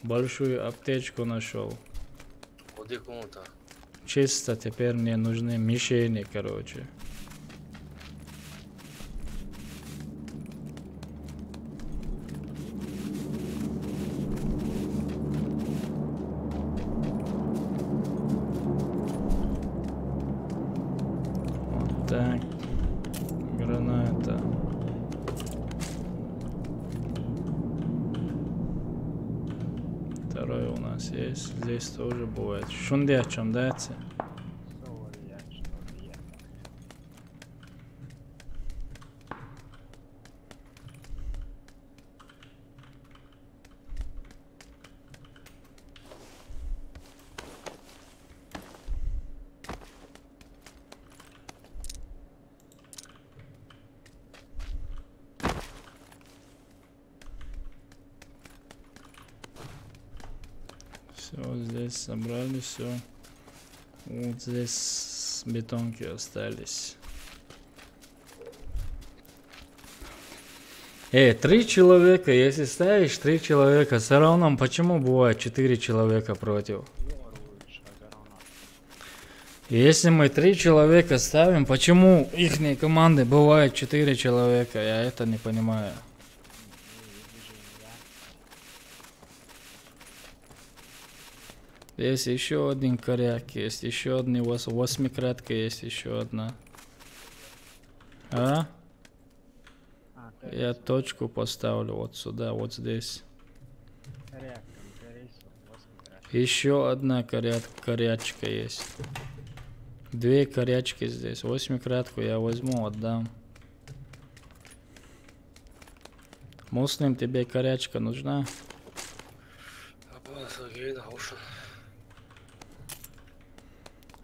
Большую аптечку нашел. Чисто теперь мне нужны мишени, короче. Вот так. Граната. Второй у нас есть. Здесь тоже бывает. Шунди о чем дается? Все, здесь собрали все. Вот здесь бетонки остались. 3 человека, если ставишь 3 человека, все равно почему бывает 4 человека против? Если мы 3 человека ставим, почему их команды бывает 4 человека? Я это не понимаю. Есть еще один коряк, есть еще одни 8-кратка, есть еще одна. А? Я точку поставлю вот сюда, вот здесь. Еще одна корячка есть. 2 корячки здесь. 8-кратку я возьму, отдам. Муслим, тебе корячка нужна?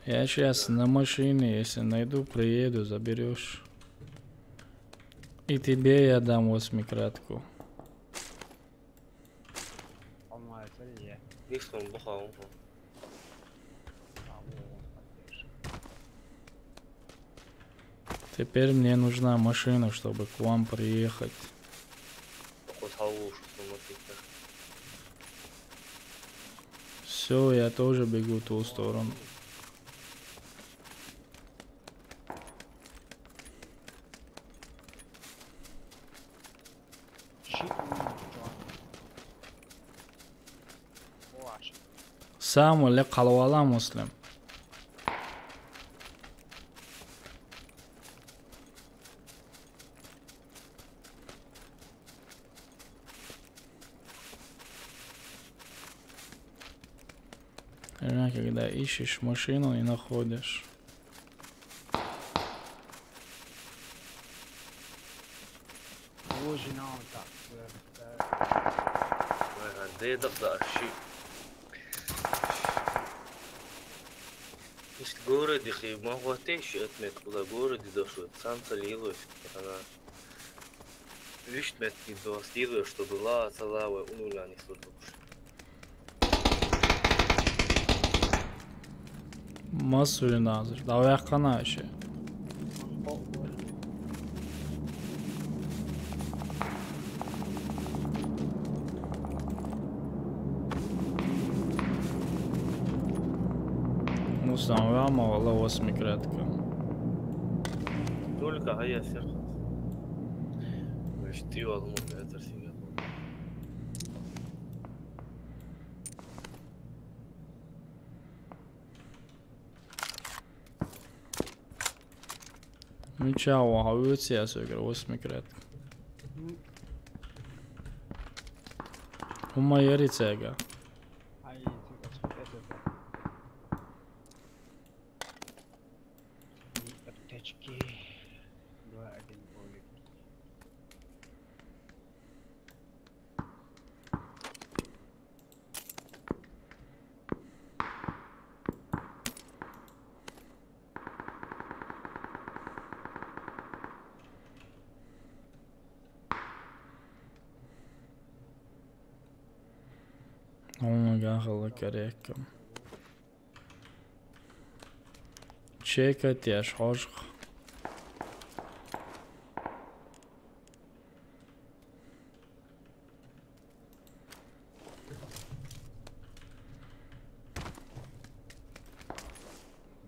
Я сейчас на машине, если найду, приеду, заберешь. И тебе я дам 8-кратку. Теперь мне нужна машина, чтобы к вам приехать. Все, я тоже бегу в ту сторону. Сам или қалуала муслим? Когда ищешь машину и находишь. В городе могу отещи отметку, куда городе дошел, сам солилось, она Видишь, метки скидываю, чтобы ла, салавы, у нуля не слышал. ما سوی نازر داوی حقا ناشه مستوى ما والله واسمي كراتك Только هيا سيرخص. مش تيو أظن بيتر سيجا. Ничего, а вы все сыграли, вاسمي كراتك هما يريتساقا Aí, fica surpresa. Aptečky. 2-1 golik. Onga gahalla kerekam. Čekajte, až hožg.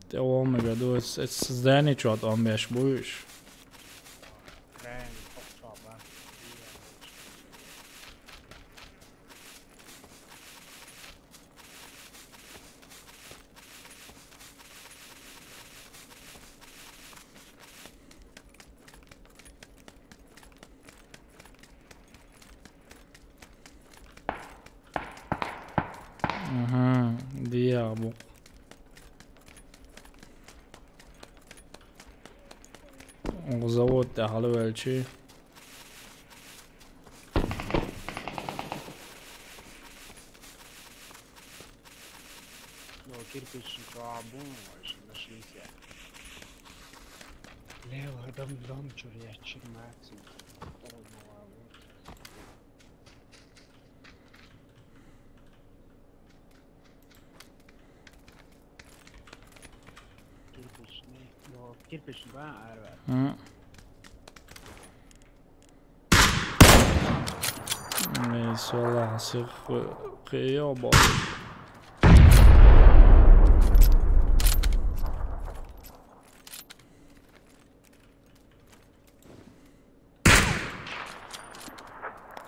Te omega dois, es zdeničot omieš bujiš. Krem, osoba. Aha, diabo. Zavod te halvelči. Ну, кирпич чуабу, нашли себя. Лево, дом, чурья, чермакс. Kирпич баа арва. Neyse valla hasır kıyıyor bol.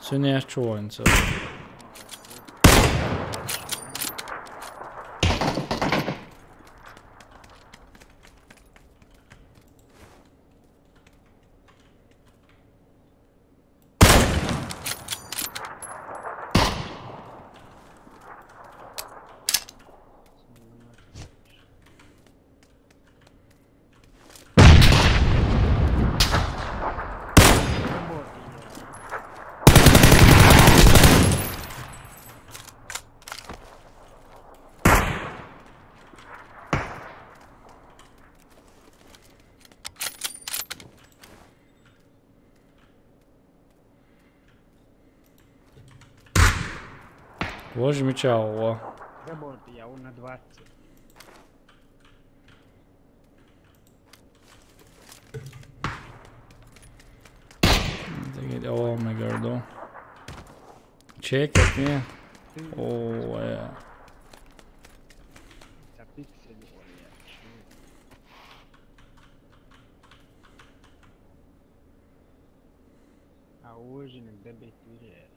Sen är tjoen så. Возьми чао. Работа, я на 20. Oh my god då. Check it me. Oh yeah. За пиксель olja. А hoje иногда бетурия.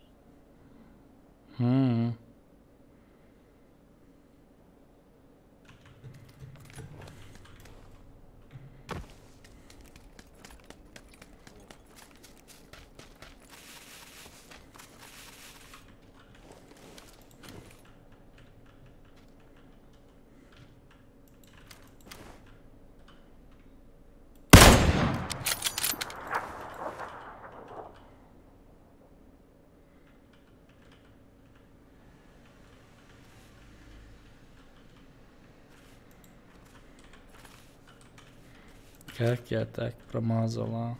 Как я так промазала?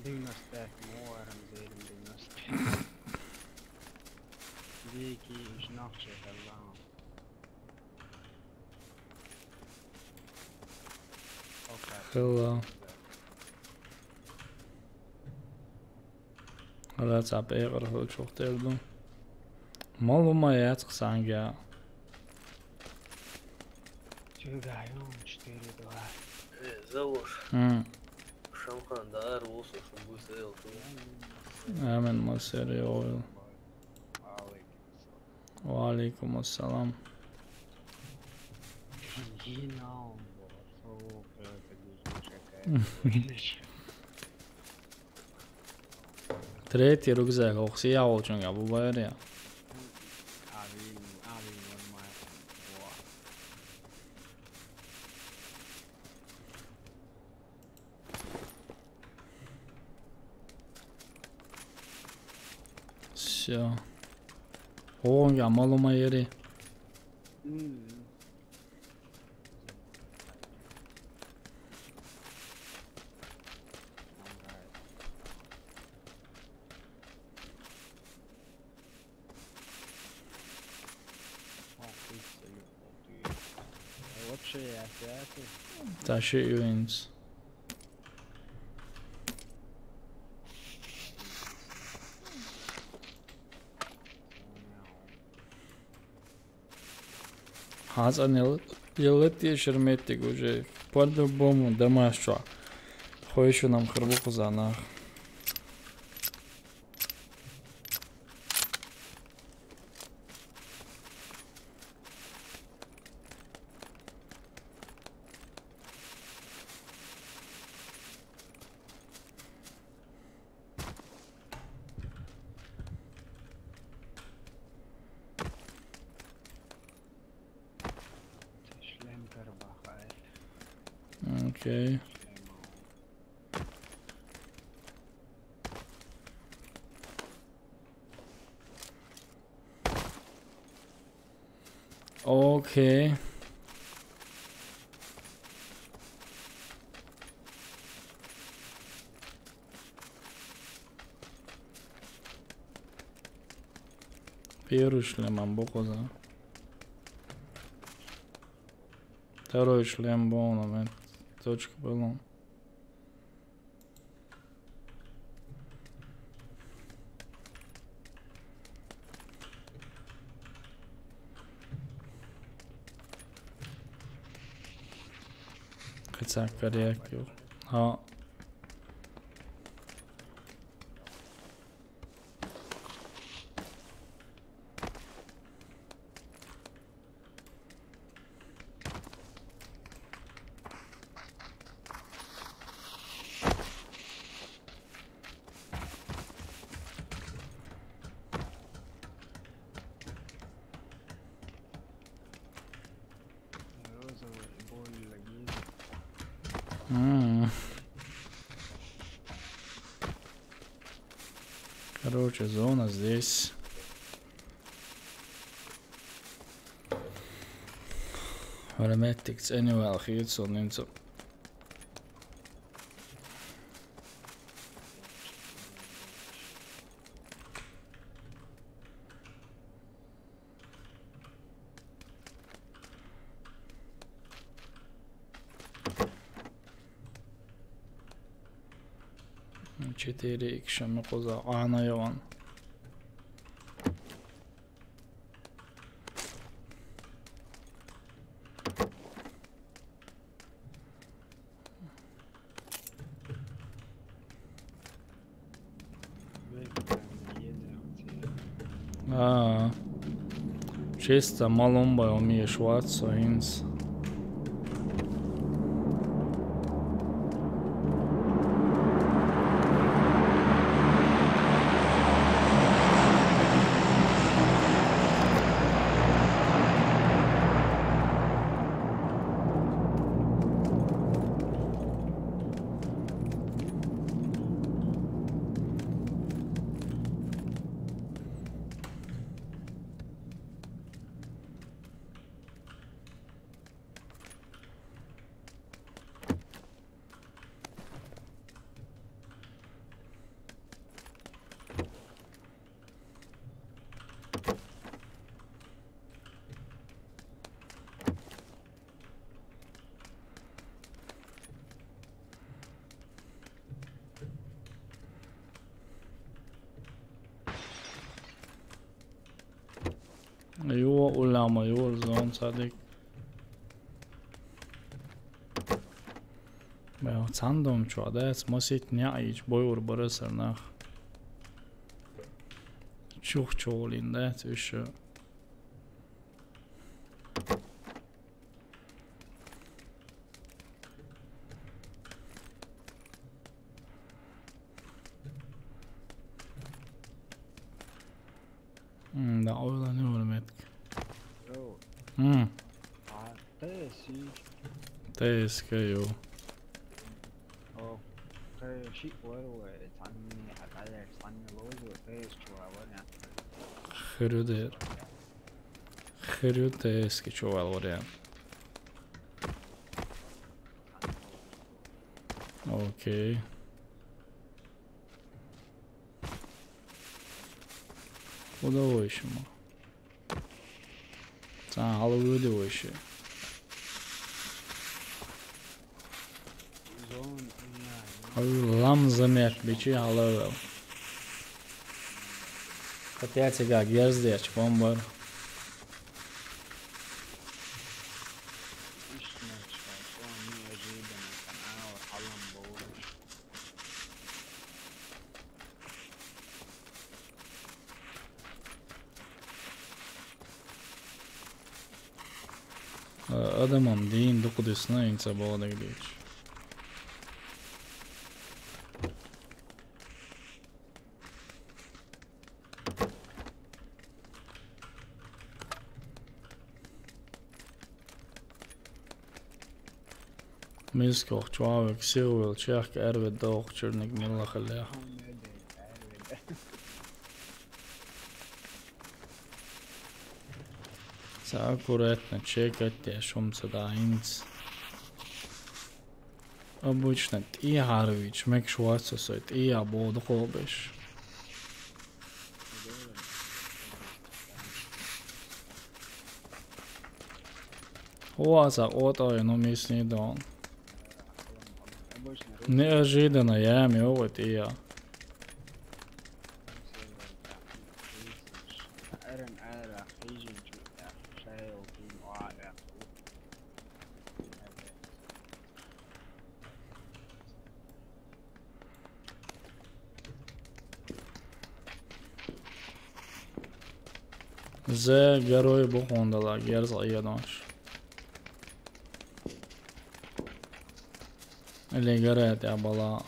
90 موارم زي ال90 ديكي مش ناقشة الله Hello. Laat ze op eerder goed zo doen. Mal maar ja, het gezang ja. تلقاهم 4 دولار زور Hmm. شمخان دار وصل شو بيصير Amen maseri oil. Wa alaikum assalam. ينام صوف تديك Tretji rugzak också jag har chunga bu bayar ya. عظيم عظيم والله Все. О, я мало майери. вообще я пятый Taşı övünüz. Hazan yıllık şirmettik уже. По-любому домашнего. Хочу нам хрбуку за нах. шлем Карабахай Окей. Окей. Первый шлем бокоза. Второй шлем боном. Точка была. Хотя корректив. А. розовый боль логин Короче, зона здесь. Automatic annual hits on into. Четыре икшами коза ана яван. Чисто маломба умеешь ватсо инс. Ulla major zon sadik. Ja, Zandom čuva, jetzt muss ich nicht bojur barasar nach. Čuhčolin, det är ju. Da öyle ne var med. Jo, ja, det är sykt. Det ska ju. Och det är shit vad det är. Tanni, att det är tanni logo. Det är tror jag vad det är. Хрюде ska čuva var Okej. Och då var ju man. Sen halva det var ju. Zon, Lam zamet biçi halva. Хотя как ездишь, бомбар. Adamım deyin dokudusuna inse bağda gidiyor. Miskoch čovjek silvel čehk erve dohčernik nilla khaleha. Så аккуратно чекать, шумца да инц. Обычно и Харвич, мек шварца сойт, и абод хобиш. Хуаза ото но мисни дон. Неожиданно я вот и я. زه گروی بخونده گرز ایدانش اللي قرأت يا بلا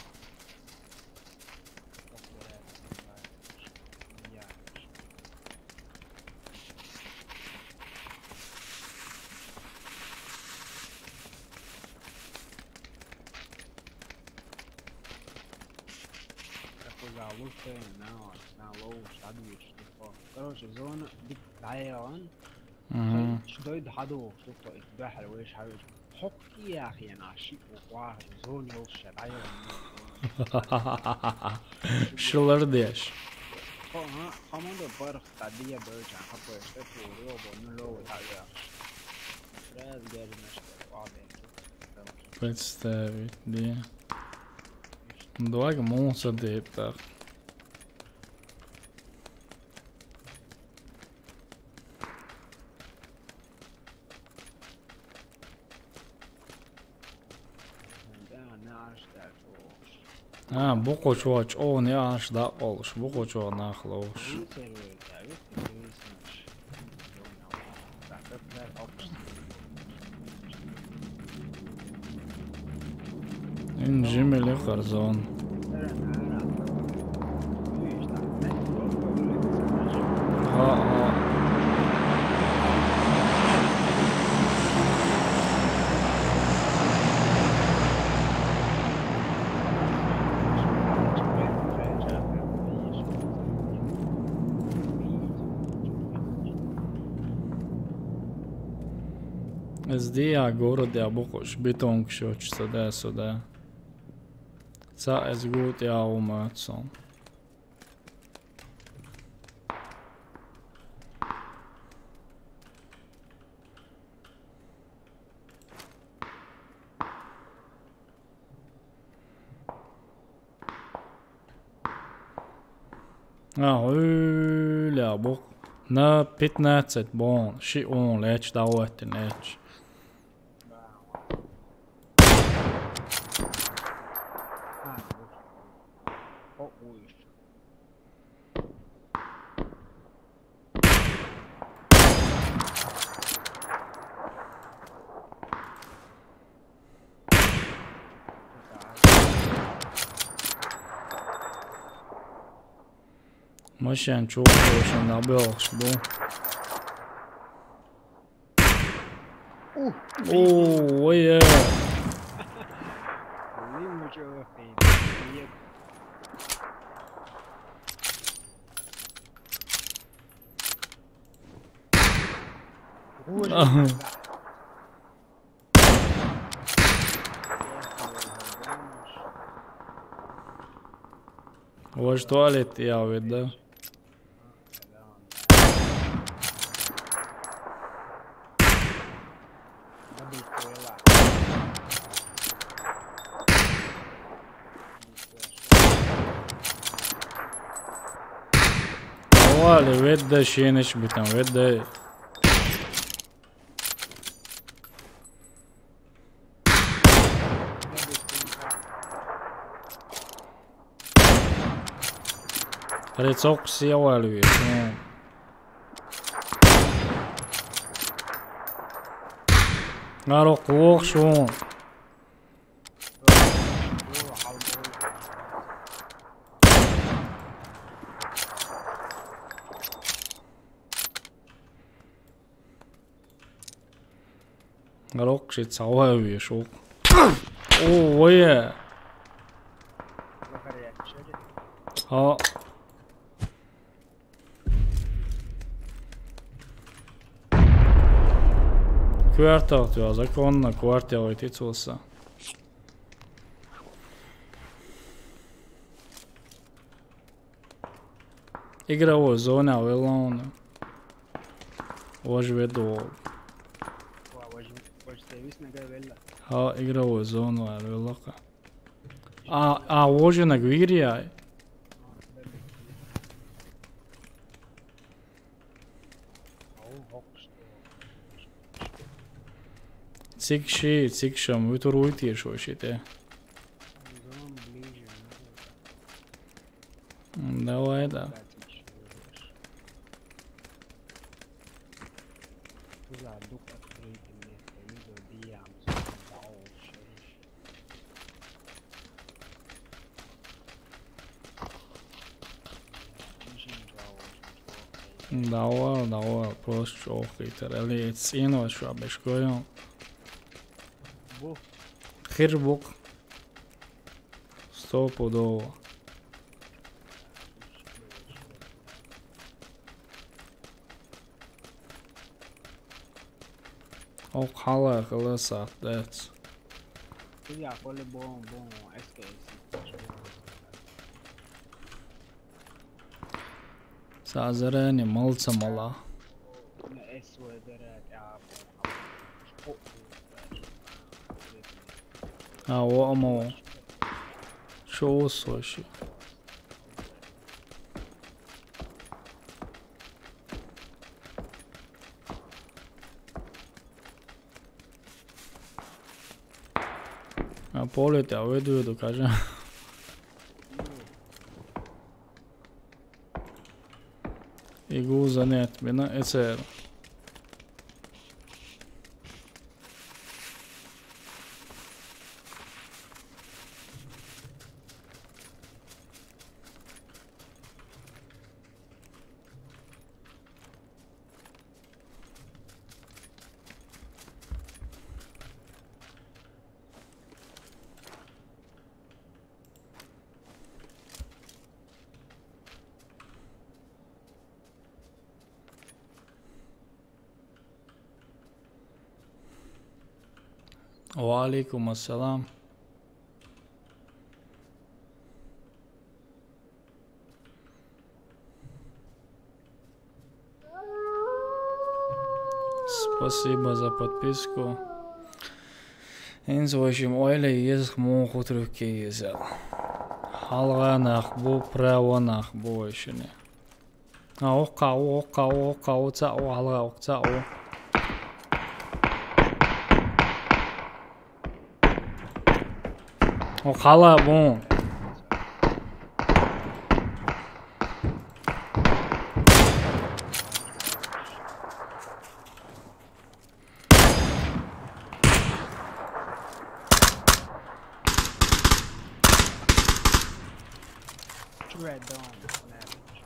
короче зона ديك دايران شديد حدو شفت اتباح الويش حاجه حق يا اخي انا شيء وقاه زون يوش دايران شلر ديش ها خمون ده برخ قديه برجع حقه يشتكي ويوبو نلو تاعي راز قال نشتغل واضح представить دي دوغ монстр deyip так bu qo'chvoch o'g'ni yaxshida olish bu qo'chvoq narxlash injimeli qarzon ha Zdija город я бухош бетон кшоч сюда. Ca es gut ja umötson. Ja, öyle bok. На 15 бон, ши он леч давайте леч. ماشي نشوف ايش نبيعش بو. اوه ويا واش تواليت يا ود والي ود شينش بتن ود ريتسوق يا والي نارو قوق شو نروق شي تصاوي شو اوه ويا ها Kvartalet ja, zakonna kvartalo i ticusa. Igra u ovoj zoni, ali ono. Oži vedu. Ha, igra u ovoj zonu, ali velaka. A oži na gvirijaj. Cik šam, vi tur uitiešoši te. Давай, да. Давай, просто чохай, ali cienošu abeškojom. Hirbuk. Stopudово. Ok hala kılırsak dert. Sazereni malca mala. A o ama o. Çoğu soşu. A polete, a vedu kažem. I guza net, bina ecer. Waalaikum assalam. Спасибо за подписку. Инзоишим ойле езх моху трюки езел. Халганах бу праванах бу ишини. Oqqa ta'u halqa oqta'u. Oqala bon. Red Dawn on average.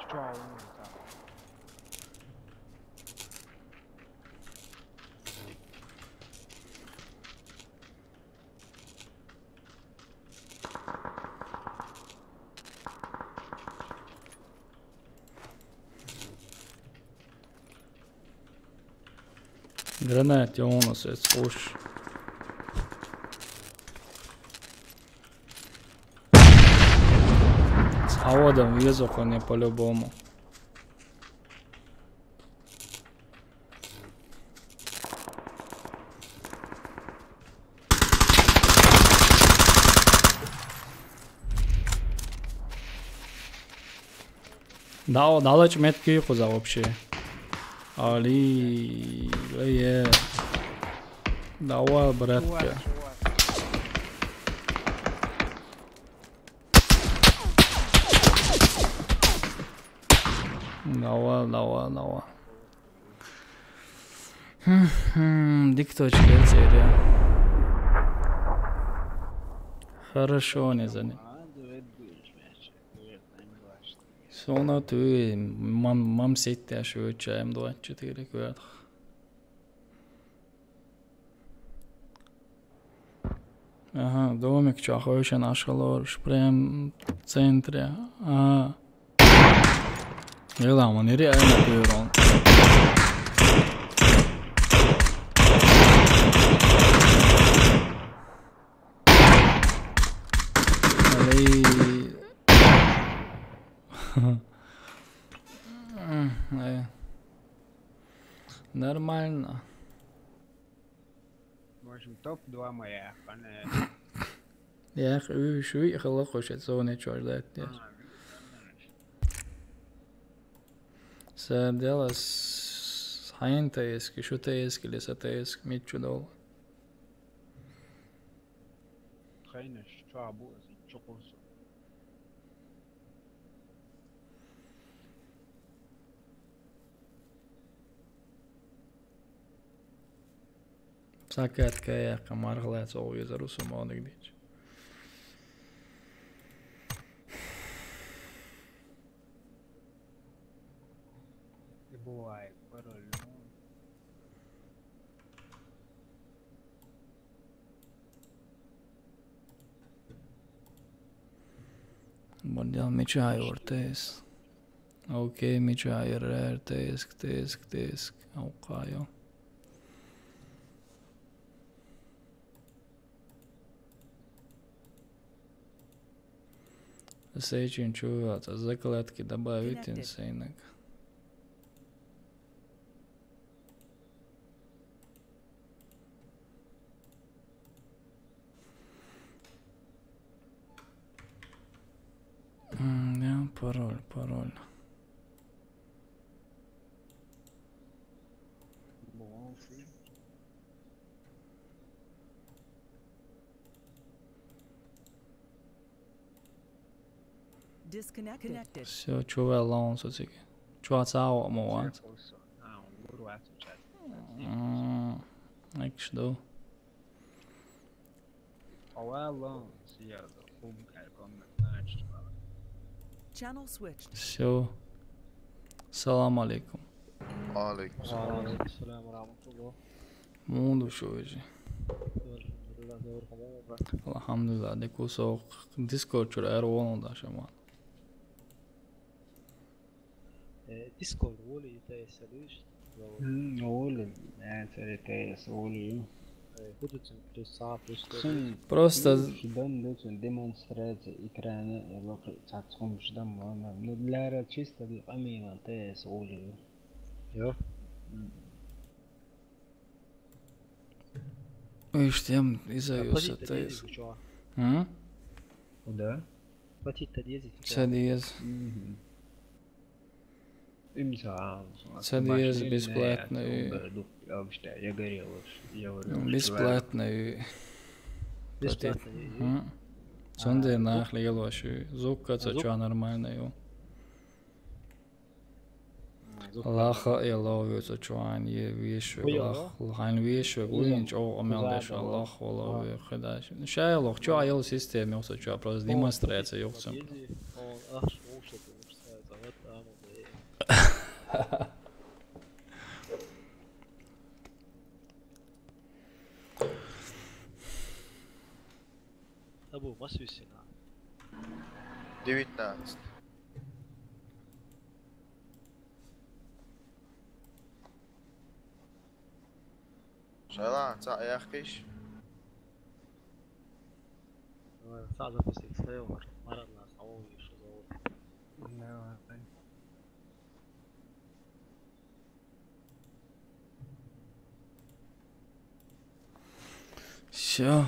Straw on the top. Granat, Jonas, it's push. С холодом въездов они по-любому. Да, далеч метки куза вообще. Ali, yeah. Давай, братка. Давай. Дикточка серия. Хорошо, не занят. Sonra tüy, mam sitter şöyle då 24 kvart. Aha, домик чахойше нашел шпрем в центре. Ага. Ела, он реально пирон. Нормально. В общем, топ-2 моя. يا أخي شو يخلقوا شيء تسوي شغلات يا سادلس حين تيسك شو تيسك لسه تيسك $100 خلينا شعبو شقوس ساكت كيا كمار خلاص أو يزرو سماونك ديش Бывает, пароль. Bordel Michai test. Okay, Michai rare test. Okay. Сейчин чувствуется, закладки добавить инсейнок. Да, пароль. Disconnected. Все, чувствую лаун сутики. Чувствую муат. Что? Channel switched. Все. Салам алейкум. Алейкум السلام ورحمة الله. Mundo hoje. Alhamdulillah, deku so Discord çörer onu da şaman. ديسكورد هو اللي يتيسلوش. هو اللي يتيسلوش. Будут плюс А, плюс Просто Ждан лучше демонстрация экрана и локи цацком ждан мама. Ну для чисто для памяти ты сложил. Йо. видишь, тем изаюся тез. Да. Платить-то ездить. Цадиез. Цадиез бесплатный. Я горел. Бесплатный. Бесплатный. Сонде нахлелоши. Зукка цача нормальный. Lacha je loviu to čuan je viešo lachain viešo guinč o ameldešo lacha loviu khadash. Šai loch čo aj sistēma jau čo просто demonstrācija jau sam. Abu, masvīsina. 19. شايلان يا أخيش صعب بس يتصور مرة لا صعود شو زود Все.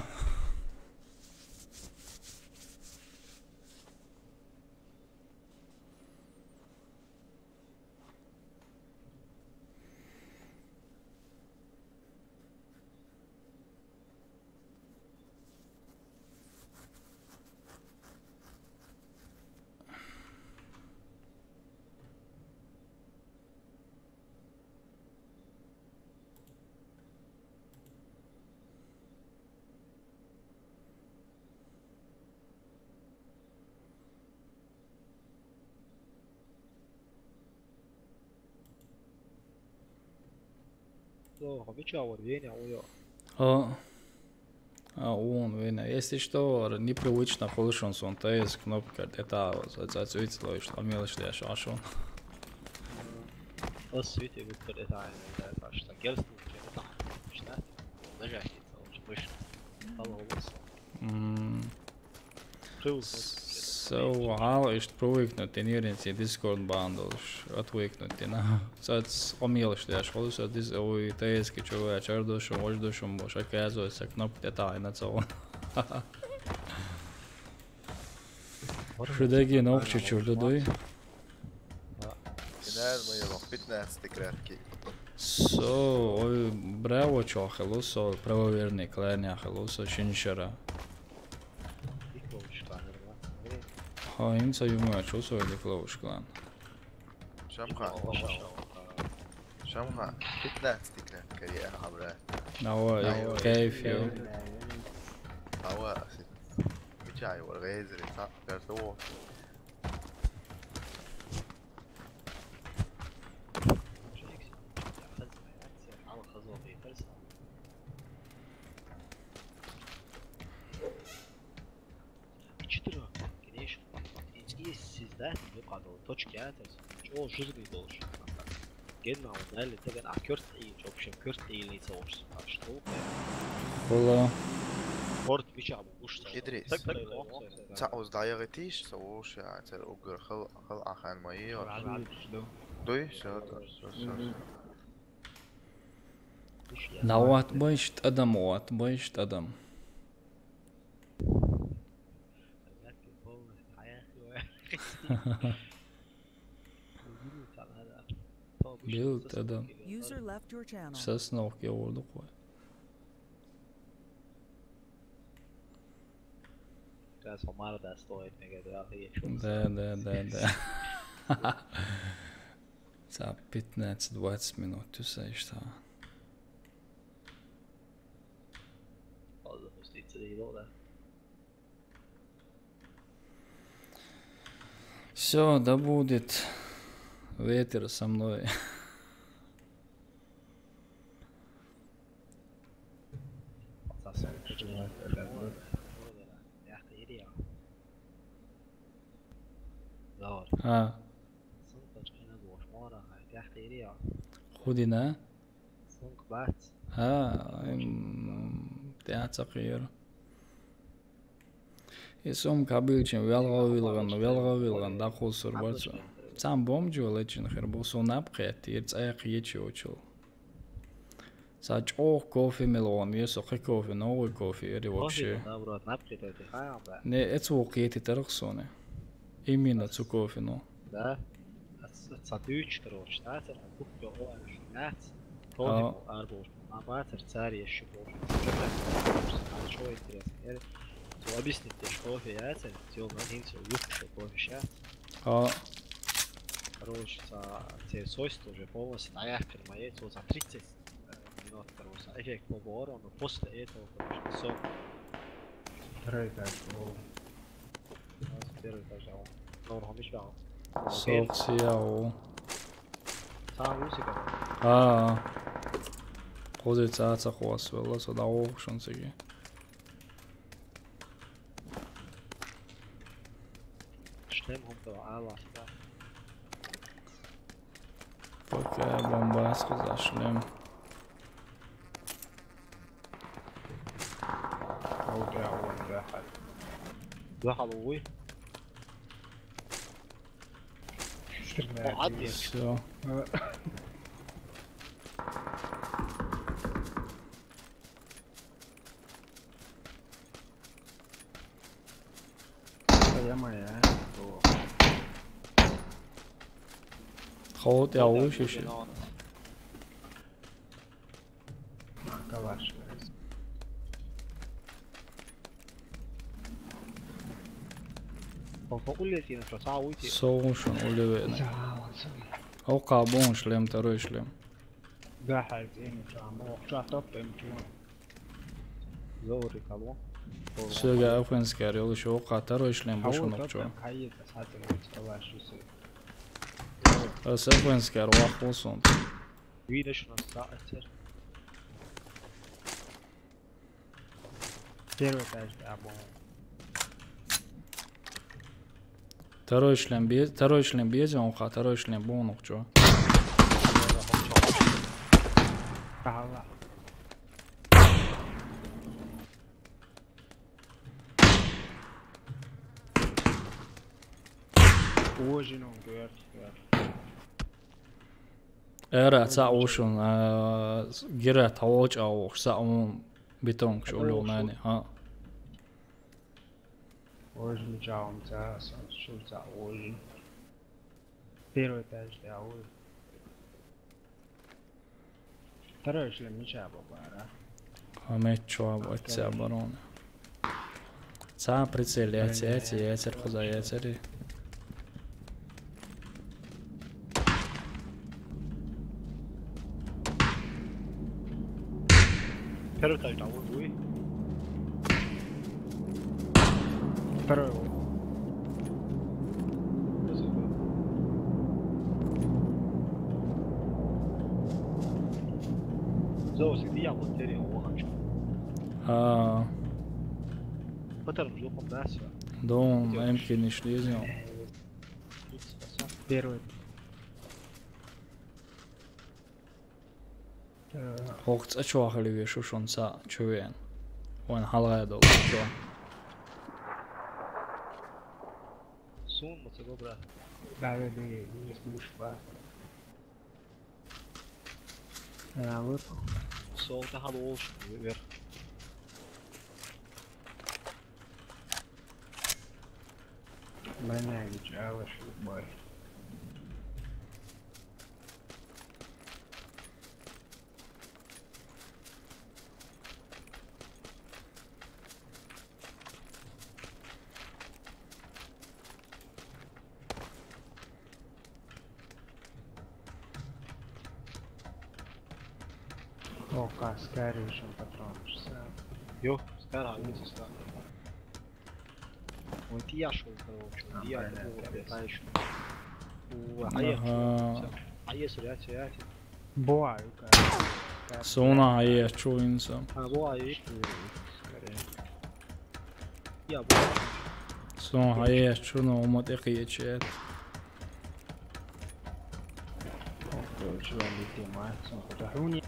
Он вина. Если что, непривычно слышен сон, то есть кнопка это отсветила, что мелочь я шашон. الصوت يذكر إذا عشان جلست مش نافع نجحت أو مش خلاص So, alles projektnut in ierinci Discord bandulš, atviknuti na tāds omīlišties, holusot dizovi teiski čuvēč ardošam, oždošam, boš akēzos, sak nopte tā ina caun. Šudegi nokči čurdudui. ما يروح فتنة تكراركي So, oi bravo čoheluso, pravovjerni klenja heluso, šinšara. Ha, imca jumua čuso ili klovušklan. شمخة فتنة تكراركي يا عبرات نوا كيف يو هوا مجاي والغيزر يطاق كرتوه точки о жирный должен генно он или tegen аккурат и в общем курт или соус что والله борт بيشعب وش إدريس تعوز ضايغتيش سووش يعني ترى أجر خل عخان مايي دوي شو نوات بايشت أدم وات بايشت أدم بيلت أدم User left your channel. ساسنوك يا ولد أخوي That's how mad that story nigga ده За 15-20 минут tu säger så. Все, да будет ветер со мной. خودنا ها تعتقير يسوم كابيلشين ويلغويلغن داخل سربات سام بومجو ليتشن خربوسو نابقيت يرتاق يتشوچو ساچو кофе мелон يسو кофе новый кофе или вообще не это окей терхсоне именно цу кофе но да صديق تروش تعال بكره هو الناس طول اربوش ما باتر царь еще больше شويه интересно то объяснить что кофе тел один все юбка кофе сейчас короче те сось тоже полностью наявка моей то за 30 минут короче эффект побора но после этого короче сок второй этаж первый этаж норм еще Соксиао. Сам позиция цахуасвела сюда оушенсиги. Шлем хомто ала. Пока бомбаску за шлем. دخلوا Все. خود يا وش شيء Соушен улевен. О кабон шлем, второй шлем. Сюда афганский орел еще второй шлем бушен обчо. С афганский орел хулсон. Видишь на сайте. Первый этаж абон. Второй шлем без, он второй шлем бонук, чё? Эра цаушун гера тавоч ауш саун бетон шулу нани ха. Hoje já já hoje. Первый этаж да hoje. Второй шлем не чабо бара. Амечо абоця барон. Ца прицел яцер хоза яцери. Первый этаж да hoje. Второй. زوجي دي ياخد تاني هو خمسة. بطل نجوم ناس. دوم يمكن نشليزيون. Первый. Hoogts اتشوا خليه شو شون سا شوين. وين حلقة دول شو. سون مصيبة برا. بعد دي مش بقى. أنا أقول. صوت هذا وش غير. ما نعرف أول شيء باي. Oka, skarišam patronaš sad. Jo, skara, vidi skara. On ti jašao короче, on ti jašao, Aie su reacija. Boaju Sona aie čuvinsa. Boaju. Ja, boaju. Sona aie čuno omat eqiečet. شو اللي تي معك فتحوني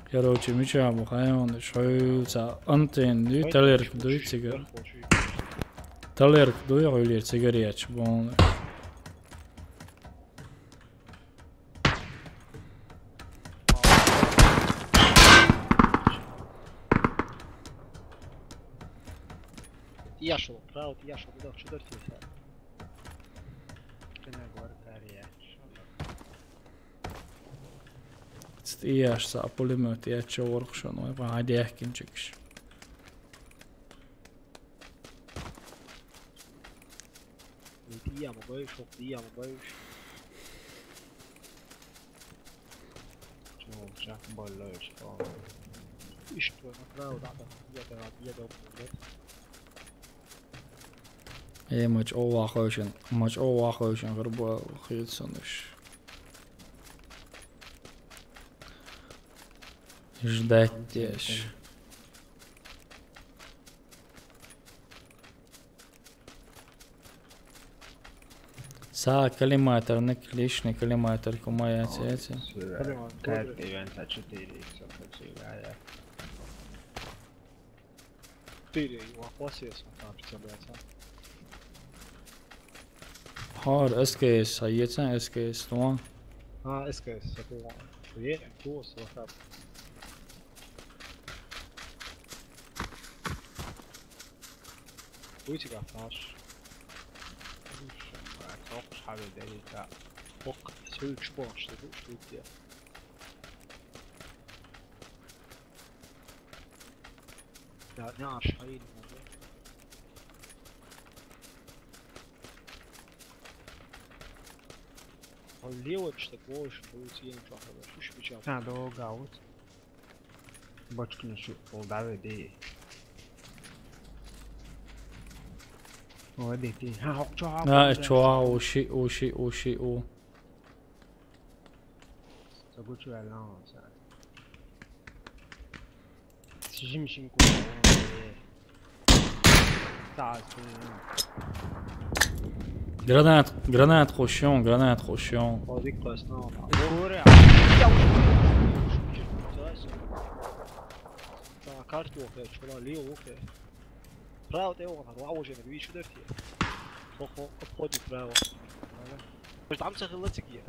Короче, меча мухайон, шойца антен ду талерк ду цигар. Талерк ду ойлер цигареч бон. Я шел, правда, я шел, да, что дальше? Iäs saa pulimööti jätsä orkson, vai vähän dehkin tsyks. Dia ma băi, șoc, dia ma băi. Ce bălăși, ești tu, mă vreau, da, dia de opune. Ei much oahoisen verbal hitsonish. Ждать. Saa калиматор, наклишный калиматор, кумая эти. Har SKS, har gett sig SKS då? Ja, SKS, så det var. Det är två så fram. ويجي قفاش ما اتوقعش حاجه زي كده فوق تسوي شبوش تقول شو لا نعرف هاي الموضوع اللي هو تشتكوش بروتين شو شو بيشوف هذا قاوت بچكن شو فوق دي وديتي ها choa oshi o. Ça goûte tu as là ça. Si je me suis Granat rochion. هذيك قاسنا كارت وقت شو ليه وقت براو ده والله واوج انا بيشو درتي خو خودي براو مش عم تغلطك يا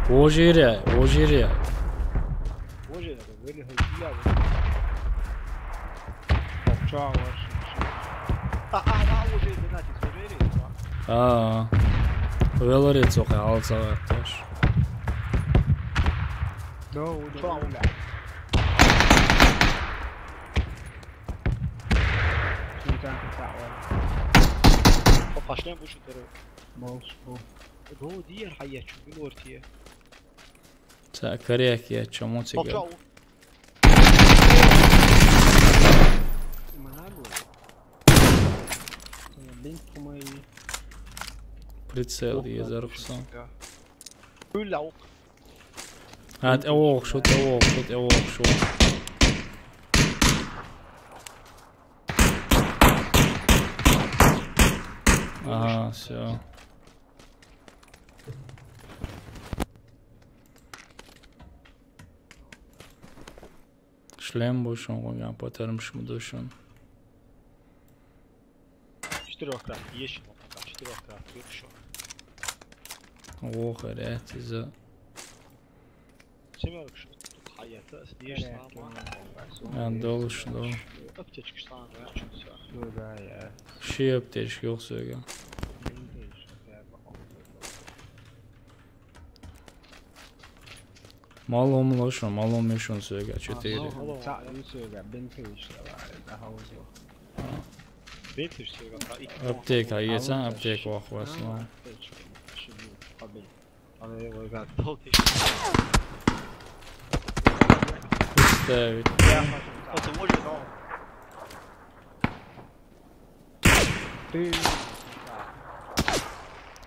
وجيري وجه ده وين هي تشاو وجه ده ناتي وجه говорит сухо алцавар тоже. No, لا قاشلين بوش ترى موس هو دي الحياة شو بالورتيه كريك يا чему цигар. Прицел езархса. Хуйлаук. Hadi evok şut. Ага, все. Шлем бушон, я потом шмудушон. 4 крат, еще 4 крат, еще. Ох, ряд из-за. Семёрок что тут хаята, съешь сама. Я должен, да. Аптечки штаны, что всё. Ну да, я. Şey apteçki yok söyle. Malum loşun, malum meşun söyle 4. Aptek hayetsen aptek vakvasına. Ставить.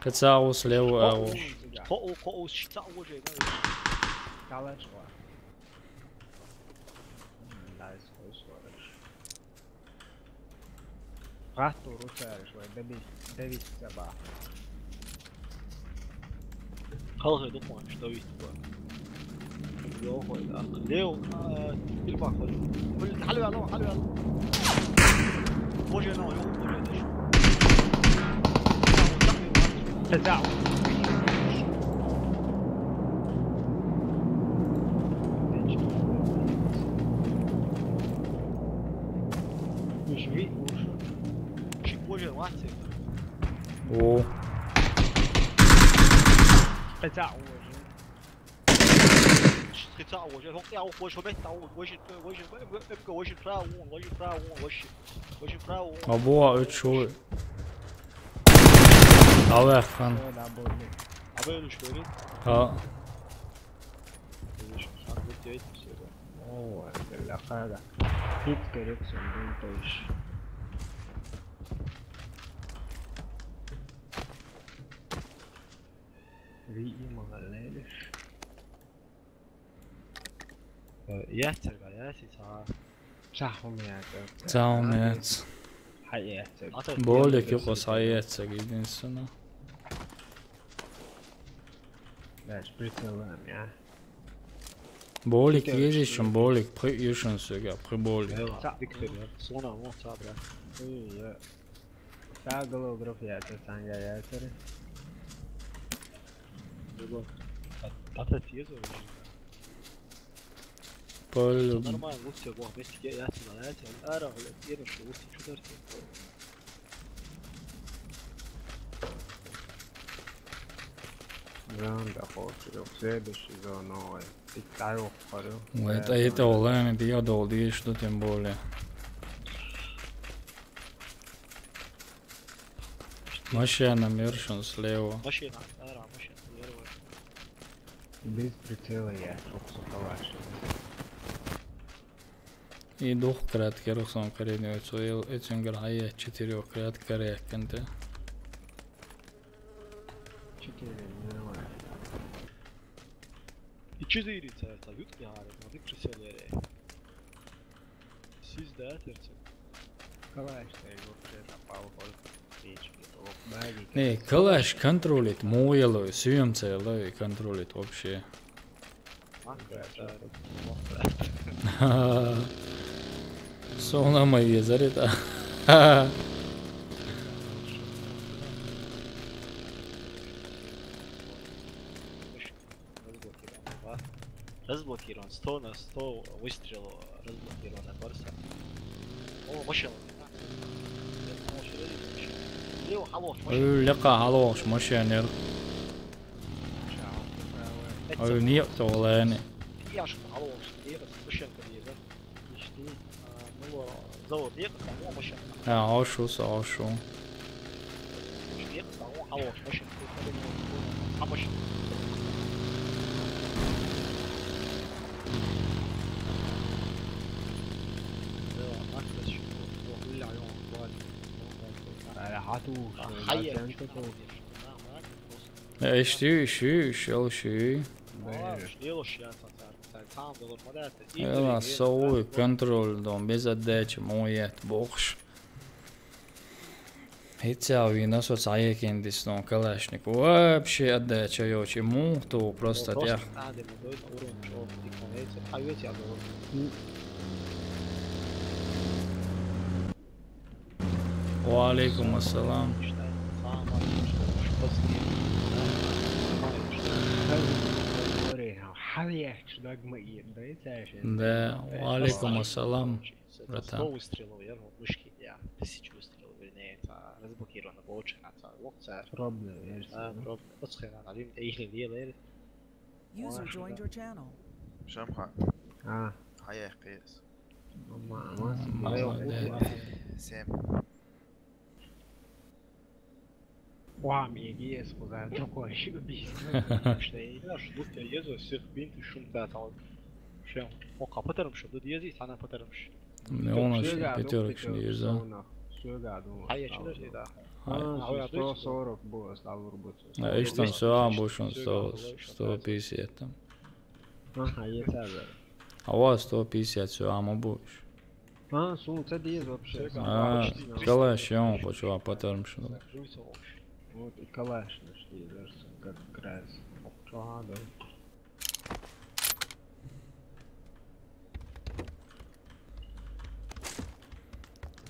Кацау слева ау. О, что уже, да. Калаш. Prato rotar شوي دبي سبعة خلق يدخل مش دويت بقى يوه ده ليه تلبع كل حلو على حلو على وجه نوع وجه ده تزعل مش في مش وجه واحد اوه قطع قطع وجه قطع وجه بيت وجه ابقى وجه فراون وجه فراون وجه فراون ابوها 3 شهور اه خان عبالو شوية اه اوه la caga hit correction vintage ريقي ما غلالش يحترق ياسي صحهم يا تاهم يات حياتك بقولك يقص حيات سجيدين السنة لا شبريت الله يا بقولك يجيشن بقولك بري يشن سجا بري بقولك دكتور صونا مو صابرة ايه ساقلو غرفيات سانجا يا ترى Tata tieso بقول нормально лучше бог вместе я знаете ара я что лучше что Round the horse, следующий за новой. Пикаю вхожу. это والله دي يدول دي что тем более машина мершен слева машина ара машина первая Без прицела я просто калаш. и дух крат керусон кариню цоел этингер хая 4 крат каре кенте 4 нормально. и 4 царта ютки ара надо прицелere siz de atersin Калаш ты вообще напал только печки. не калаш контролит моелой съемцелой контролит вообще Сона мои зарита. разблокирован 100 на 100 выстрелов разблокирована барса о машина ليه حلوش لقى حلوش مشانر او نيق تولاني يا شو حلوش ليه بس مشان كبير يشتي هو زود ليه هو مشان عاشو عاشو ليه هو حلوش مشان حمش شو يلا سوي كنترول دون بزداتش مويات بوخش هيتساوي نسو صعيك انديس دون كلاشنيك вообще отдача ёчи му то просто тях وعليكم السلام Да, وعليكم السلام, братан. 100 выстрелов, я мышки, я 1000 выстрелов, вернее, разблокировано получается. Вот царь. Пробная версия. Пробная. Вот схрена, один их делает. User joined your channel. شمخة اه حياة قياس ما سام وعم يجي اسمه такой шибись. Я жду, я езжу, всех бинты, шум тятал. Шем, о, kapatırım şu, dur yezi, sana kapatırım şu. Ne ona şu Peter'lik şimdi yüzden. Hayır, şöyle şey daha. А, 140 было, стал работать. А ich там все обушен 150 там. Ага, есть А у вас 150 все амо будешь. А, солнце диез вообще. А, калаш я почему апатарм что. Вот и калаш нашли, даже как раз. هذا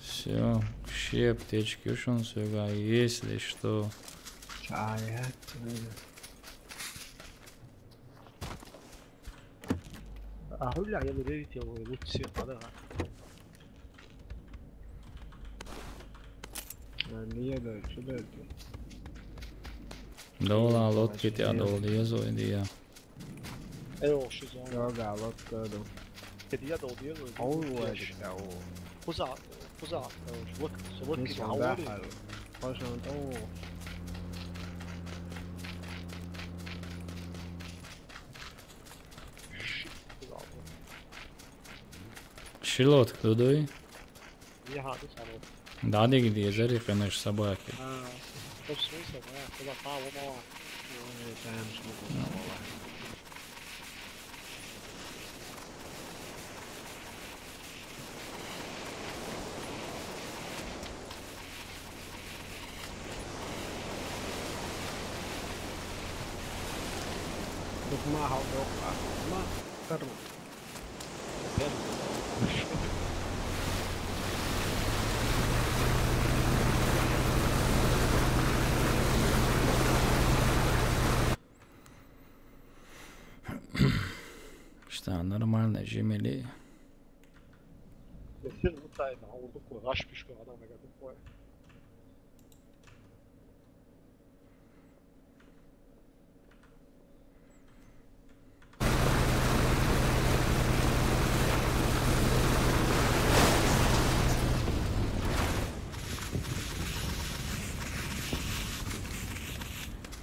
Все, все аптечки уж он сюда, если что. شعايات أقول لا يلا ريت يلا يموت سير هذا نية ده شو ده Dola lotki ti adol jezo India. ايوه شو زون راجع لك ده كده دول يلا أول قزع وقت صوت مش كده عوري عوري عشان أوه Шилот кто-то? هي هذا صار Dadi gdje zarifeneš собаки. طب سويسرا ما كذا قاعة وما فاهم شو ما هو ما كرم Šta, normalne žimeli. يصير متعب هو دكتور غش بشكل هذا ما قاعد يقول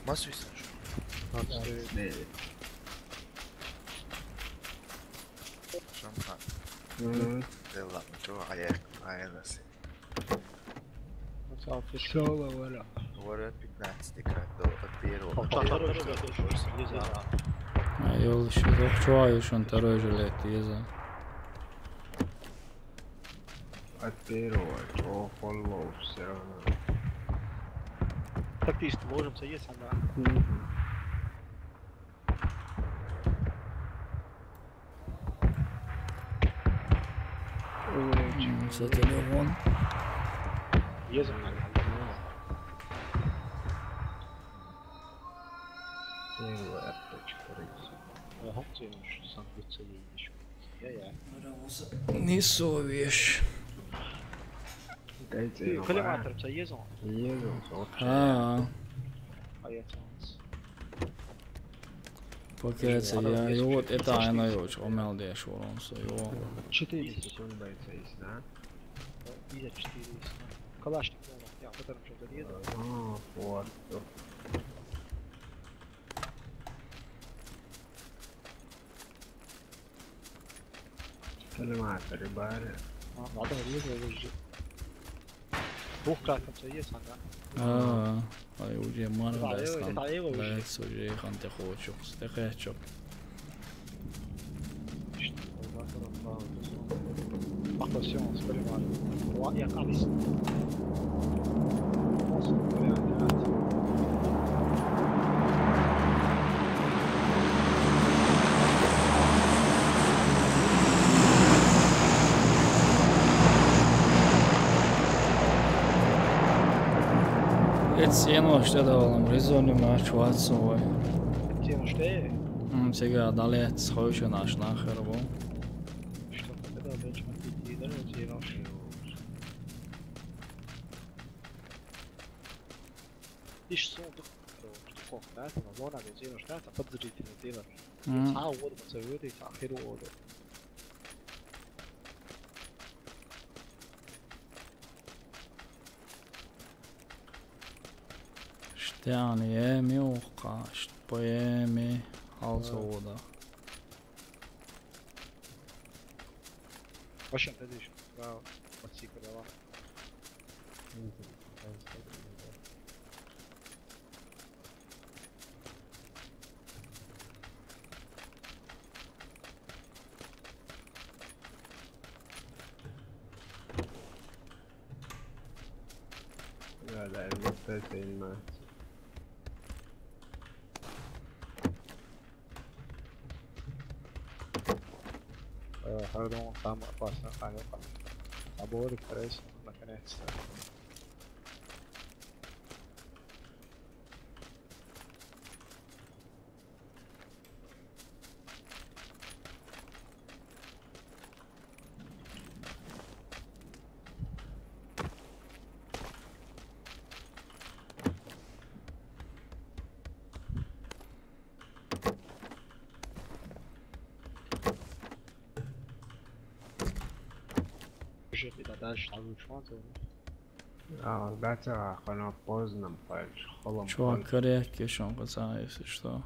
ما سويسرا شلون كان؟ يلا نشوف على نفسي سوى ولا ورد بيكناتستيك دو كتير Jel širok čuvajuš on taro želeti jeza. Attero o follow server. تكتيست можем заесть она Za telefon. يزن Attero aптечка рейс. هم مش ساندويتش يشو يا Nisu vješ. Dajte كل ما ترى يزن يزن صوت. هاي تشانس Pakets ja jūt etāina jūč omeldiešu urunsu, jo. 4 Sun dajte isna. إذا 4 كلاشنيك يا بدر مش جديد فورت. كلمات ربارة. بعدها يزن وجه روح كاتب سيء صنع Ai uđe mora da je skan. Lec uđe i han te hoću. Ste heću. Attention, c'est pas le mal. Il y a Alice. Et cienoši tādām rezoniem ar čvācu vai. Cienoši te? Сега далец хойшу наш нахер был. Что тогда дальше мы идти, да, cienoši. Ищ сундук, что да, на зона, где cienoši, да, подозрительно дело. تعود مسويته تأخير وده. Štěni je mi uka, špoje mi halzovoda. عشان تدري شو بتسيك ولا لا لا لا المختلفين ما Pardon, там опасно, заборы, крыса, наконец-то. Да, она поздно, пальчик, холом. Чувак, коряки, что пацан, если что.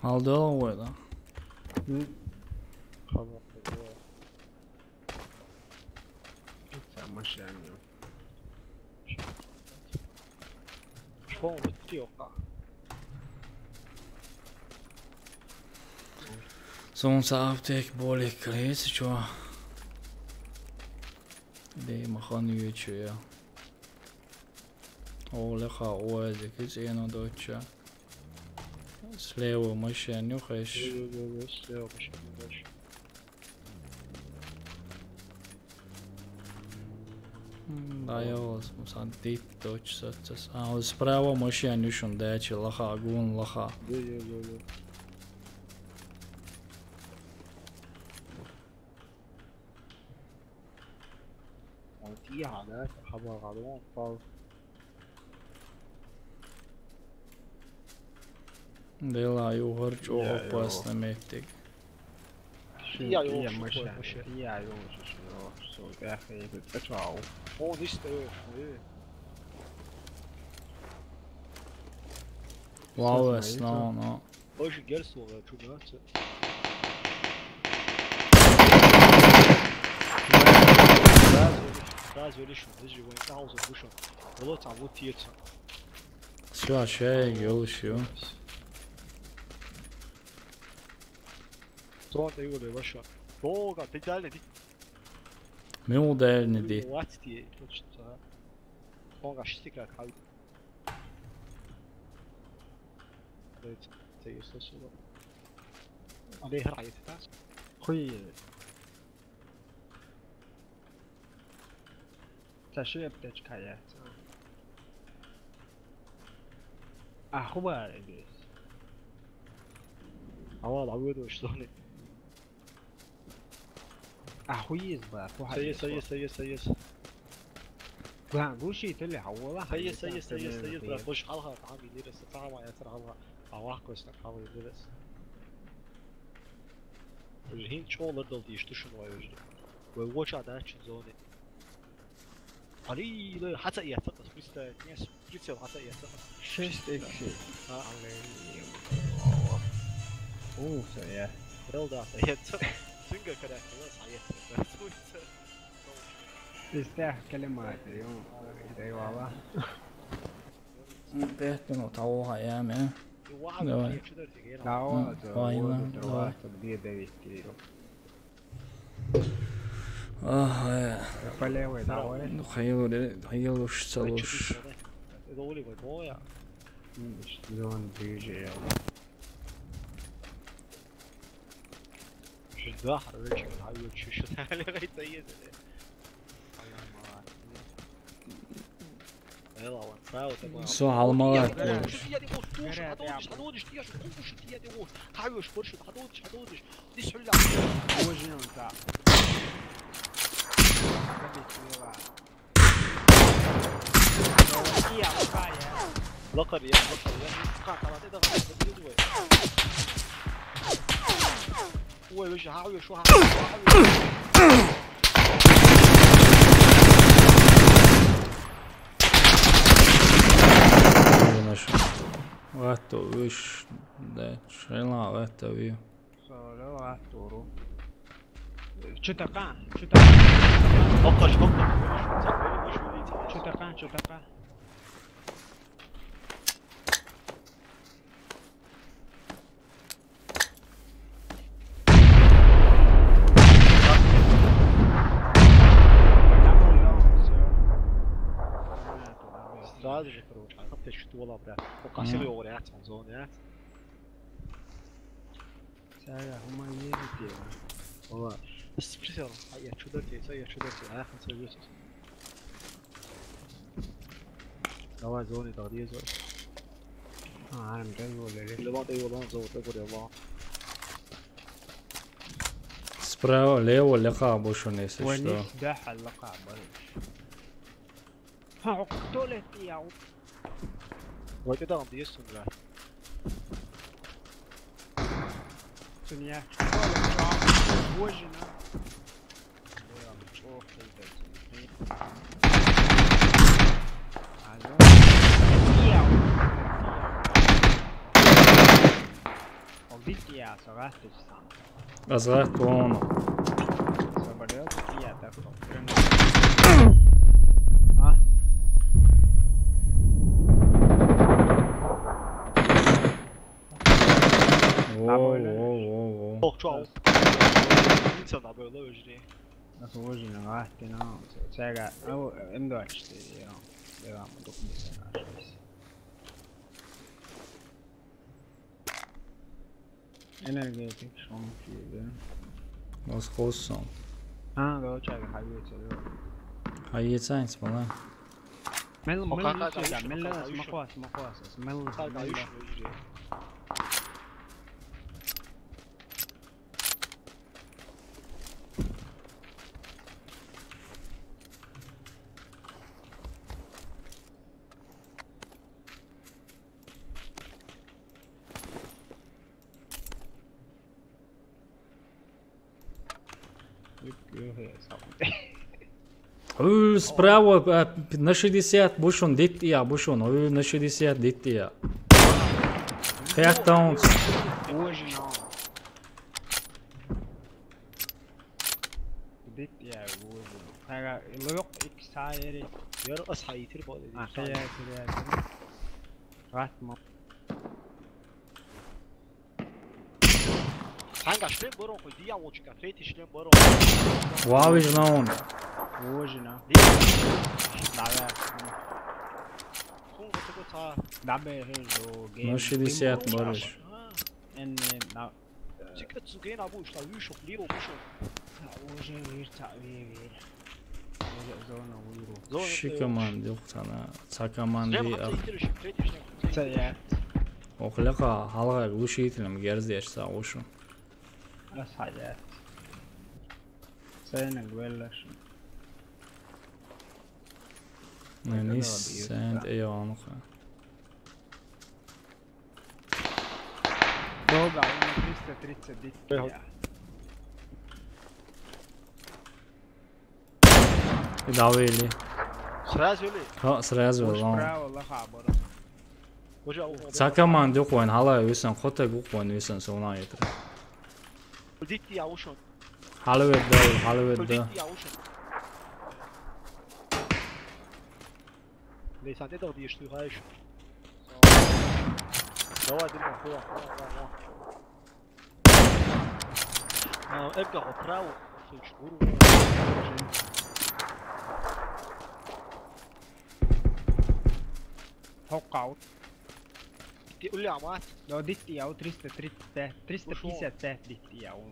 Алдаловой, да? Это машина. Что тёка? Soms apteekbolik kreet, tjoa. Det mag gewoon een uurtje, ja. Oh, lekker ooit, ik is een of doodje. Sleeuwen, moest je nog eens. Да, я вас dit точно зацес. А вот справа машина нюшун дачи лаха, гун лаха. دي على خبر غلوان فاض Dela ju hörč och hoppas när mäktig. Ja, så det är det bra. Och det står ju. Wow, no. Hoje gelso ve çubuğu. Раз öyle şu, biz bu daha uzun bu şu. Valla tam bu tiyet. Все, şey gelişiyor. Sonra öyle başa. Boga, detaylı dik. Moderne dit. What diye точно. Boga ştikler kal. Evet, teyze sonra. Aleyh rayet tas. Koy. تشوي بتاعك حياة أخبار إيش أول عود وشلوني أخويز بقى سيس لا قوشي تلي حوالها سيس بقى خش حلقة تعامي ليرس تعامي ياسر حلقة أواق وستك حاول ليرس الحين شو لردل ديش تشنو ويجري ووش عداش زوني قليل حتى يعتقد فريستايل ناس فريستايل حتى يعتقد شست اكشي اوه سريع ريلدا يعتقد سنجا كده خلاص عيط تستاهل كلمات اليوم اي والله بيتنا طوها يا مان لا هو تبديه دايس كيلو Халявай, хайыл уж Долли боя. Зон движения. Да, рычаг, а я чуть-чуть легает заедет. Все, алмалар. لقر يا قاطع تقدر تدوي هو وجه هاوي شو Vato viš, da šela vato vi. Solo atoro. شتقان فكر شتقان сразу же, короче, а ты что было, бля. Покосили его реакцию, он зон, реакция. Сага, хума едете. Вала. Спрятал, а я чудо-те, а я хочу выйти. Давай зоны, давай зоны. أنا مجنون ولا ليه؟ اللي بعد أي والله زود تقول يا الله. Справа, лево, леха бушун, если ونيس что. داح اللقاء بلش. ها عقدولت يا وقت ده عندي يسون لا. دنيا. وجهنا. يا مشوف يا صراحة Azrak onu. Соболет я так прям. Oh, ciao. Inizia da bello oggi. Nasıl وجهنا راحت نام. ساعة أو إمدو أشتري يوم. devam dokunmasın arkadaşlar. Energetik son fiili. Moskovson. Då kör vi Hajvitsa då. Hajvitsa inte spela. Men smakwas. Справа на 60 бушон дит я бушон, на 60 дит я. 5 таунс. ديت يا ابوي حاجه لوق اكس هايري يرقص حيطير بقى دي اخيا كده راحت ما Hangi aşkım boron koy diye avuç kafet işlem boron. Wow is known. وجنا دابا Kung gusto ta دابا هيلو На 60 бориш. ان نا çıkıp sugayın abu işte yuşuk liro buşuk. وجه ويرتع وير زونا ويرو Şikaman yok sana. Sakaman diye. سيا Oxlaqa halqa ушитилем герзешса ушу. بس حاجات سينا قبلش Nis sent eyanqa. Долго, у меня 330 дикия. Давили. Сразу ли? Ha, сразу Уж лон. право лохабора. Sakaman yo'qo'yn hala o'san, xota yo'qo'yn o'san sona yetri. Ditti ya uşun. Halvedda. Ditti ya uşun. ليس عندي ضغط يشتغل هايش. دوا دي هو. ابقى اطراو في شهور. توقعوا تقول لي عمات لو ديتي او 350 ديتي او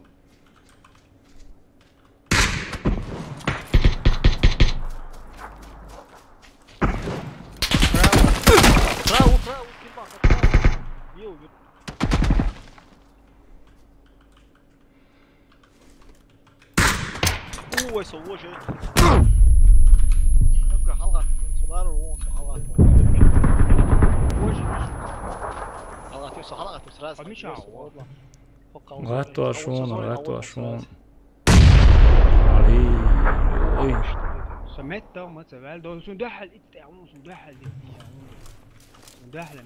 براو كلمة يو اوه يسووه شيء ابقى حلقة سولار وونس حلقة حلقة يوسف حلقة يوسف مش والله غاتو اشون. علي. سمعت ده ما تبال ده سندحل انت يا عمو سندحل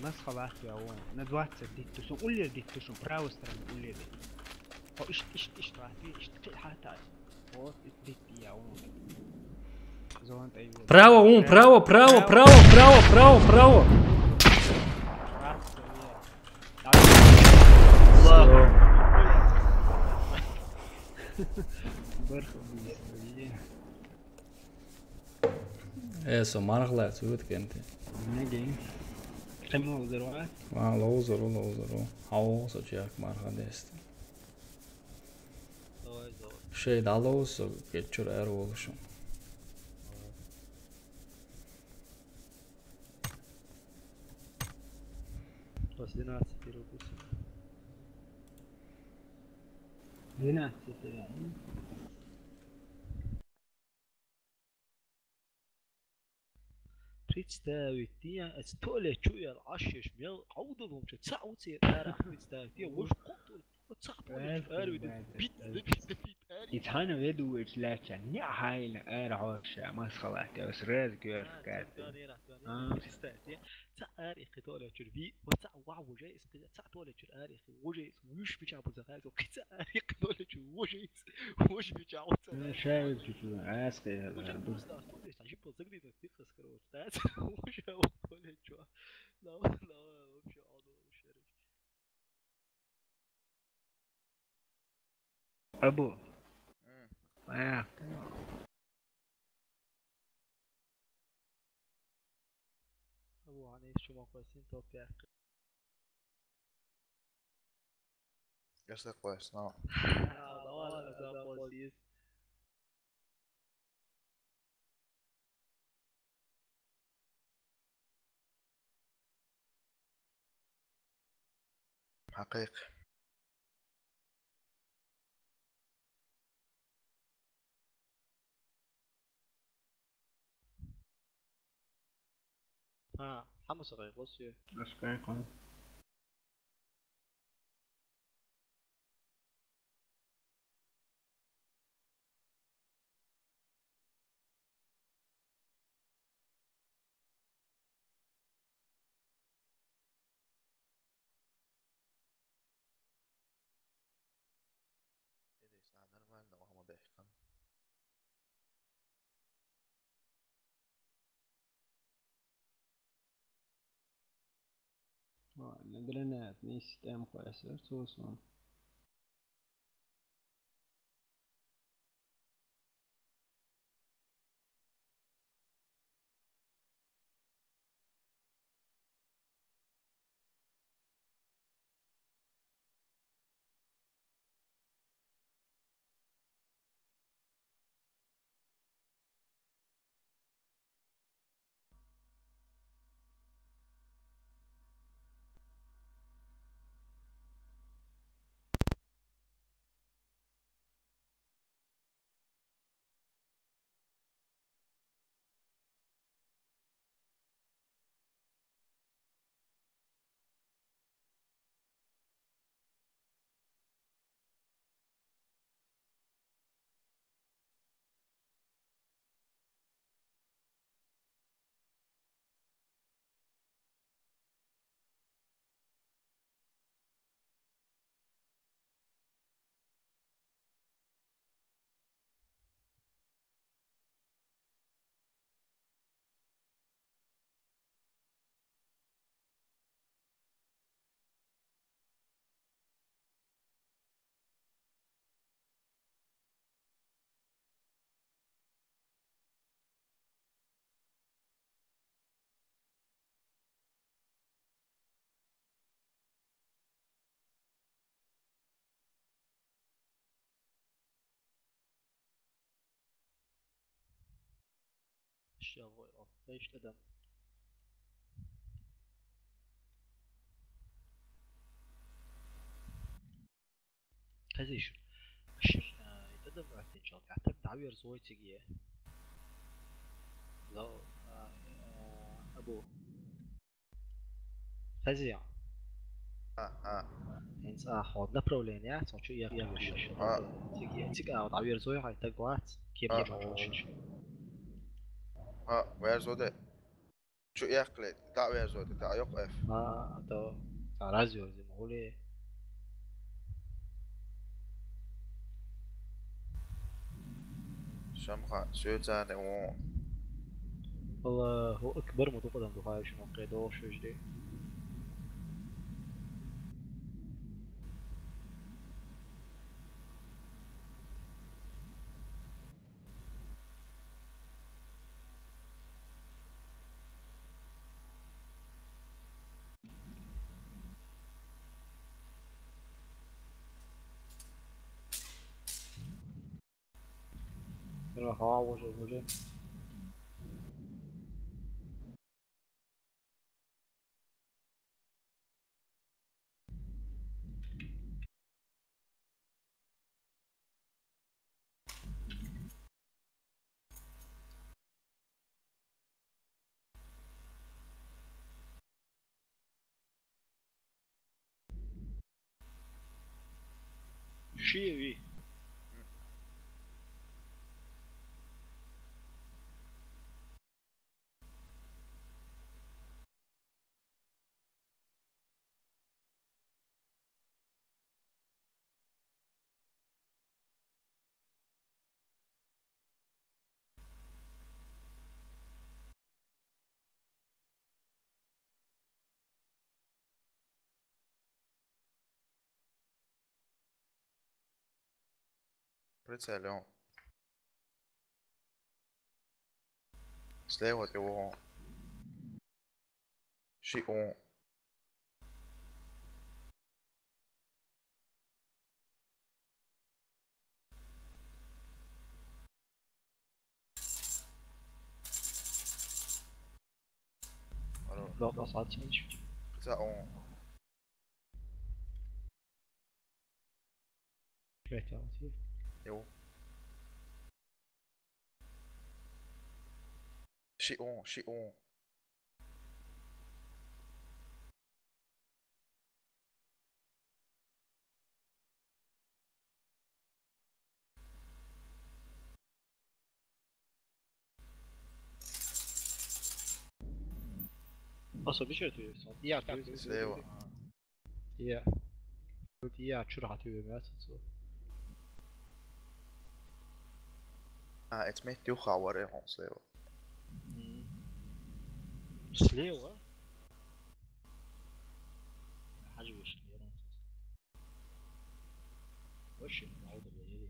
مسخه بقى يا عمو ندوات ديت سو قول لي ديت سو براوستر قول لي ديت هو ايش راح في حتى هو ديت يا عمو زون اي Право. Eso, marqlar suut kenti. Ninguém. Temos o zero A. Lūzeru. Hausa Jack Marhanesti. Šeit alūs, geçur eroluşum. Zinaat tirou por cima. Zinaat tirou. Представить столе чуя العشش ميل عوضهم تسعود سير ارح представить وش قطل وتصعب يتحنوا يدو إتلاقى نعهايل أرعوش ما سخلات بس رازق يرفقات представить تعاري قطولة جربي وتعوع وجايس تعطولة جراري وجايس وش بيجابو زغاز وكتاري قطولة وجايس وش بيجابو زغاز شايف جتو عاسقي وش تعجب زغدي تكتيك سكروت تاس وش قطولة جو لا وش عضو وشرج أبو معاك أبو عنيف شو ما كويسين توقع قصدك كويس نعم. ضوال كويس حقيقي. حمص غير غصية أشكركم إيه ساعة نورمال وهم ضحكا. الجرانات نيش تام كويسة توصل الشغل ليش تدم هزيش تدم بعدين شغل يعتمد تعبير زوي تجيه لا أبو هزيع إنس حاضر برولين يا صار شو يغير وش تجيه تجاه تعبير زوي هاي تقوات كيف يجوش وير زودة شو يقلد تا وير زودة تا يقف تو رازيو زي ما قولي شمخة سويتان و والله هو أكبر متقدم دفاعي شنو قيدوه شو جديد 好，我这。Shiwi. Прицелил. Слева от его. Шион. لا ما صعدش نشوف. بتاعه. كريتيفيتي. يو. شيء. Alltså vi kör till sånt. Ja, Слева. Ja. Ja, شرحت هو så. Ett mitt i shower är sleva. Слева. حاجة مش ليرة. وش الموضوع اللي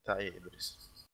بتاعي إدريس.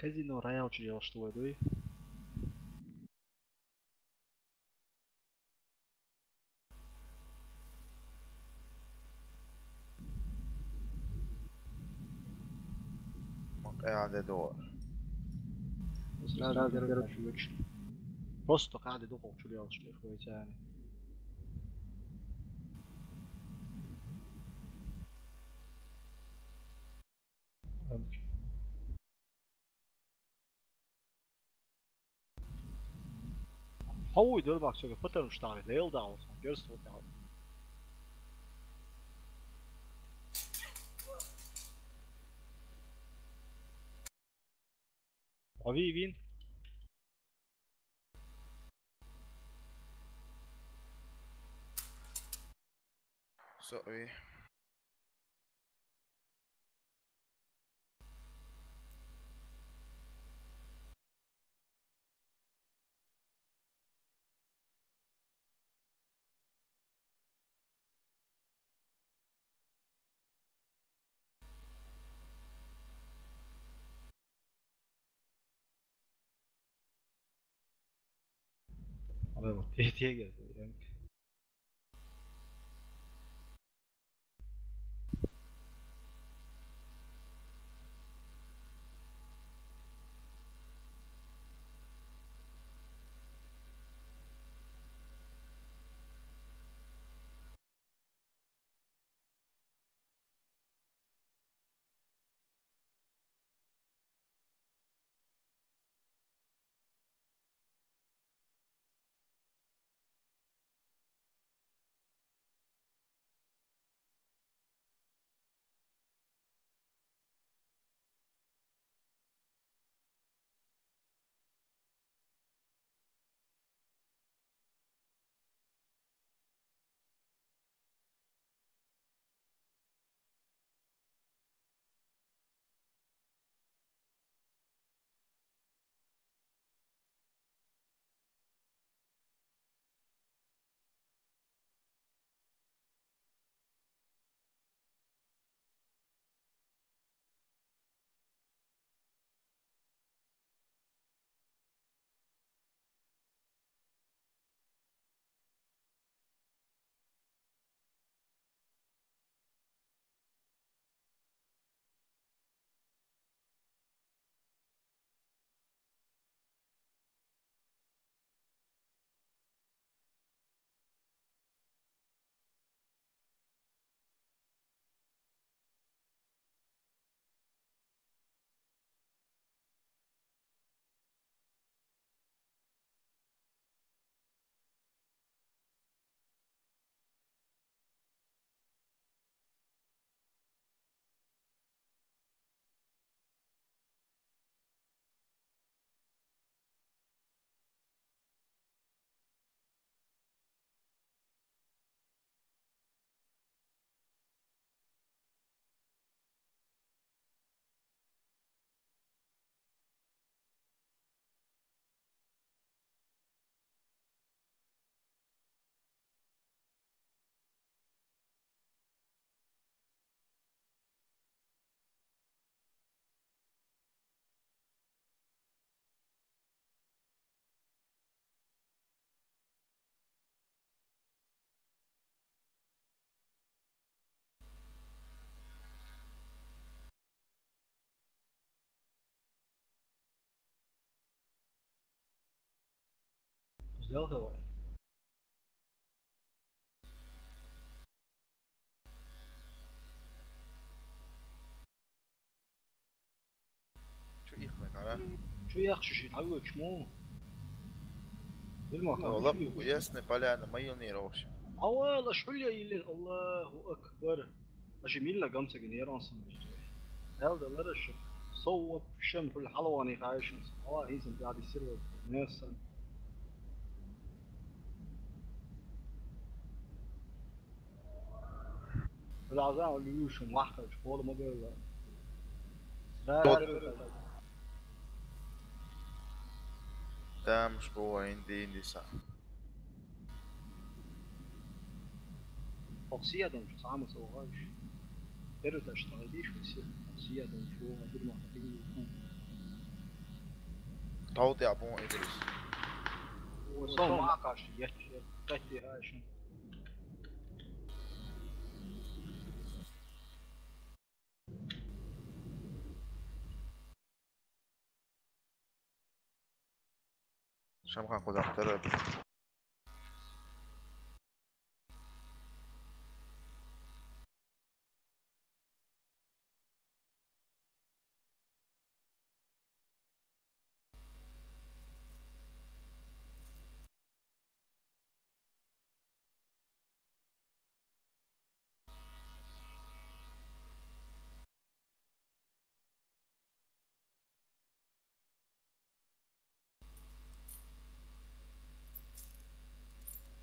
Казино Роял делал что вы? قاعد ادور. لا درب في وجهي. بوستو قاعد يدور شو اليوم شو اخوي ثاني. هو يدور bak söyle pıtır uçtan değil da olsun. Görürsün o da. Abi vin. سقي. Abi bak tehdiye geldi. Yani. Güzel hava. شو يخلق على؟ شو يخشى شي تعوج مو. والله وياسني بالي مايونير اوش. والله شو اللي يلين الله اكبر. اجميل لك 5 جنيه رانسون. هذا لا شيء. صوت شم كل حلواني عايش. هيز قاعد يصير ناس. العزاء اللي يوش محرج والله ما بيقول لا ده مش بوا عندي ساعة. شخصية ده مش عامل سواهاش تقدر تشتغليش في السير شخصية ده مش هو غير محتاجين يكون تعوض يا ابو ادريس. وصل معك عشان يحكي هاي شنو. عشان ما اخذ احترب.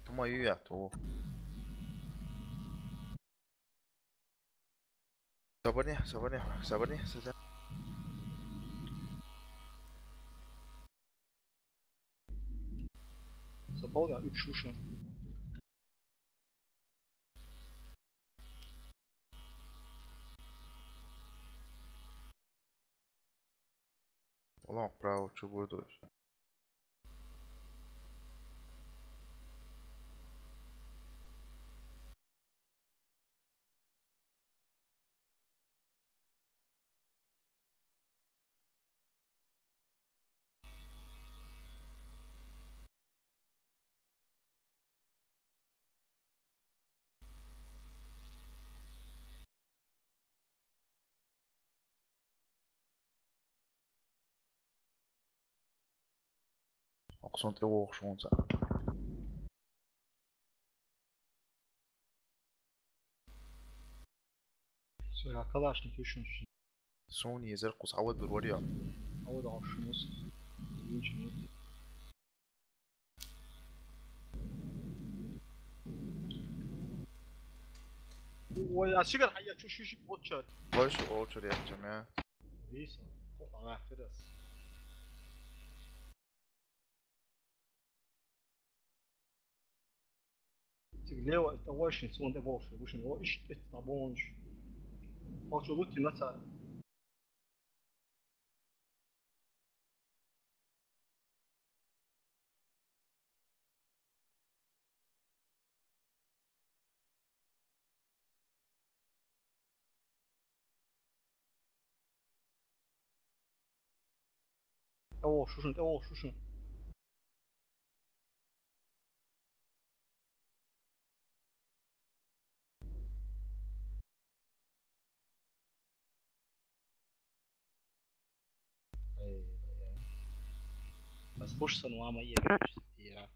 ثم يعطوا sabarnya sabarnya sabarnya saja. Sabah ya 3 vuruşun. Ulan bravo çubuğu dur. Concentré au champ ça. Sonra arkadaşın düşünsün. سوني زرقس عوض بالوريا. عوض 20 ونص. 20 ويا شجر حيا شو بوتشر. باش اوتشر يا جماعة. ليس. قطع فرس. تقليوا التواش يسون ده بوش وش هو ايش الطابونج. هو شو قلت مثلا. اوه شو بس خش صنوع مية كتير.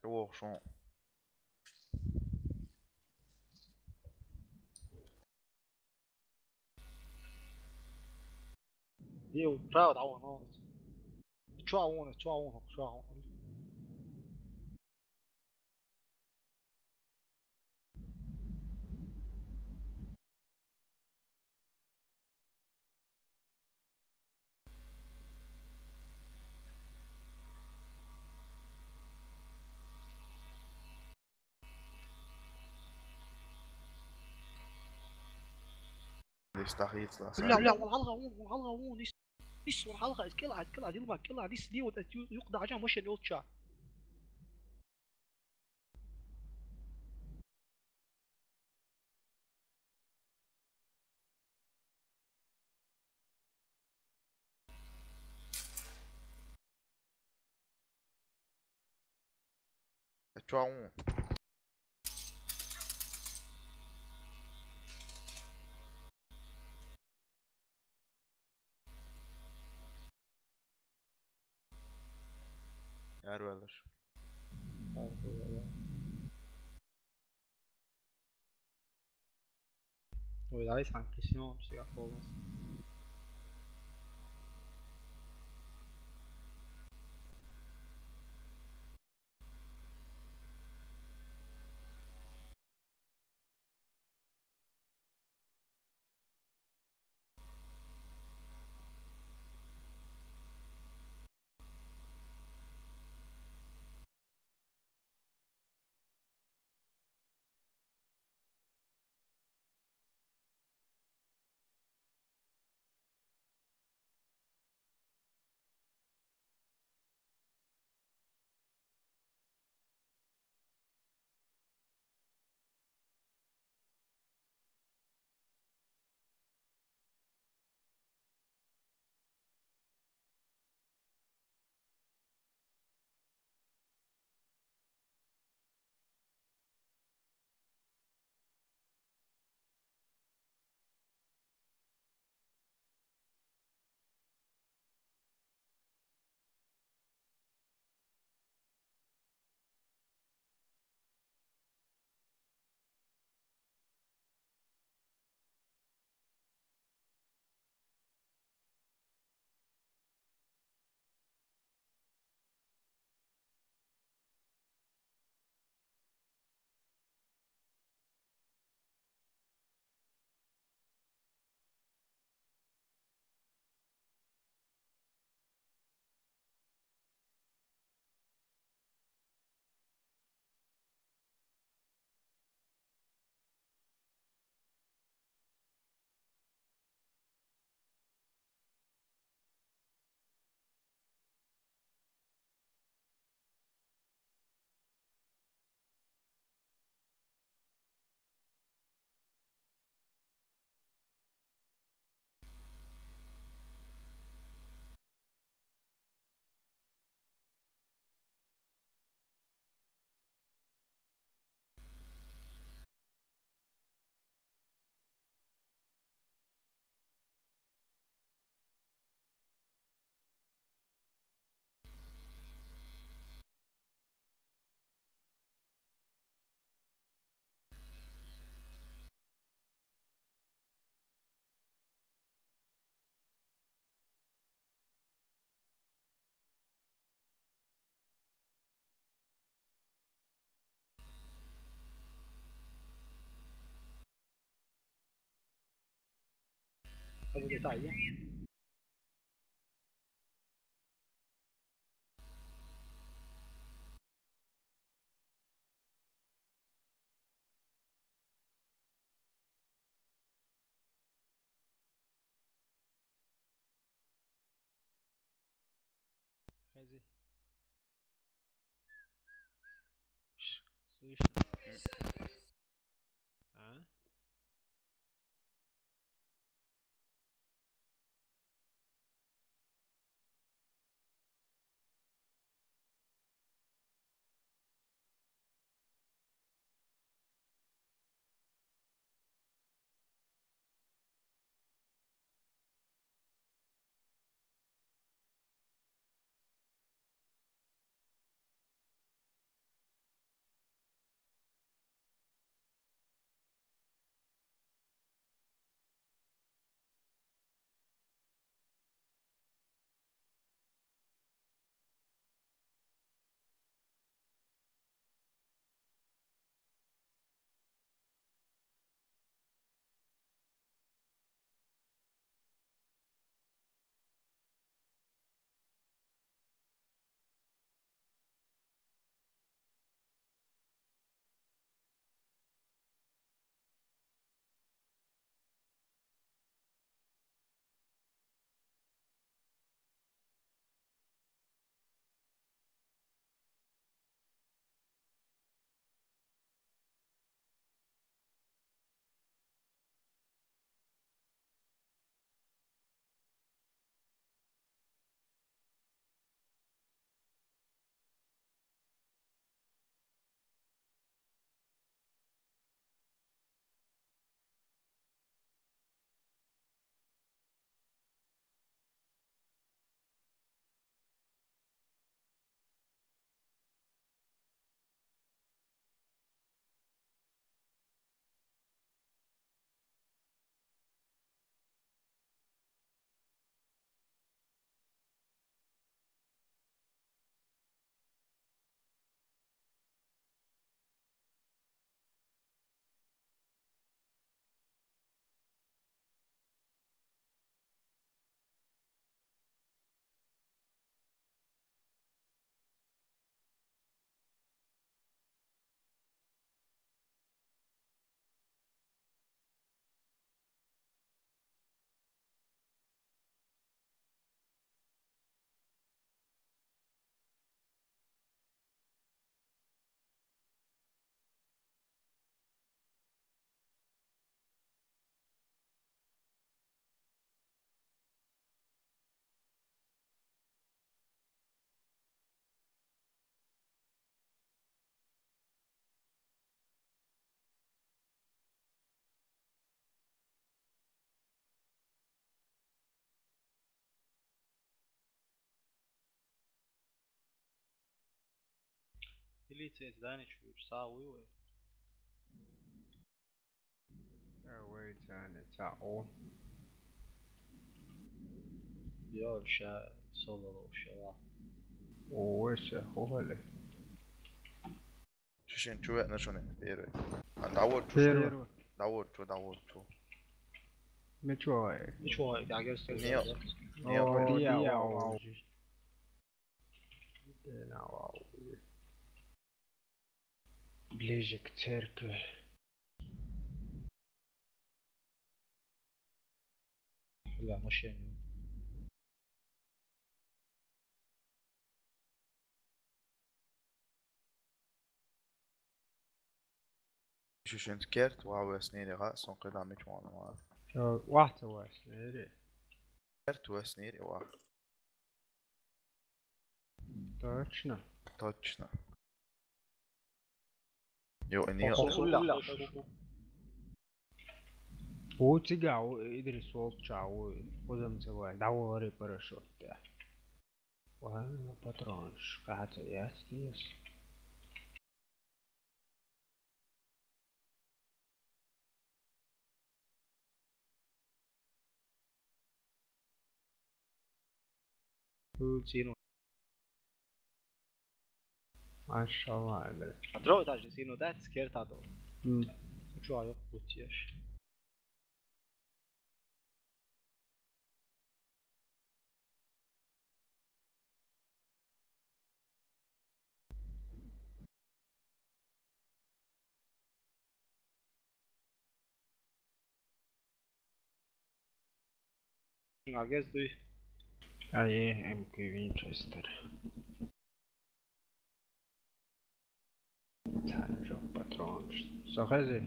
au champ. Io proud عون هون. شو عون. ليش تحيط لا لا والحلقة هون ليش والحلقة كلها يلبا كلها ليش دي يقضى عشان مش اللي وتشا. تشاون. Yer verir. Ouais, là, c'est impressionnant, c'est grave pour moi. هذا ديتاي. هذه سويش ها اللي تزداني شو تساوي ويت أنا تعال يا شا صلوا شا وش هو اللي شين شو انا شو بيرو دعوت بيرو دعوت متوي مش هو قاعد نيو دي أو ближе к церкви. لا مش يعني شين كيرت واو سنيري غاس قدام مش وانا واحد واش نيري كيرت وسنيري واو точно Jo, نيو وتقع إدري صوت شعو وزم سوى دعوري برشوت وانا باترونش قاعد يس سينو ما شاء الله عليك أدرو تاج سينو ده سكيرت هذا شو عيب بوتيش Kezdőj. Aí, MK Winchester. Sok patrons. Só fazer.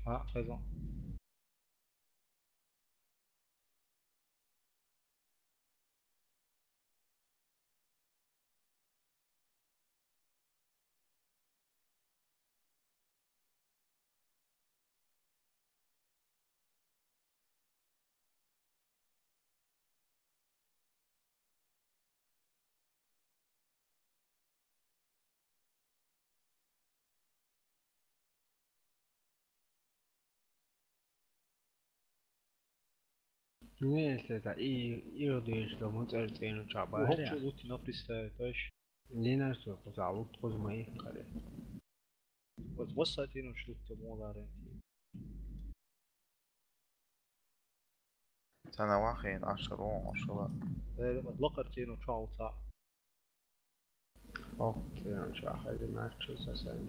Ah, raison. Neyse da iyi ödeyişte mutluluğunu çabar Hoop ya. je goed in opgesteld, dus. Lina so pozavut pozmai kare. Wat was dat in ons sloeg te molen سنة واحد 10 و10. wat lokkert in ons al ta. Och, det är inte jag hade matcher så sen.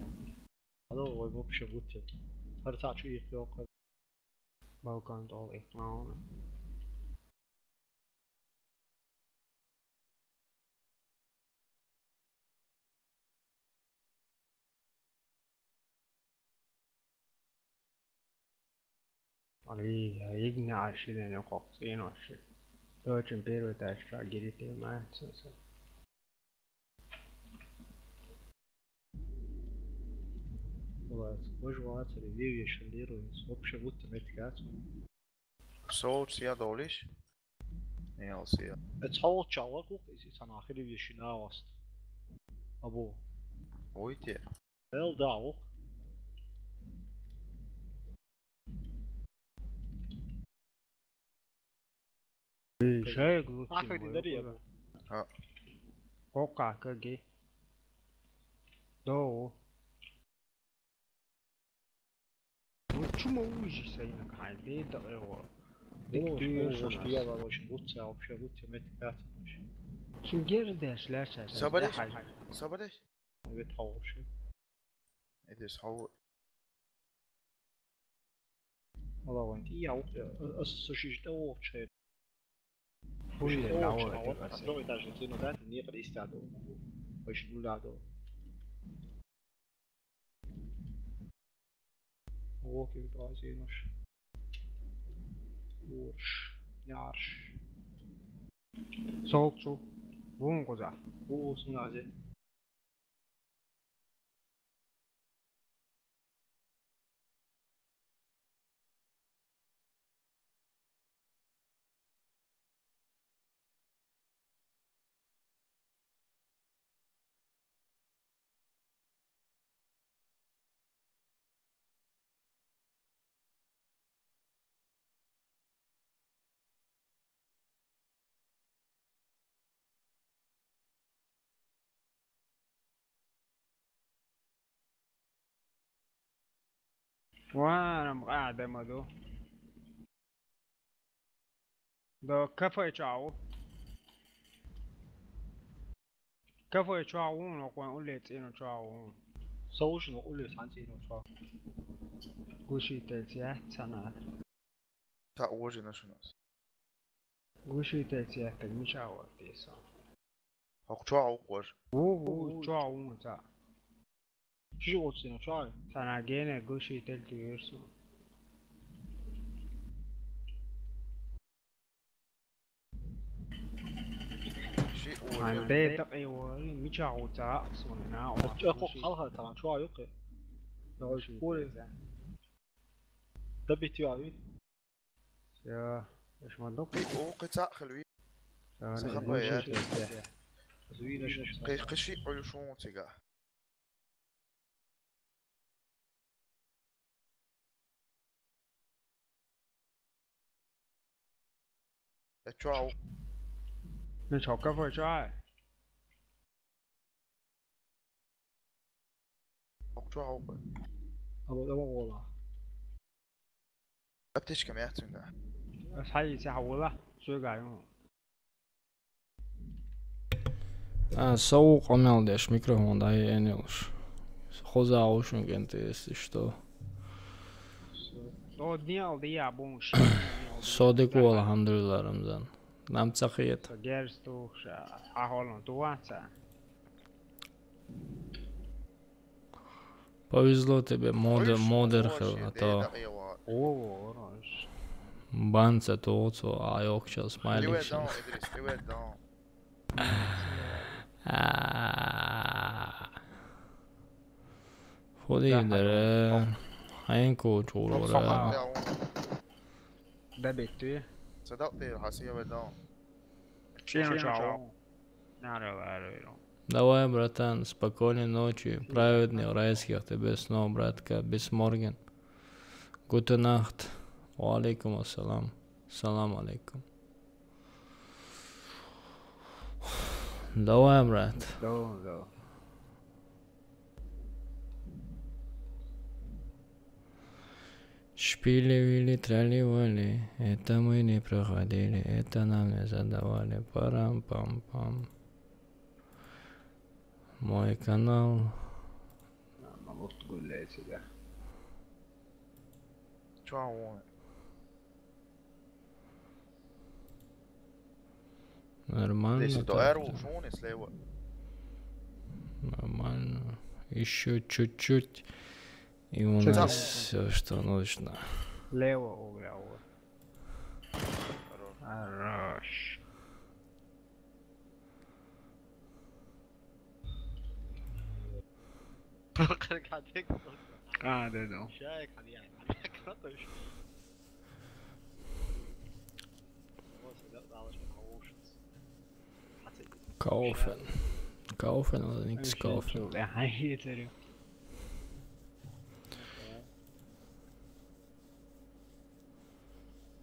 Hallo, we hoop je goed. Har het je hier ook. Balkan all ikman. Ali yigna ashiden yoqoq inosh. Dojin beru dashra girite matches. Možemo review šaldirujem, uopće vutte metikaciju. صوت سيا دوليش يلا سيا تصور تشاور وقيسي انا اخر ريفيو شنو واست ابو ويتي هل داو شاي قلت اخر دي ابو ها قوقع كجي دو Почему ужаса инак хайде да ево. Я вообще лучше вообще лучше метикацию. Kim gerdeşler şaşır. صبرش صبرش بتحوش ادرس حول والله وانت يا اسس شيء تو شيء Full lawa. لو يتاج تنو ده نيقدر يستعدوا وش نولادو Walking bazinos. Urs. Nyars. Soğukçu. Bun koza. Urs nazi. وانا قاعد مدو دو كفاية شعو كفاية شعو نقول قلت إنه شعو سوش نقول لسانتي إنه شعو قوشي تلتيات سنة تا اوجي نشناس قوشي تلتيات المشاور تيسا هاك شعو قوش وو شعو متا شو قلت إنه شعو سنة جينا قوشي تلتي يرسو شيء اوجي عندي تقي وري مشاو تا صنع أخو خلها طبعا شعو يقي لو شقول دبيتي عيد يا ايش ما دوك او قطع خلوي انا سخبيات زوينة شو قشي على شو تيغا اتشاو مش هو كفاية شعو اتشاو أبو ده والله ابتش كم يحتنga حي سحولة شو قاعد Соук омелдеш микрофон да енилш. Хоза ушун генте если что. O aldı ya bu iş. صادق والله الحمد لله رمضان نعم تسخيت Gers toch ahol туаца. Повезло тебе, модер хил, а то Oo, orange. банца тоцо, а йокчал اللي смайлик وين شل. دون ادريس اللي وين دون خودی داره هینکو جوره ده bitti. صدقتي الحاسية وين دون Ciao. Наверное. Давай, братан, спокойной ночи, праведный райских тебе снов, братка, bis morgen. Gute Nacht. Wa alaikum assalam. Salam alaikum. Давай, брат. Да. Шпили-вили, трали-вали, это мы не проходили, это нам не задавали, парам-пам-пам. Мой канал. Могу гулять сюда. شو هون Нормально. ليش так. دوار وشون سليوة Нормально. Еще чуть-чуть. И у нас все, что нужно. Лево угряво. Хорош. ده شايك يعني Kaufen. Kaufen oder nichts kaufen. Hitler.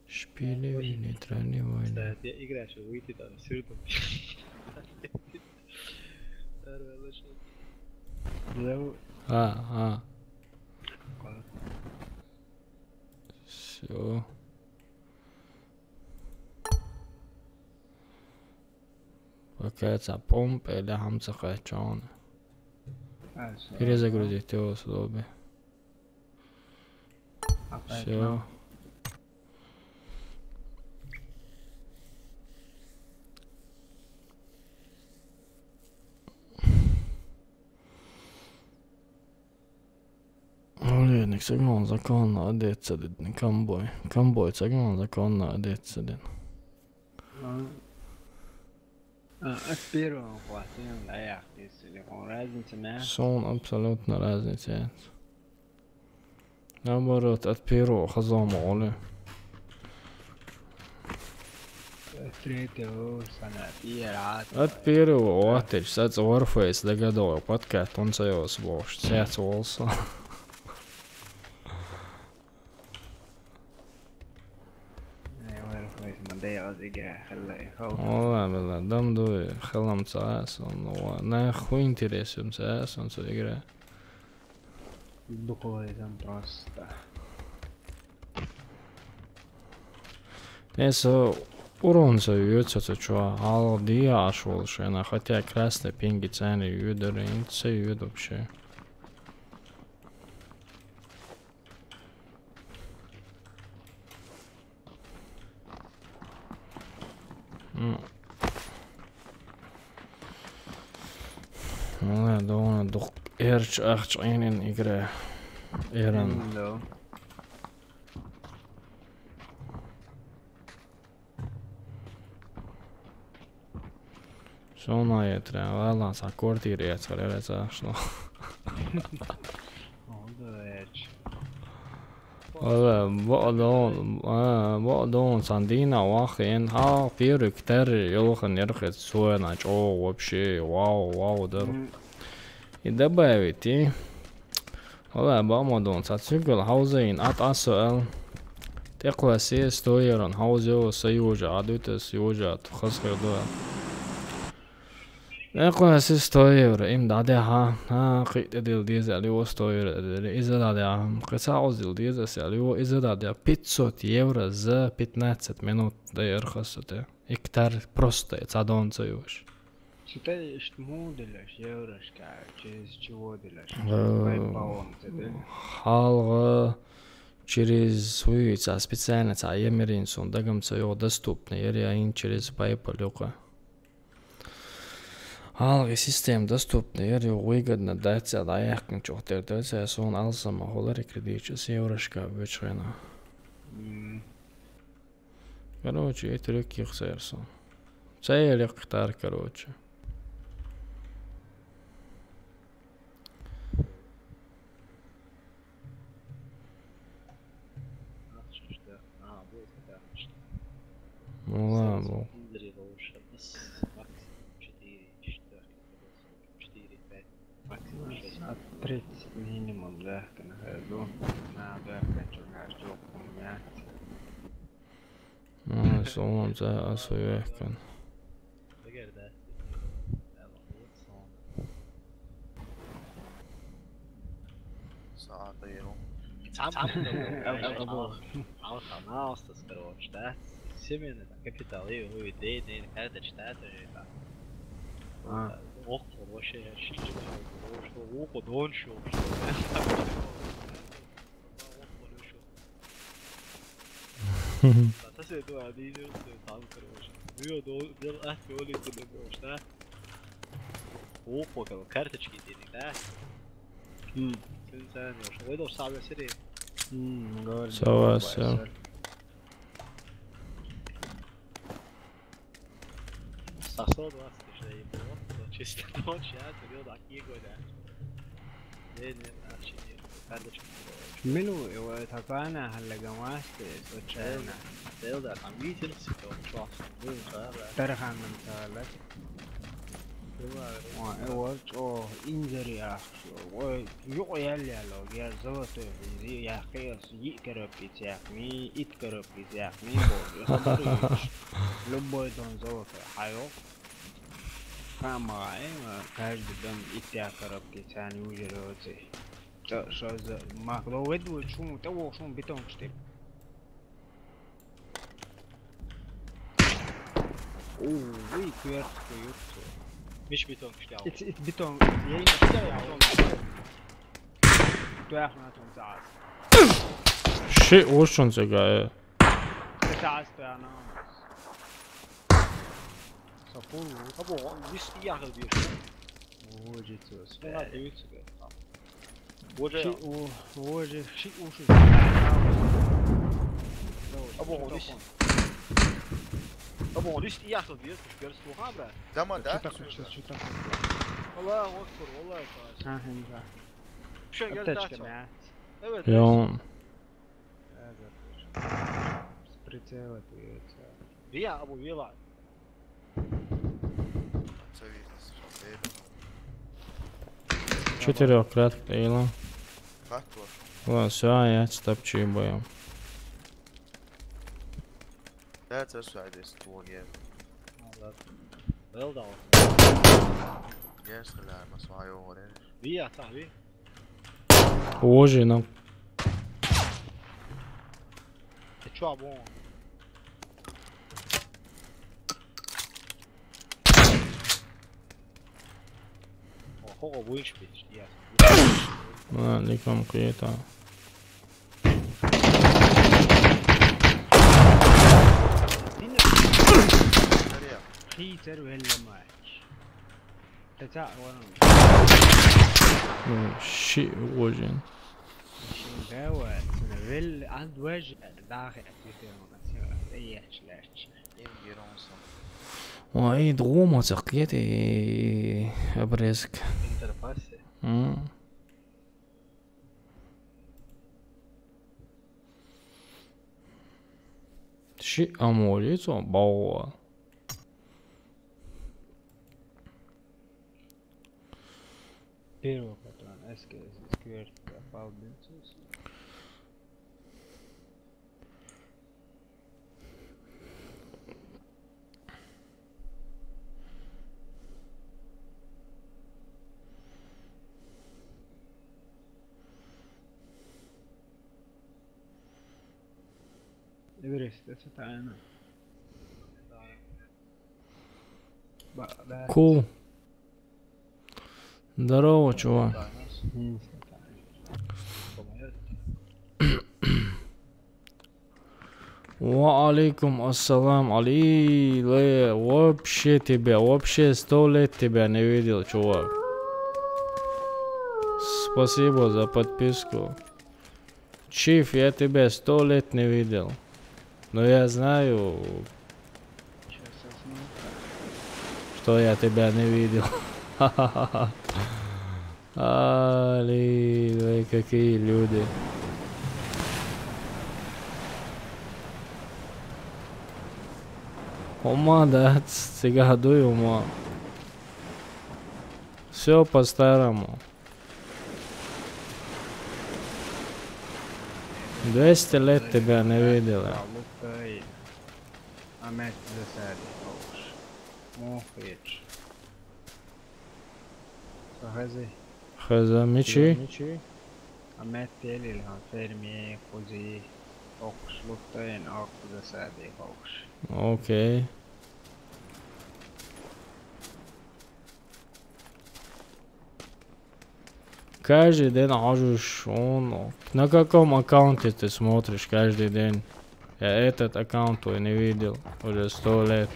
Шпили-вили, трали-вали. игра что выйти там сюда. Все. Получается, помп или хамца хайчон. Перезагрузить его с лобби. Все. Oljenik segan zakonna adetsadin kamboy. Kamboy segan zakonna adetsadin. Первым хватаем на яхте, если разница на. Сон абсолютно разница нет. Наоборот, от первого хазама оли. Третьего санатира. От первого отель, сац Warface догадал, подкаст, он союз вошь, сяц волса. والله بالله دم دوي خلهم ساسون ونا خو интересен сасон со игра. Духовый там просто. Несо урон союется чё, ал диа шел шена, хотя красные пинги цены юдеры, инце юд вообще. والله دونا دق إيرش أخش عينين إجرا إيران شلون يترى والله صار كورتير يترى لا شلون والله بعدون صندينا واخين ها بيرو كتر يلخن يرخص سوينا جو вообще вау дэр и добавить и والله بعمدون صار هاوزين أسأل تقوى سي ستويرن هاوزيو سيوجا عدوت سيوجا تخص خدوها تقوى سي ستوير إم دادها قيت ديل ديز اللي هو ستوير إذا دادها قصة ديل ديز اللي هو إذا دادها 500 евро за 15 минут да يرخصته إكتر просто цадон цаюш Считай, что модулешь, еврошка, через чего делаешь? халга через свою специальность Емеринсон, дагамца его доступны, они через PayPal. Алга система доступна, выгодно дать, а я как чёрт, это сон алсама холари кредит, еврошка вечерна. Короче, это легких сердцем. Це легкотар, короче. Ну ладно. 30 минимум, да, надо Ну, солом за асуевкан. ساعتين Analstas, короче, да? Семена, капиталы, вы идеи, когда читаете, ох, вообще, что лупо, дончу, Та се тоа дине там короче. Био дел ахоли се да šta? Опо како картички дини, да? Sen još, ovo je do sada serije. Sava se. Sa 120 što je bilo, to čista noć, ja sam bio da kijego da. Ne, znači, kardečki. منو تقانا هلا جماعتي وتشانا تقدر عميت السكة وشخص ترخان من سالك او انجري اخشو ويقو يلي لو يا زوت يا خيس يكرب يتاكني يتكرب يتاكني لبوي دون زوت حيو كما ايما كاج دم يتاكرب يتاني وجروتي شو ما لو ودو شو تو شو بيتون كشتي اوه وي كيرت مش بيتون كشتي ات بيتون يعني بيتون تو احنا تمتاز شيء وشون زغا تمتاز تو انا صفور ابو مش ياخذ بيش وجيتوس لا بيوتس وجه شيء وشو ابو ليش ياخذ بيوتس مش بيرس وخابره دما ده شو تاخذ والله اكبر والله فاش ها هنجا شو قال معاه evet يوم سبريتسات يا ابو يلا Четырехкратка Эйла. Как то? Ладно, все, я стопчу боем. Да, это сюда ствоги. Wel dan. Yes, gedaan, maar zwaar jongen. Wie ja, wie? Hoje não. É tchau bom. Hogo boish bitch, yes. Ah, никому куда-то. خيتر ولا ماتش تتاع ورا شيء وجن دواء ويل عند وجه داخل اي شلاش واي دغومة تقيتي ابرزك Interface. شيء اموريتو باو Первый патрон, скверт, попал бенцус. Эверест, это тайна. Cool. Здорово, чувак. Валейкум ассалам, Али, вообще 100 лет тебя не видел, чувак. Спасибо за подписку. Чиф, я тебя 100 лет не видел. Но я знаю, что я тебя не видел. Али, вы какие люди. Ума, да, сега дуй ума. Все по-старому. 200 лет тебя не видела. Ahmet Zesadi Hoş. Muhfiç. Sahazi. Хазамичи. Ahmet Delilhan Fermi Kuzi Hoş. Luttain Ak Zesadi Hoş. Окей. Каждый день хожу, он. На каком аккаунте ты смотришь каждый день? Я этот аккаунт твой не видел уже 100 лет.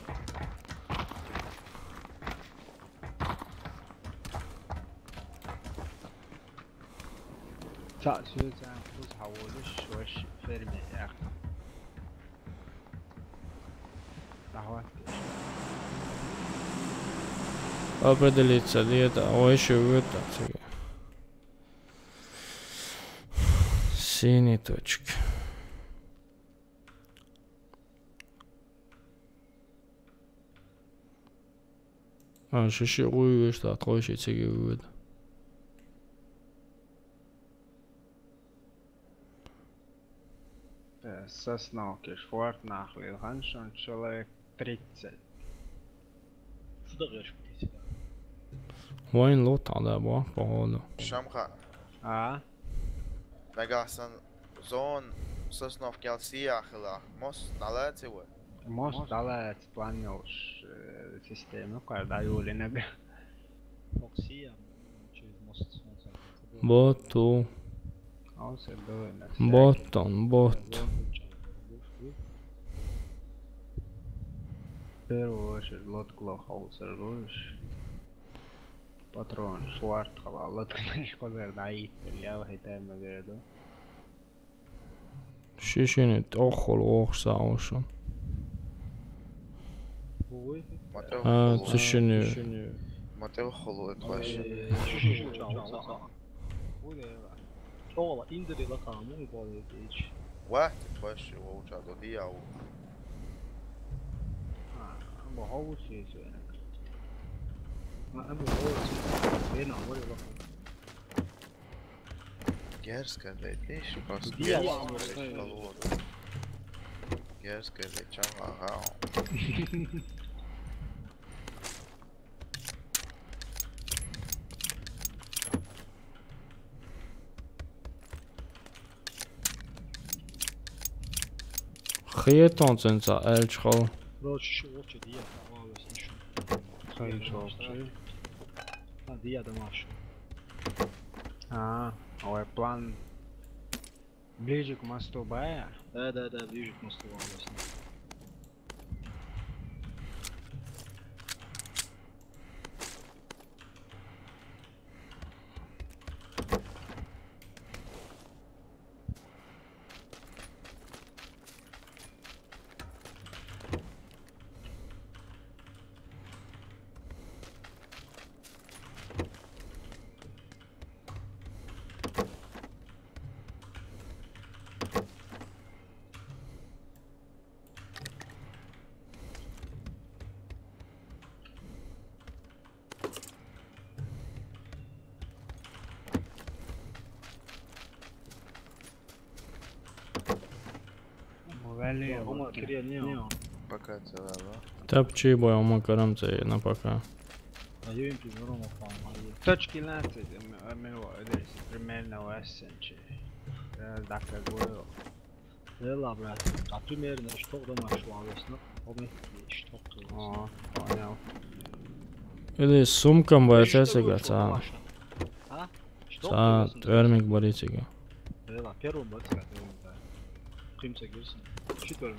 Sözden kuz havuluş hoş Fermi ya. Davat. Определиться где-то, еще это. Синий точка. Шиши уйдешь, что отложить себе вывод. Сосновки шварт нахуй, Ханшон человек 30. Что говоришь, птица? Вайн лот على بوا походу. Шамха. Megasan zon Sosnovki Alsiyahila. Most daleci вы. Most dalec планешь систему, когда Юли не бе. Фоксия через мост. Боту. Боттон, бот. В первую очередь лодку хаусер руш. Патрон шварт хала лодку не козер даит. Я вахитай магеду. Шишини тохол охсаушон. Цишини. Мотел холод вообще. والله اندري لقى مو يبغى يجي واحد تخش ووجع ضيع و ما هو شيء ما ابو هو هنا ولا لقى Дерзко, блядь, видишь, просто дерзко, блядь, чамагау. Хиетон ценца эльчхол. Короче, очень дия, давалось еще. Хорошо. А дия домашний. Ой, план ближе к мосту Бая? Да, ближе к мосту волос. Пока целая, да? Тапчи бой, ума карамцы на пока. Точки 15, здесь примерно 8 так как было. Да, брат. А примерно что домашний волос, ну, что понял. Или сумкам боятся гаться. Са, вермик боритига. Да, первый бот, который примца гирсен.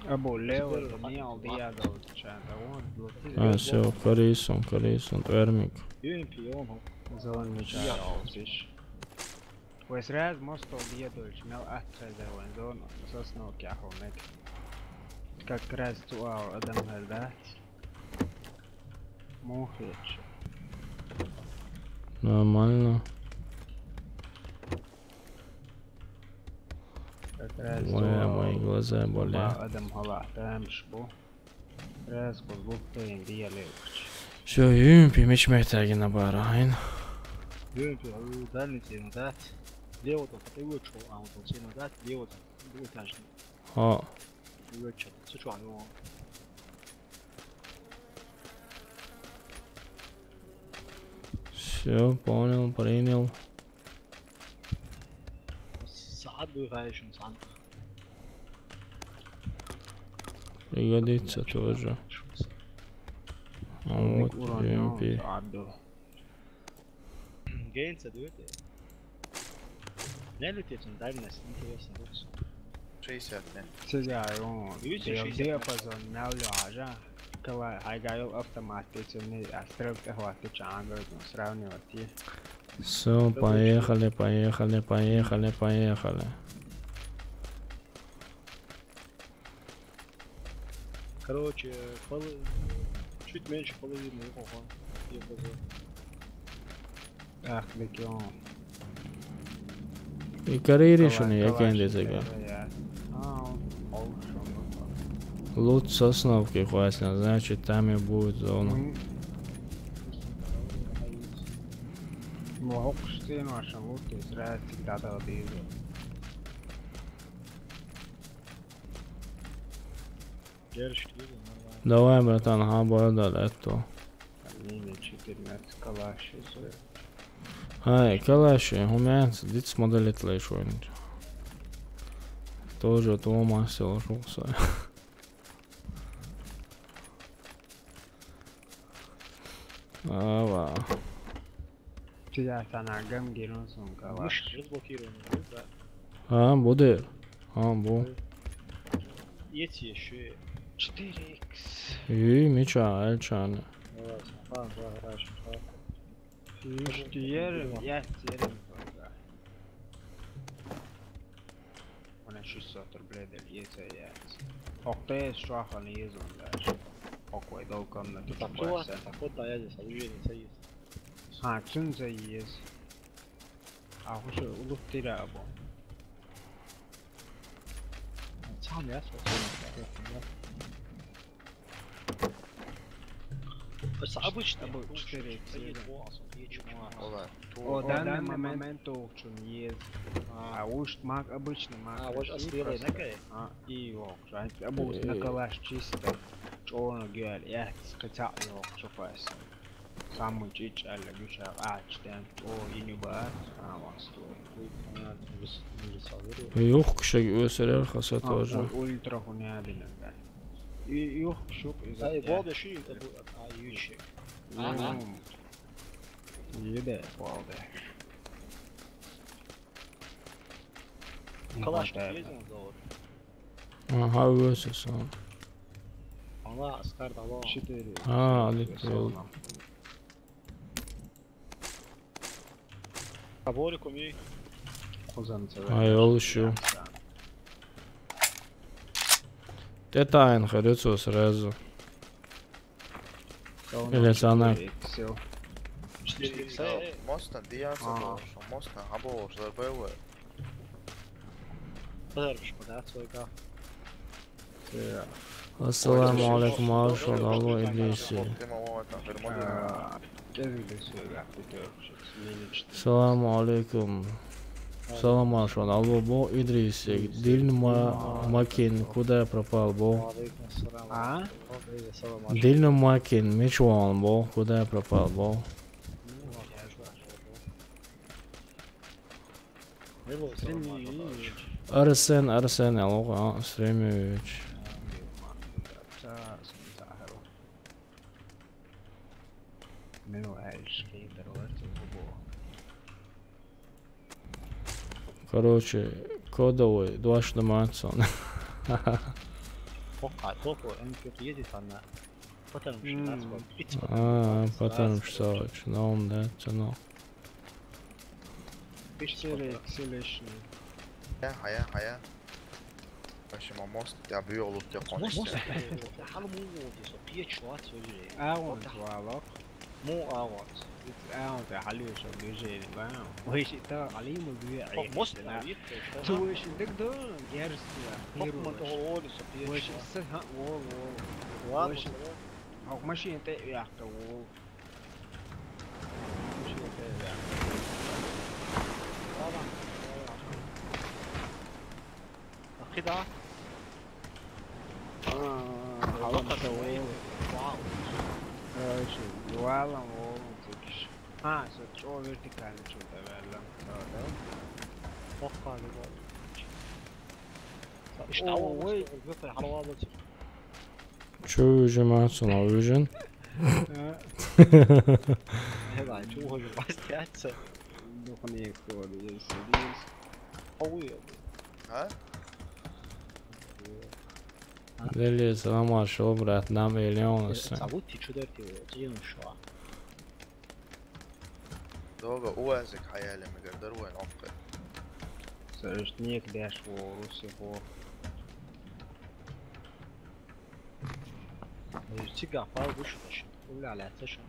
Abo Leo, Daniel, Diago, Chanda, Все, Карисон, Эрмик. Zone Michal, fish. Pues raz mosto Diadolch, Mel Attreza, and Zone, Sosno Kahomek. Как раз 2 hour Adam Heldat. Мухич. Нормально. Мои глаза болят. Адам Халат, Амшбо. Раз Гулбуктейн Диалевич. Все, Юмпи, мечметаги на барайн. Юмпи, дальности надать. Лево-то, ты вычел, а он тут сильно дать, лево-то, будет конечно. Вычел, сычуан его. Все, понял, принял. Саад выиграешь, сам. Пригодится тоже. Вот, Юмпи. Гейнса дует. Не летит, он дальность, интересно, лучше. 60, ne? Сидяю, диапазон, навляжа. Кала, хайгаю автоматически, стрелка хватит чангар, сравнивать. Все, поехали. Короче, чуть меньше половины его. Ах, легион. И карьеришуни, я кендезега. Лут сосновки хватит, значит там и будет зона. Мог что наша лут Израиль всегда добил. Давай, братан, хабардар это. Мини 14 калаши. Ай, калаши, у меня дитс модель лейшо. Тоже то мастер шукса. Ава. Тебя танагам герунсун калаш. Будет. Бу. Есть еще 4x. И меча, Эльчан. Я терем. Она 600 рублей дельется я. Октей штрафан есть он даже. Окой долгом на тупо. Вот да, я здесь уверен, есть. Цунза есть. А уже улуттирабо. Сам я обычно был 4 О данный момент очень есть. А уж маг обычный маг. А вот освилый накай. И его. А будет на калаш чисто. Чорно гель. Я скачал его, что фас. Самый чич, а лягуша, ачтем. О, и не бывает. А вас Юх, кшек өсерер хаса тоже. Ультра хуниалина. И юх, шук. А и волда ши, это будет ючик. Еда, волда. Калаш ездил завод. Ага, өсес. Она аскар дала. 4. Летел. Аборик умей. Ай, еще. Детайн, ходится сразу. Или цена. Мост на диаса, мост на хабо, что было. Подорвешь, подать свой гав. Ассаламу алейкум, алейкум, Иблиси. Ассаламу алейкум. Салам алейкум, алло, бо Идриси. Дильн Макин, куда пропал, бо? Дильн Макин, Мичуан, бо, куда пропал, бо? Арсен, алло, Стремевич. Короче, кодовый, 2 штаманцон. Toliko MP iedzītājumā. Patērums tāds kaut pits. Patērums savāks. Nav nece, nav. Selection. Haja. Başım o most ya büyü olup ya konuştu. Halu mu oldu? 5 saat söyleyeyim. Avans valak. Mu avans. Avans halıyor şu löjeğini ben. O işi ta alayım mı büyü ayı. Most Tu işi dıkdı gerisi ya. Bakma da oldu so 5 O işi sıha wall. O işi. Auch Maschinen te yaktı wall. Maschinen te yaktı. كده حاولت اسويه واو ماشي والله ما قلتلكش شو فيرتيكال شو تبع توقع لي ايش تعوض الفكره حلوه شو يا جماعة صنعوجن؟ هذا شو هو بس كاتس دخني كوري قوي Ha? Deli sama što brat, na milijone se. Zavuti čudrti cijelom šoa. Doga uvezek hayalimi gırdar وين عمقي. Srštnijek deš u Rusi ho. تيجا فاو وش ولا على تشن.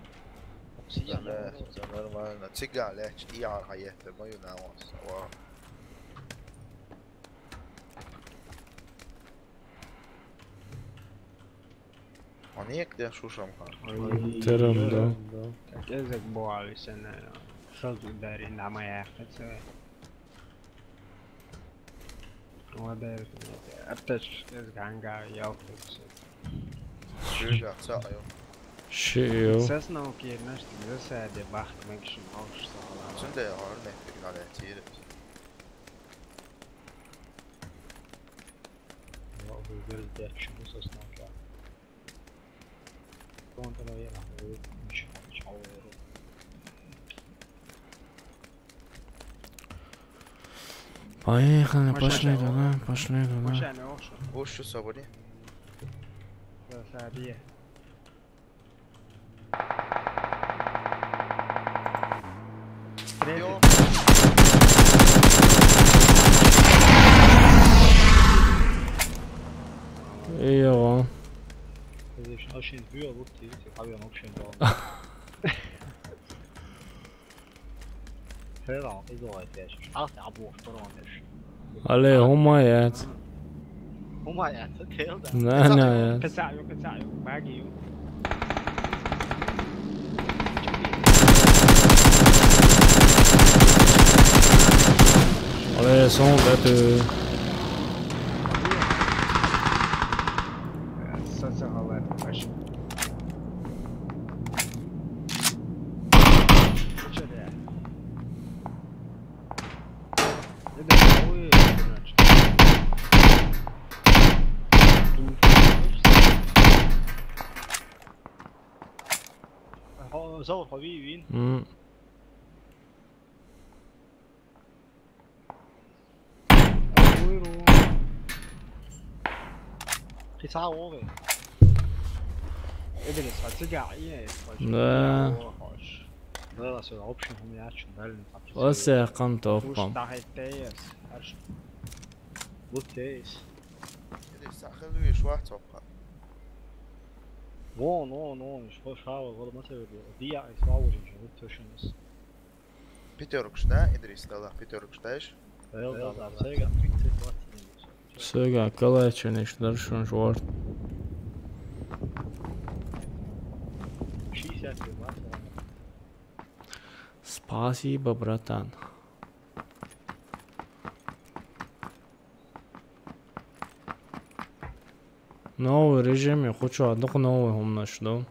زمان ما تيجا عليه تي على حياته ما يناوس. Anik de susam kan. Terim da. Ezek bu ali sene. Söz üderin ama yakıtı. O da ateş ezganga yapısı. Şurada sağıyor. Şey Ses ne okuyor nasıl bize sade bakmak için hoş sağlar. Sen de ya ne fikirler ettiği. Ya bu gözde şunu seslen. كنت انا وياه مش عاوز Поехали, пошли туда, пошли туда. Машина ошо. Boş şu sabuni. Сабия. Yo. Evo. عشان بيو بوتي حبيبي انا اوبشن ده هلا اذا وايتش عارف ابو فرونش عليه همايات. هما يا تكيل ده نانا كسايو باقي عليه son battu. زور حبيبي قطعة واضح ادرس هترجع ايه لا لا سو اوبشن هم ياتش بالن وسع قمت أقم بوتيس خلوه شوية توقع نو مش حاول والله ما تبي دي يسوي جو توشنس Piteruks ne? Idris tādā Piteruks teiš? Vēl sēgā Twitter platformā. Sēgā kalēčenīš daršoņš vārds. Šīs jāsaka vasarā. Спасибо, братан. Новый режим, я хочу одну новую умножь, да?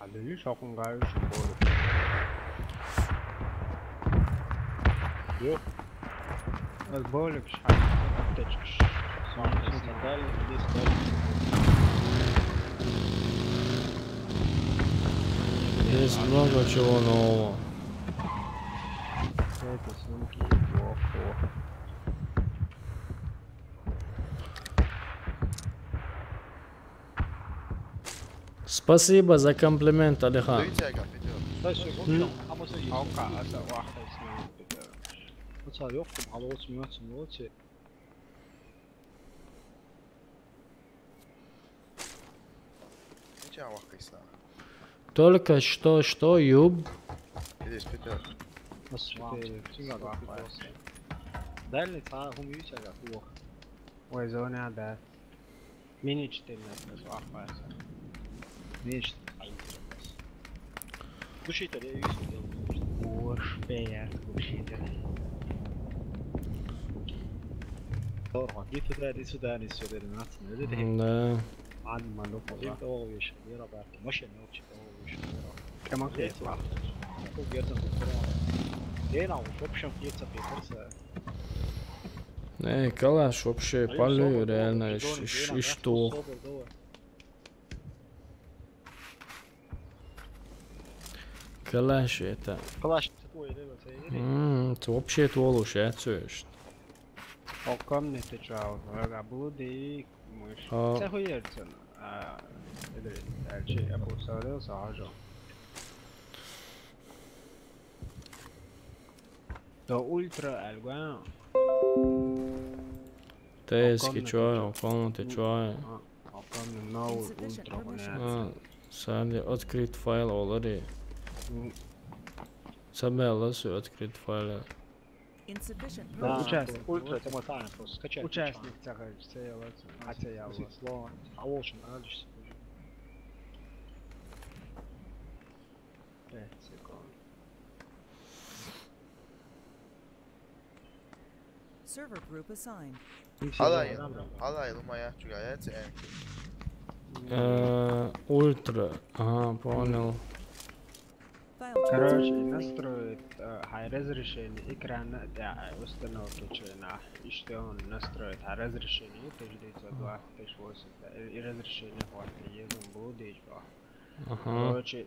А ты лишь окунгаешь школу. البولك شحال تتشكش Есть много чего нового. Это сумки плохо. Спасибо за комплимент, Алихан. Дойте, ага, Петер. Дай свой гонки, а мы за Ока, это واحد اسمه كده. Вот صار يحكم على واتس موت. Дойте, ага, Кайса. Только что, Юб? Здесь, Петер. بس دالي تعاهم يشجع فوق. وزوني هذا مين يشتري بس واحد. ليش؟ وش يتري يشتري؟ وش بيع وش يشتري؟ طبعا دي تدري سوداني الناس اللي Да. عن ما لو قلت هو يشتري ربع مش انه يشتري كمان كيف واحد. هو بيرجع بالكلام. هنا وشوبشن فيتsa Petersa. Не, калаш вообще палю реально и что? Калаш это. Калаш твой лево, Ты вообще твой шацуешь. Окам не течал, ага, буди мыш. Це хуєрцен. Дальше я поставил сажу. До ультра альгуан. Тески чой, околно те чой. Окам не нау ультра хуне. Сали открыт файл already. Забыла все открыт файл. Да, участник. Ультра это мотаем просто скачать. Участник цага сейла. Хотя я вот слово. А лучше анализ. 5 секунд. Server group assigned. هذا думаю, чугается энки. Ультра. Ага, понял. Короче, настроить high разрешение экрана, да, установки на и что он настроит high разрешение 1920 1080 и разрешение хватит едем будет. Короче,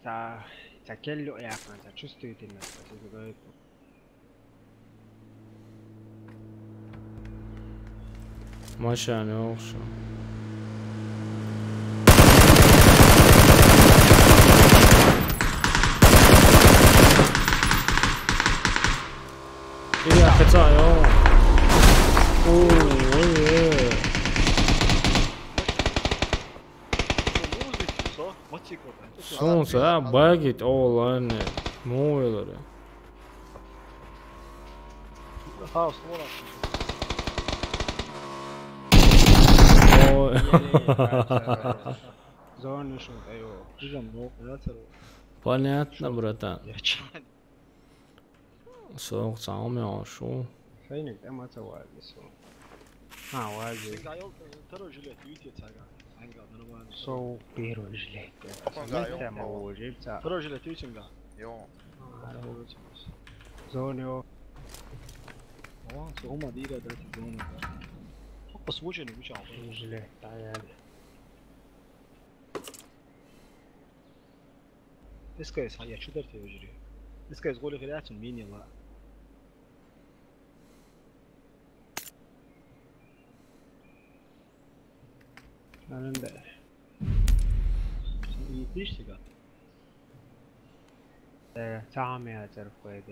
та келлю ясно, та чувствительность, это говорит. Машина окшо. 이리 앞에서요. 오, 예. Солнце, багит онлайн. Мойлери. Хаус вора. Зоны шут, айо. Понятно, братан. Соq цаумя шо. Фейник эмоция валис. вази. Второй жилет видите цага. Соу первый жилет. Тема уживца. Второй жилет видите да. Йо. Зонио. О, сома дира да зона. Посмотрим, не мешал. Жилет, таяли. اسكايس هيا شو درتي وجري اسكايس قولي غيرات مين يلا انا ده ليش تقع تعمي اعترف كويس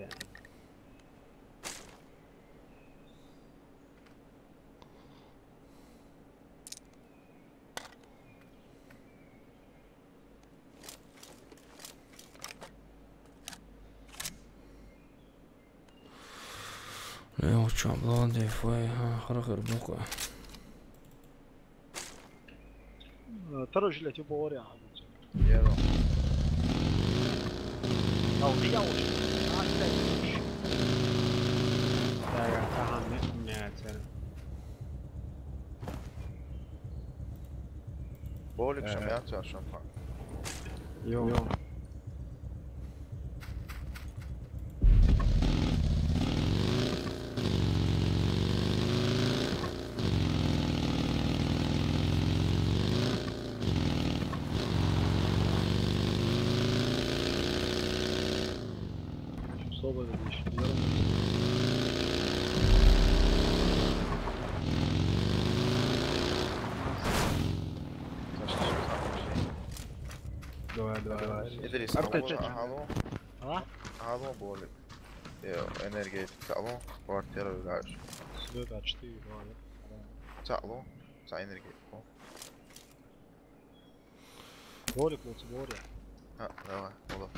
Ну, что, блонди, фой, хорошо, бука. ترى جلت يبوري يا حبيبي يلا او ياوش لا تعمي اعترف بقولك سمعت عشان فاهم يوم صوبة ليش Давай. إدريس هالو ها؟ هالو بقولك энергетика алло квартира гаешь Сюда 4 вроде. алло за энергетику Борик, вот Боря. давай молодец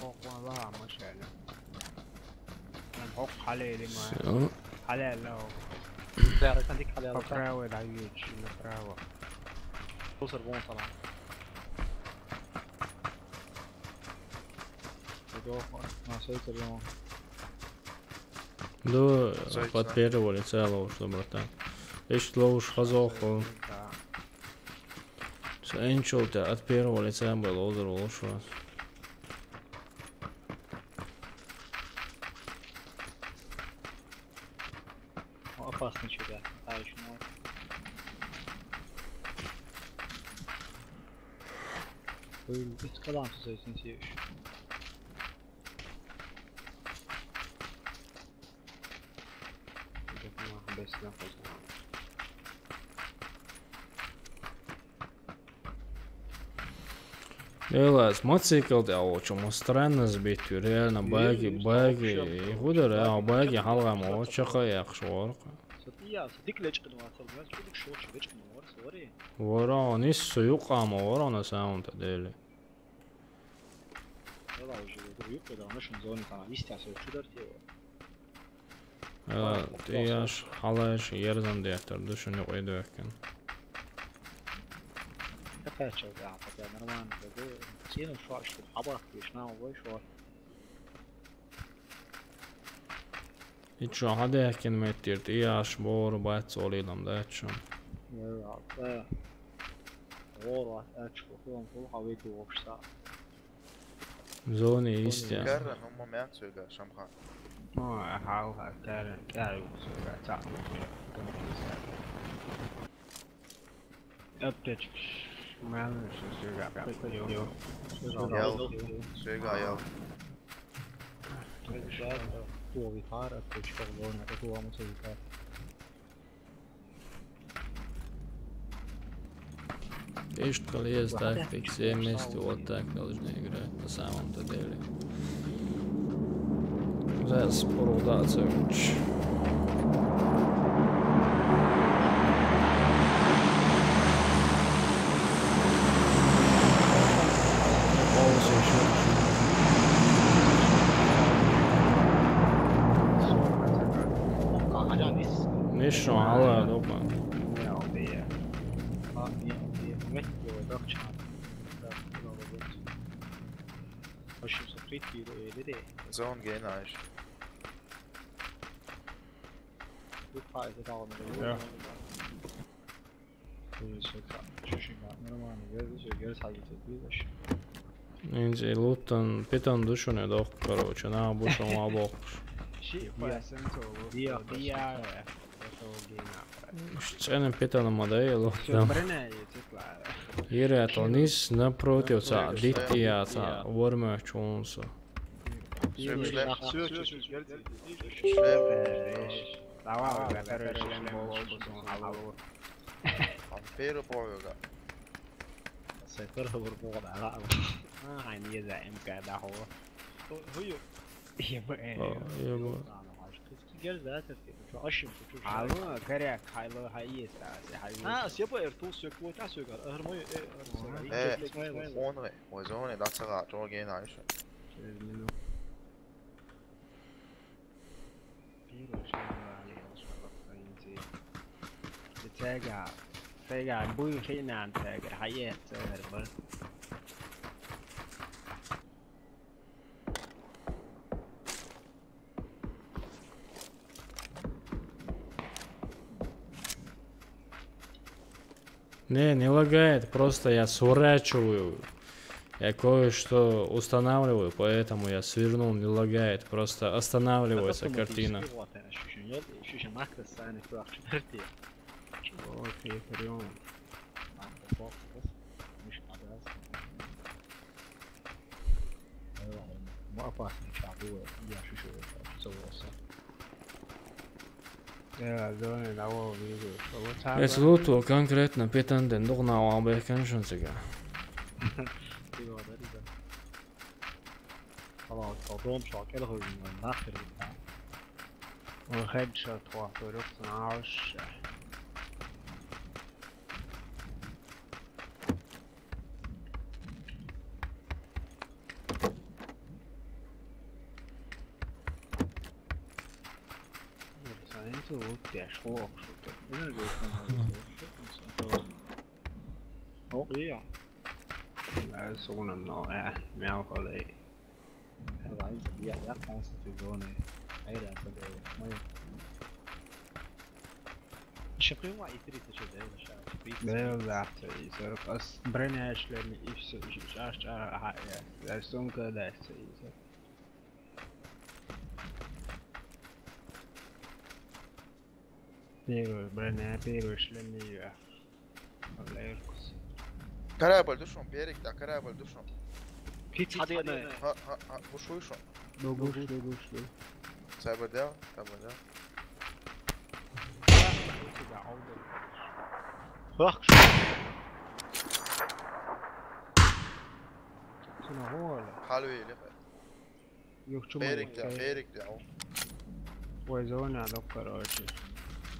والله ما شاء الله نحق عليه لما Все. حلال له تعرف عندك حلال بكراوي العيوج بكراوي توصل بون طبعا. ما سويت اليوم. Да, подпировали целого, что, братан. Еще лучше хазоху. Энчел-то отпировали целый лодер лучше. Опасный чудак. А еще мой. Вы скалам со этим сеешь. Елас, мотоцикл да очень странно сбить, реально баги, худо реально баги халгам очака яхшвар. صدق صدق ليش قنوات الناس كلك شو ليش قنوات صوري ورا نيس يقام ورا انا ساوند ديلي. والله وجه يقدر مش زوني طبعا يستعسل شو درتي Тияш халаш ерзан дехтер düşünü koydu ekken. كفايه شو قاعد نورمال سينا شو اشوف حبط شنو هو شو Hiç şu hadi ekken mettir tiyaş boru bat solilam da etşum. يا والله اشوف هم كل حويت وبشتا Zoni istya. كرن هم ما ينسوا شمخان ما أحاول كاري وسوي تعال أبتدي ما نش سوي يو شيغا يلا هو بيطار تشتغلون هو مسوي Видишь, коли есть тактик, все вместе вот так должны играть на самом-то деле. Зараз порудаться уч. Нишо, ала, допа. زون جايين عايش Инзи лутан питан душуне дох, короче, на бушу мабок. Цены питана модели лутан. Ирето низ напротив са лития са вормеш унса. Ampere boyga. سيطرها بربوغ على عيني زعيم قاعد هو هو يبقى جل ذاته شو اشم شو عالو كريك هايلو هاي استاذ سيبا ارتو سيكو تاع سيكو هرمي اونغي وزوني داتسغا جو جايين عايش Tega bui khi nào tega hay server. Не лагает, просто я сворачиваю. Я кое-что устанавливаю, поэтому я свернул, не лагает, просто останавливается картина. Окей, прием. ما أفهم شعبوه يا شو Да, зоны того вижу. Это лото конкретно питан догна абекеншн сега. خلاص موضوع مش عاقل هو ناخر وخد شوت واحد ورحت معاش انتو قلت يا شوق شو انا قلت ايه لا سونا النوع مياو خلي هذا عايز يا خمسة في زونة عيرة ما شقي ما يتري تشد هذا الشيء لا لا يصير بس برناش لما يفسد ايش لا سون كذا يصير بيرو برنا بيرو شلمي ولا يرقص كرابل دوشون بيرك دا كرابل دوشون كيت حدينا ها وشو شو دوغوش سايبر داو راح شنو هو حلوي يوكشو بيرك داو وزون على قراجي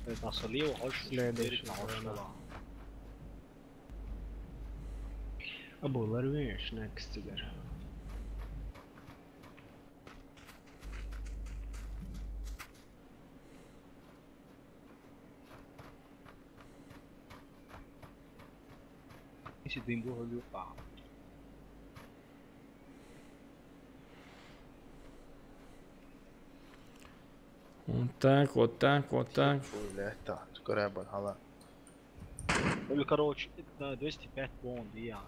تصليه وحش ليش ابو لرويش نكست در ايش الدينجو هو يوقع Вот так. لا تا كرابل هلا قول كروتش 205 بوند يعني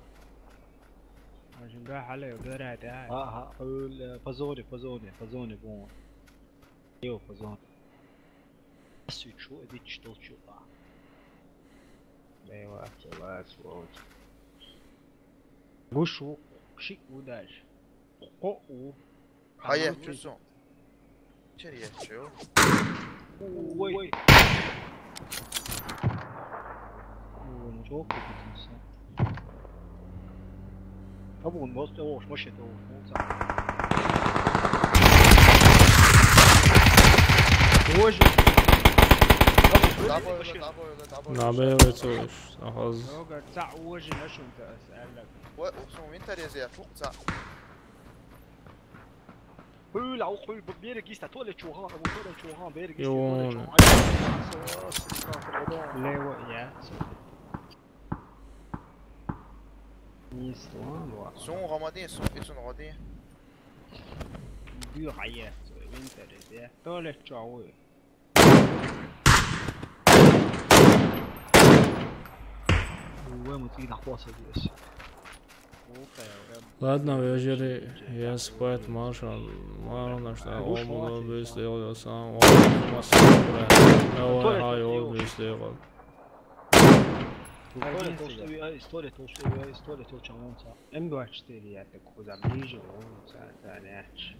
عشان راح عليه وقرا ده فازوني بوند ايوه فازوني بس شو اديك شتول شو بقى ايوه خلاص ووت وشو شيء وداش او هيا تشوسون شريه شو وي نشوف ابو النص اوش مشيت وجه نعمل ريتوش احظ لو تاع وجه نشو انت اسالك وسو انت ريزيا فوق تاع لا وخل بيرك يستا تولد شوهان ابو تولد شوهان بيرك يوم ليو يا يستوان سون غمادين سون غادين بيو حياه وينتر يا تولد شوهان هو متين احواس دي Ладно, вечери, я спать маршал, мало что он бы сделал сам, он массовый, давай хай он бы сделал. история толчанца. М24 я так куда ближе, он занять.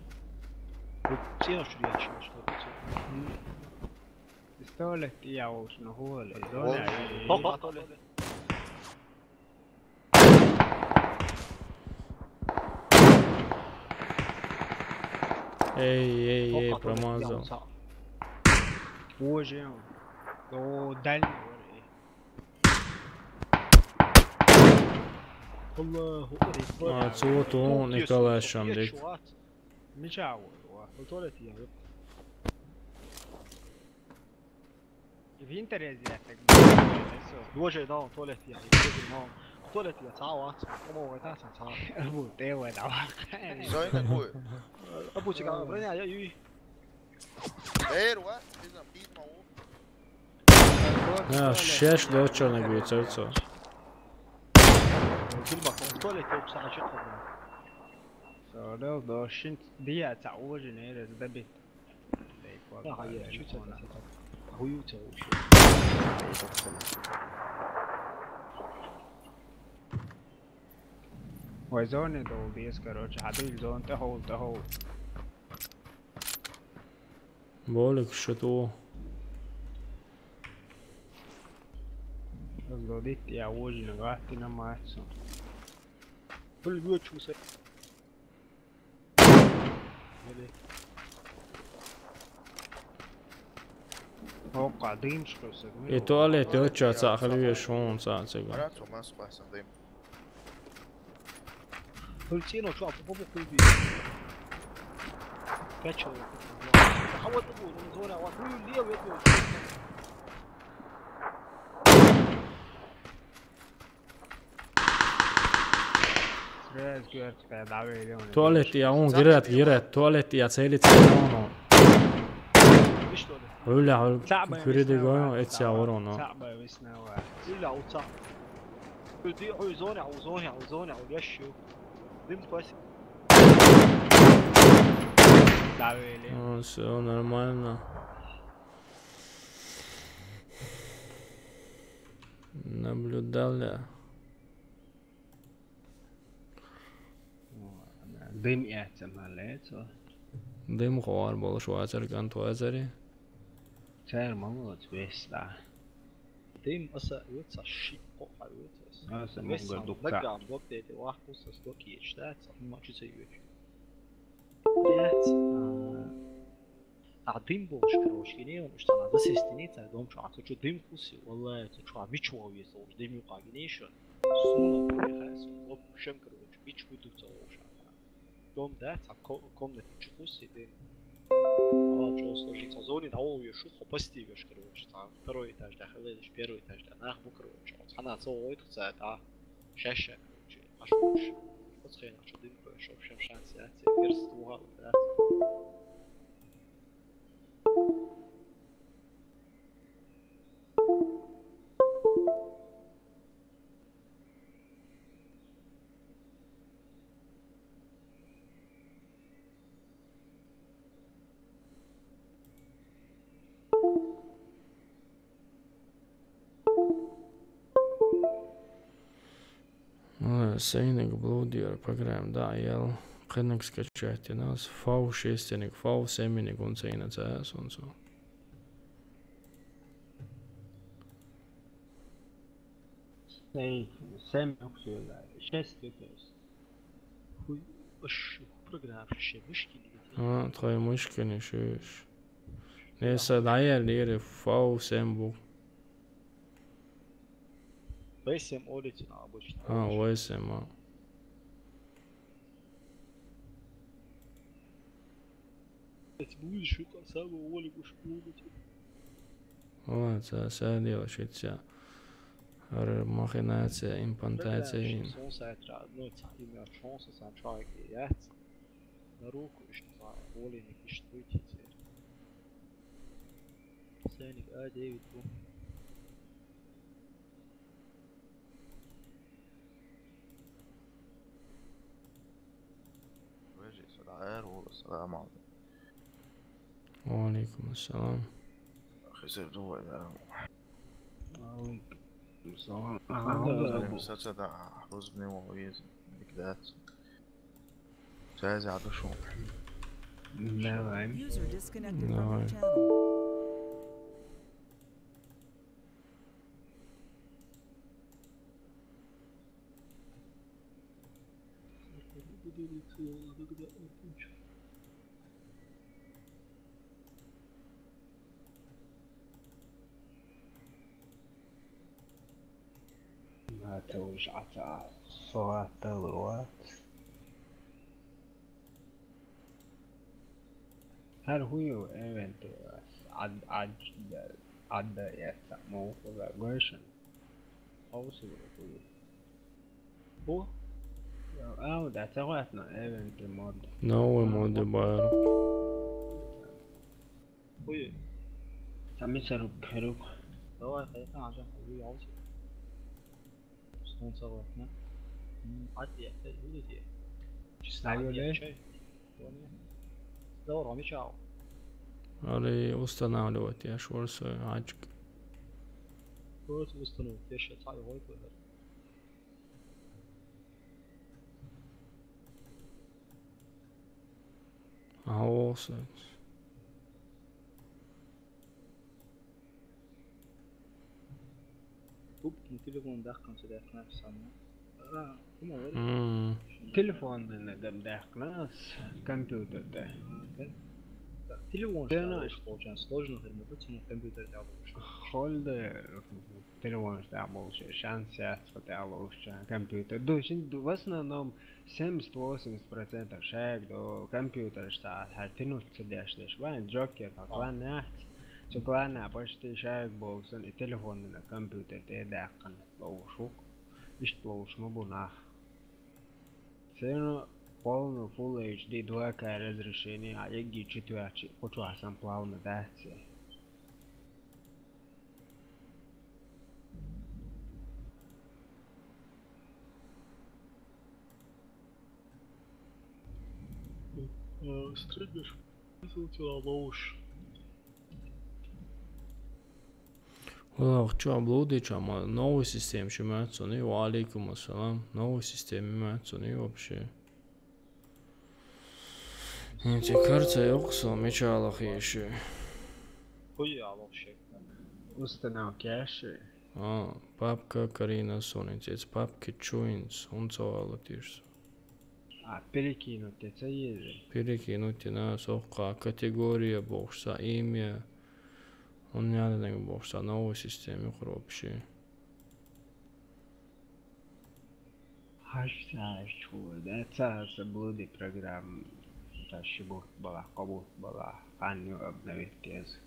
Цена шурячи, что это? استولت يا وشنو هو هوبا Эй, промазал. Боже, о, дальний. Цуоту Николай Шамдик. Мечау. في انتريزياتك بوجه داون تولت يعني تولت يا تعاوات ابو تاسع تعاوات ابو تيوا دعوة زين ابوي ابو تيجا برينا يا يوي غير واحد اذا بيد ما شاش لو черный будет цельцо. كلمة تولت يا ساعة شقة لو دوشنت دي تعوج نير دبي لا هي شو تسوي هو يوتيوب وزوني دول ديس короче هذول زون تهول بقولك شتو Zgodit ja uđi gati na macu. Prvi ću se. O qadimško se. I tualeti očā khalivies šūn sācīgā. Varētu mēs spēsim dim. Policiino شو بابا كوبي كاتشو حاول تقول من زورا وكل ليه ويدو Tualeti ja on kirjat, tualeti ja seilit on. Kyllä, kyridi gojo, et se oro no. إلا أوصى بدي عوزوني عوزوني عوزوني عويشوا دمت كويس Все нормально. Наблюдали. Дым ihtimalle så. Дым хор был швайцар кантуазари. Ser många tvista. دم أصلا يوتس الشيء قوة يوتس Alltså بس många نرجع dukka. نوقت ده واحد قصة ستوكي اشتات ما شو تسوي عديم بوش كروش كنيه ومش تنا ده سيستني تدوم شو عطوا شو ديم كوسي والله تشوا بيشوا ويسوش ديم يقع جنيشون سونا بيخاس وبشم كروش بيش بدو تسوش دوم ده كم نتيجة كوسي ديم شو سلوجي تزوني دعوة ويشوف خبستي بيش كروش تا первый этаж داخلش первый этаж ده ناخ بكروش أنا صوت خسات شاشة كروش أشوفش بس خير شو ديم كروش وبشم شانسيات يرستوها ولا Сейник блудиар программ, да, я хэнэг скачать, у нас V6, V7 un сейна CS un so. Nej, 5 också där. 6 plus. хуй وش программ شيء مشكلة Твои мышки не шиш. Не садая лири V7 бу. بس ام اولتي обычно V7. ты будешь это самое оли будешь плюнуть Вот, садила шится. Махинация, имплантация. son sätra nu имя шанса сам чайки яц на руку что оли не киштуйте سينك ديفيد بو وجه سلام والسلام عليكم. وعليكم السلام. خسر دوا يا مسلسل حزني وعويز بكدات جاهز على شو User disconnected from No. your channel. ما توجع صوت الوقت. هل هو event عد يسموه version أو سيقول هو أو ده تغيرنا event mode Новый модибайр. هو تمسر بكروك هو خلينا عشان هو عاوز son صغرنا عدي يحتاج ودي أيوة ليه؟ دور عم يشعو علي устанавливать я шворсы ачк. вот установить я сейчас هاي هاي كده Аосы. كوب التليفون دخن صدق نفسه لا تليفون قام داخل ناس كمبيوتر ده تليفون تعبوش بوشان سلوجنا في المدة الكمبيوتر تعبوش خالد تليفون تعبوش شانسات تعبوش كمبيوتر دوش دو بس نام 70% شاك دو كمبيوتر اشتغل هالتنو تصدقش ليش وين جوكر كمان نحت سكوانا باشتي شاك بوكسن التليفون من الكمبيوتر تداقن بوشوك مش بوش مبوناخ سينو полную Full HD 2К разрешение, а я четвертый, хочу сам плавно дать. Стримишь? Высылтила лоуш. Что облудича, новую систему имеется, не алейкум ассалам, новую систему имеется, не вообще. Эти карты يقصوا مشالخ يشي. هي على شيء. Установка кэши. Папка Карина Сонинец, папки Чуинс, он цоалатишь. Перекинуть это есть. Перекинуть на сока категория бокса, имя. Он не надо на бокса, новую систему вообще. Hashtag чур, это блуди программа. تشبه بلا قبول بلا عني وابنوي التيز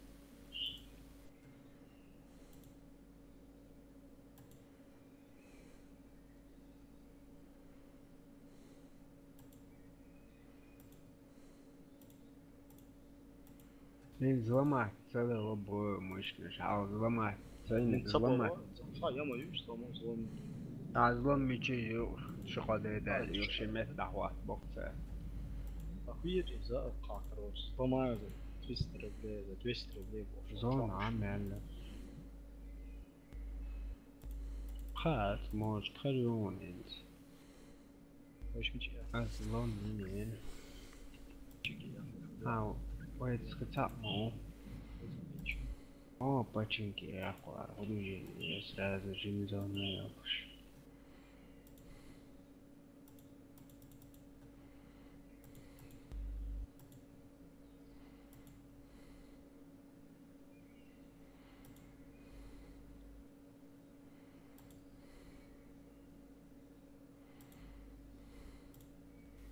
لين زلمات سأل ربو مش عاوز زلمات سألني زلمات يا ما يوش زلمات عزلم ميجي يور شقادة دالي يوشي مثل واحد بوقتها أخوي جزاء القاطروس طماز 200 ربلي زون عمل خاص موج تخلون انت وش مجي أزلون مين هاو ويت سكتاب مو باتشنكي أخوار ودوجي يسراز جيمزون ميوش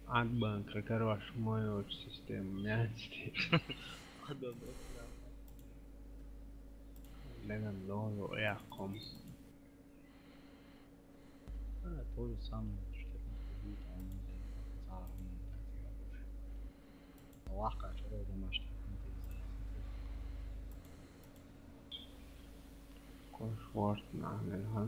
Акбанк, короче, мой очень система мясти. Dengan dolo ya kom. То же самое, что واقع شروع دمشق كل شوارت نعملها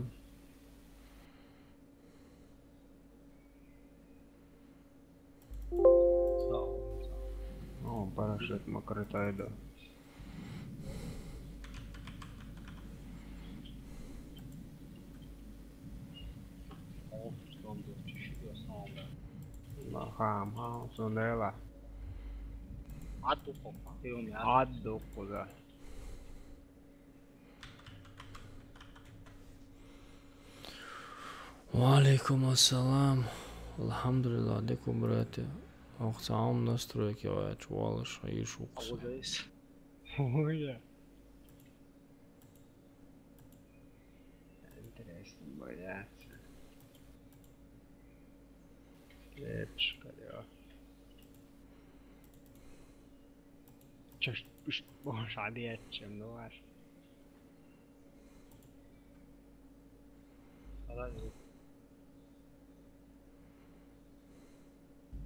парашют макротай да. Хам, сундела. عدوا قذا. وعليكم السلام. الحمد لله عليكم براتي. Оқтам настройки чувалыш и шукс. Ой. Интересно бояться. Лепшка, да. مش عادية من واش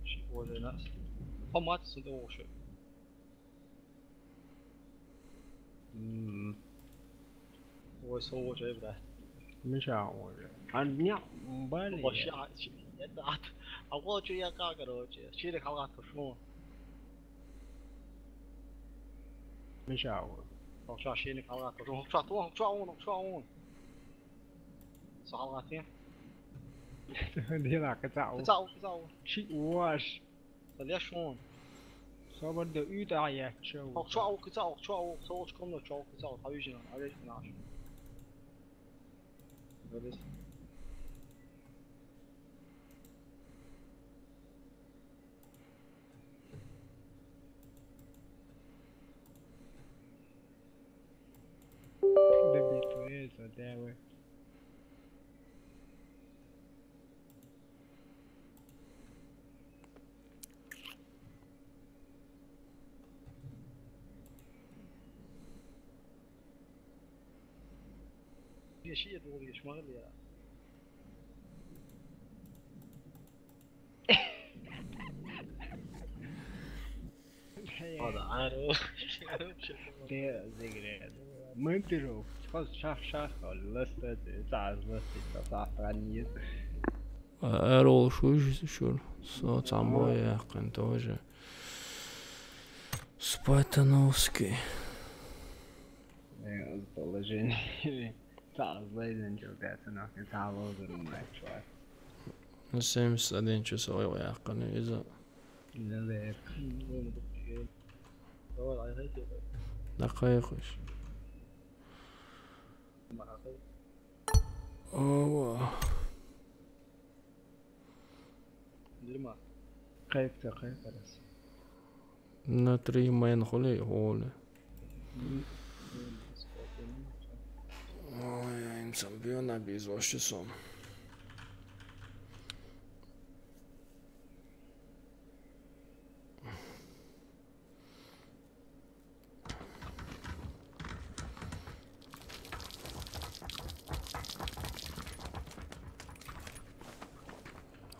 شيء ولا ناس هم ما تصدقوا شيء هو يسوي شيء بده مش عاوز عندي مبالي وش يدعت أول شيء يقاعد شيء خلاص شو مش عاوز شو شيء خلاص شو صعواتين دي لا كتاو شيء واش ليش شلون صبر ده يدعي شو كتاو صوت كم شو كتاو حبيبي عليك ناش Debito eso, te güey. ليش هي تقول ليش ما غلي هذا عارف ده زي ما انت رو خلاص شاخ ولا لسه تعال بس صح غنيت أرول شو صوت عموية قن توجه سبايتانوفسكي والله جيني تعال زين جوقاتنا تعال وزر معك شوي نسيمس أدين شو سوي ويا قن إذا لا دقيقش أوه كيف بس نتري ما ينخلي هول ja im sam bio najblizu Oščisom.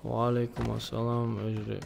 وعليكم السلام اجري.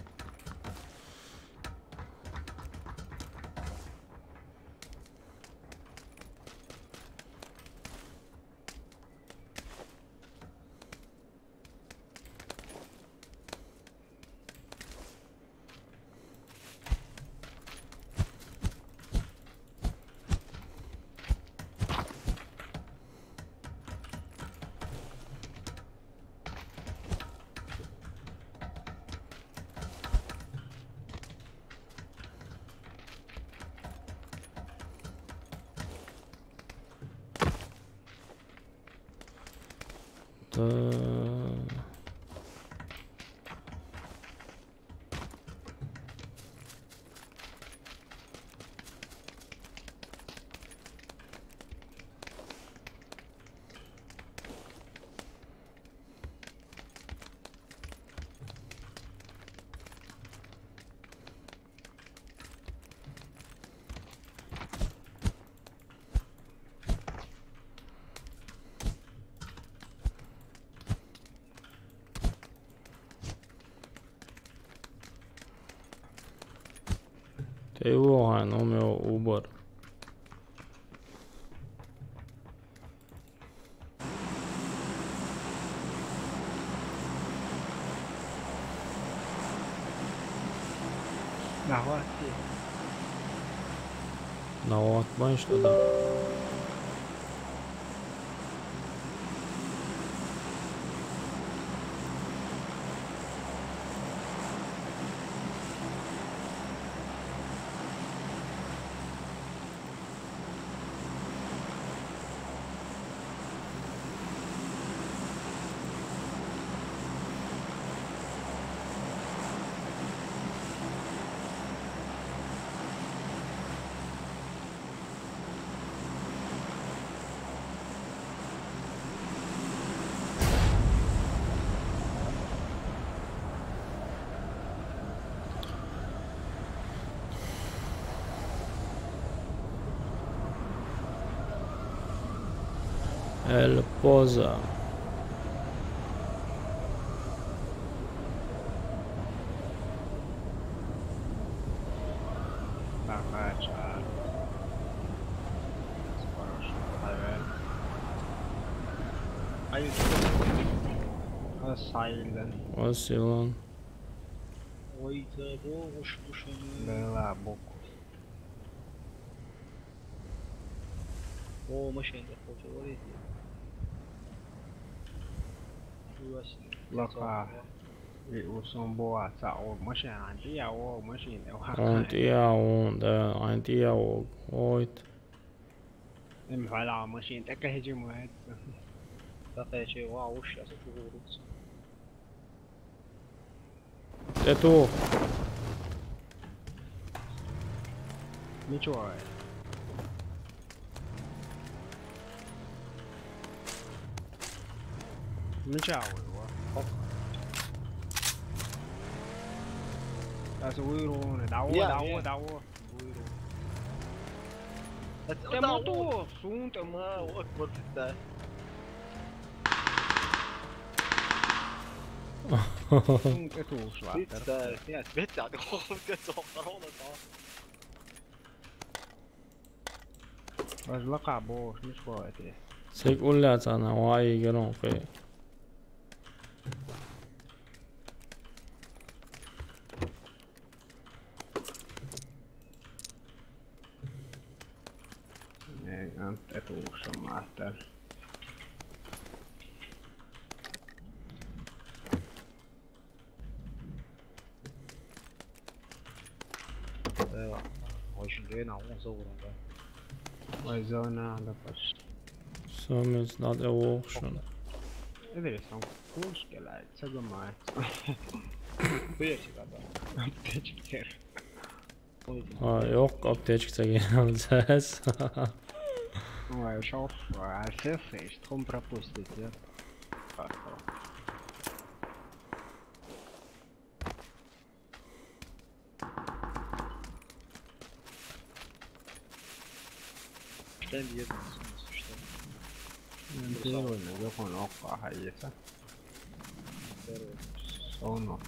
ايوه هنعمل اوبر. Нават başladı. El Poza. Oscilan. لا بوك هو مش عندك خوته وليد لقى وصون بوا تعو مش عندي او مش عندي او ده عندي او وايد المفعل ماشين تكهجم واحد Tāpēc jau aušas ir kūrūts. Te tu. Ничего. Ничего его. Das Euro, دعوة. Te motor, sunta, mano. أكبر في الثاني. Sunta توش الثاني بيت يعني كورونا بس لقع بوش مش فايته. Säg ulläät aina vai geron fe. Inte ett ord som mäter. ايوه هو شنجينا هو صورا ده وزونا على فش. Som är snart auction. Det är som kurskelä, se on mä. بيش هذا Apteeker. Yok apteekkitäkin on tässä. Ой, шоф, шеф, что он пропустит, да? Что делать? Что? Первый, наверное, ока хайеса. Соно,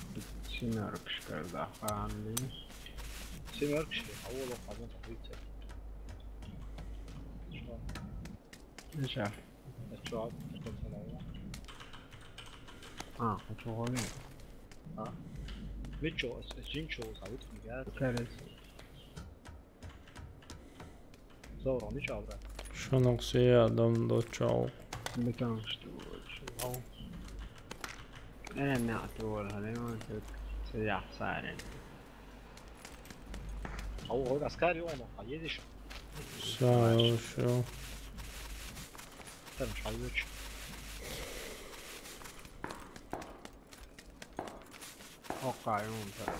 семерочка, да, ханли. Семерочка, أول واحد من تحويته. إيش عارف؟ الشعب تكون سنوات. شو هوني؟ ميتشو جينشو صارت مجال. كارث. صورة مش عبرة. Şunu adam da çao. مكان شو؟ أنا نعتبر هذا ما سياح ساري. هو عسكري هون حيدش. Sağ ol şu. مش حيدش. أوقع يوم ترى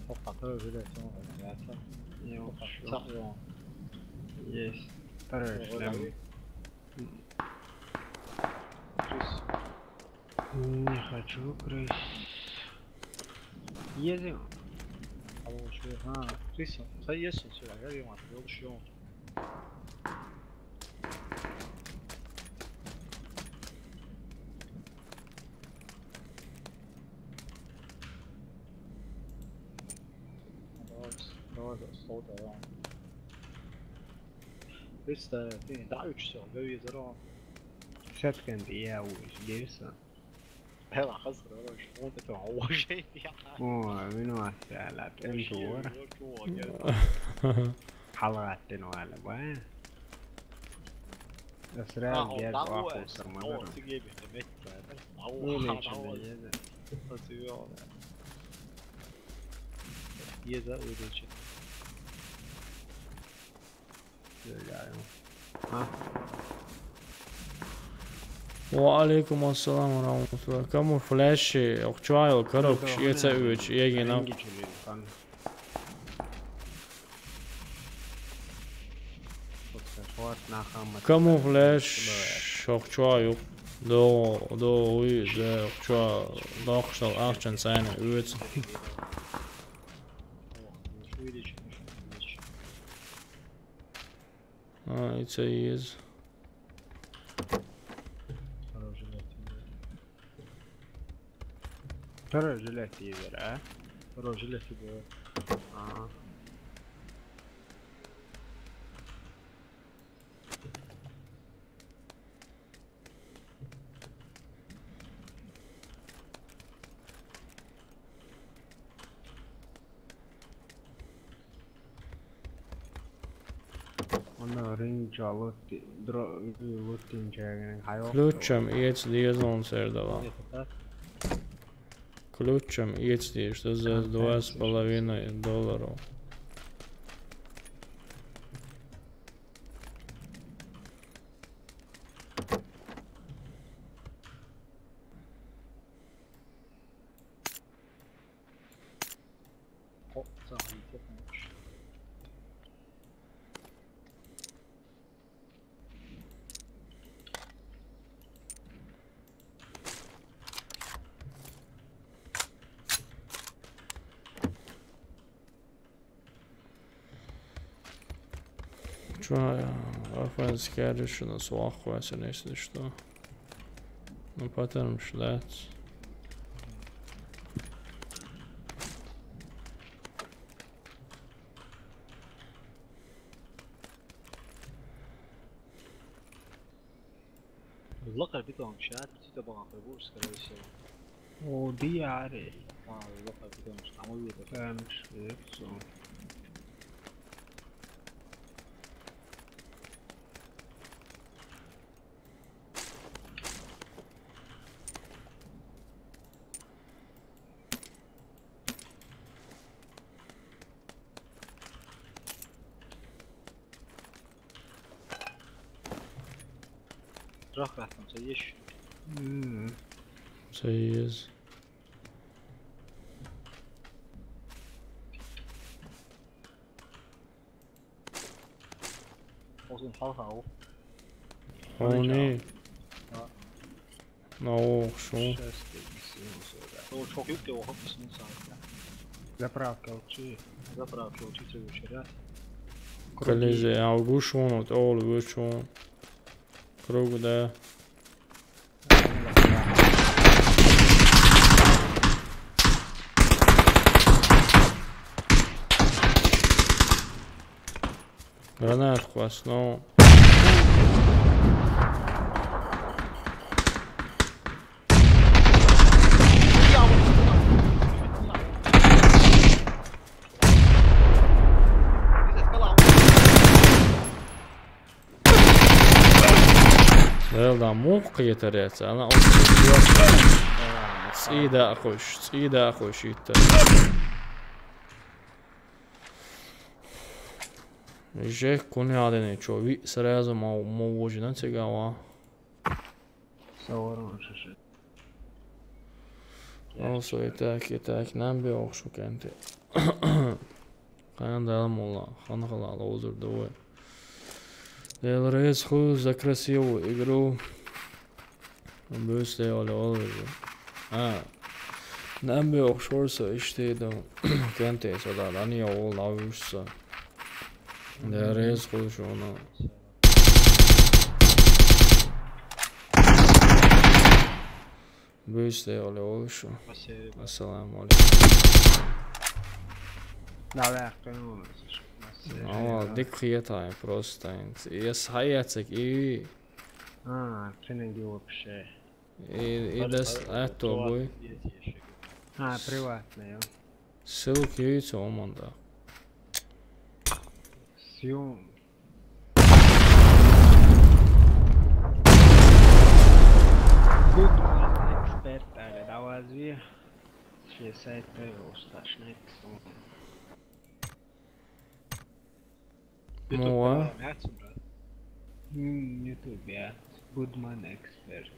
وقع ترى جلسة هون يوم صح يوم. يس ترى شلون. Не хочу крыс. Едем. أول شوي كريس خيس نسوي على اليوم عم تقول شلون. هذا الصوت يعني. لسه في 11 ساعة جوي زراعة. Sätkän tiedä uusissa. هلا خسر ولا شلون تتعوج شيء يعني. Minua täällä en tuoda. Halaatte noilla vai? Jos rääviä vakuussa mä verran. وعليكم السلام ورحمة الله. كم فلاش أخشوا كروك يتسويش يجينا. كم فلاش أخشوا دو ويز أخشوا داخل أخشن سنة ويز. It's a years. ترى جلتي ذرا. رجلة في أنا رينج علوتي لوتين جاين حيوان. Ključam iet diezons ir davā. Ključam iet tieši tas $2,5 $. Что, афганская решена суахуася, если что. Ну, потом ждать. اللقر بتاعهم شات تبغى خربوش سكريسو ودي عارف اللقر بتاعهم مش عمود فاهمش بيكسو راح مسيش سيز وصل الحلقة اهو هوني نو شو هو çok yük de o hafifsinin sahipler. Заправка учи. Заправки учите уширят. Коллеги, я угушу вот all вышел. Круг, да. Гранат хвастнул. يلا مو قيتريت انا صيدا اخوش يتا جيك كوني عادني чови сразу може на цигава صورون شاشة also يتاك نامبي اوخشو كانت قاين دالم والله خانقلا лозер دوي Делрез ху за красивую игру. Бюсте оле. Нам бы офшорса иштейдо. Кенте сада лани ол лавушса. Делрез ху шона. Бюсте оле олшо. Ассаламу алейкум. Давай, кто Дик хиетай просто. Я схаяцек и... тренинги вообще. И даст это бой. Приватные. Ссылки яйца оманда. Съем. Эксперт, але давай все сайты усташные. Моа. YouTube ja. Goodman expert.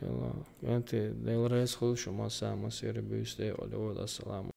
يلا انت ديل رئيس خذ شو ما سامة سير بيستي ولا ولا السلام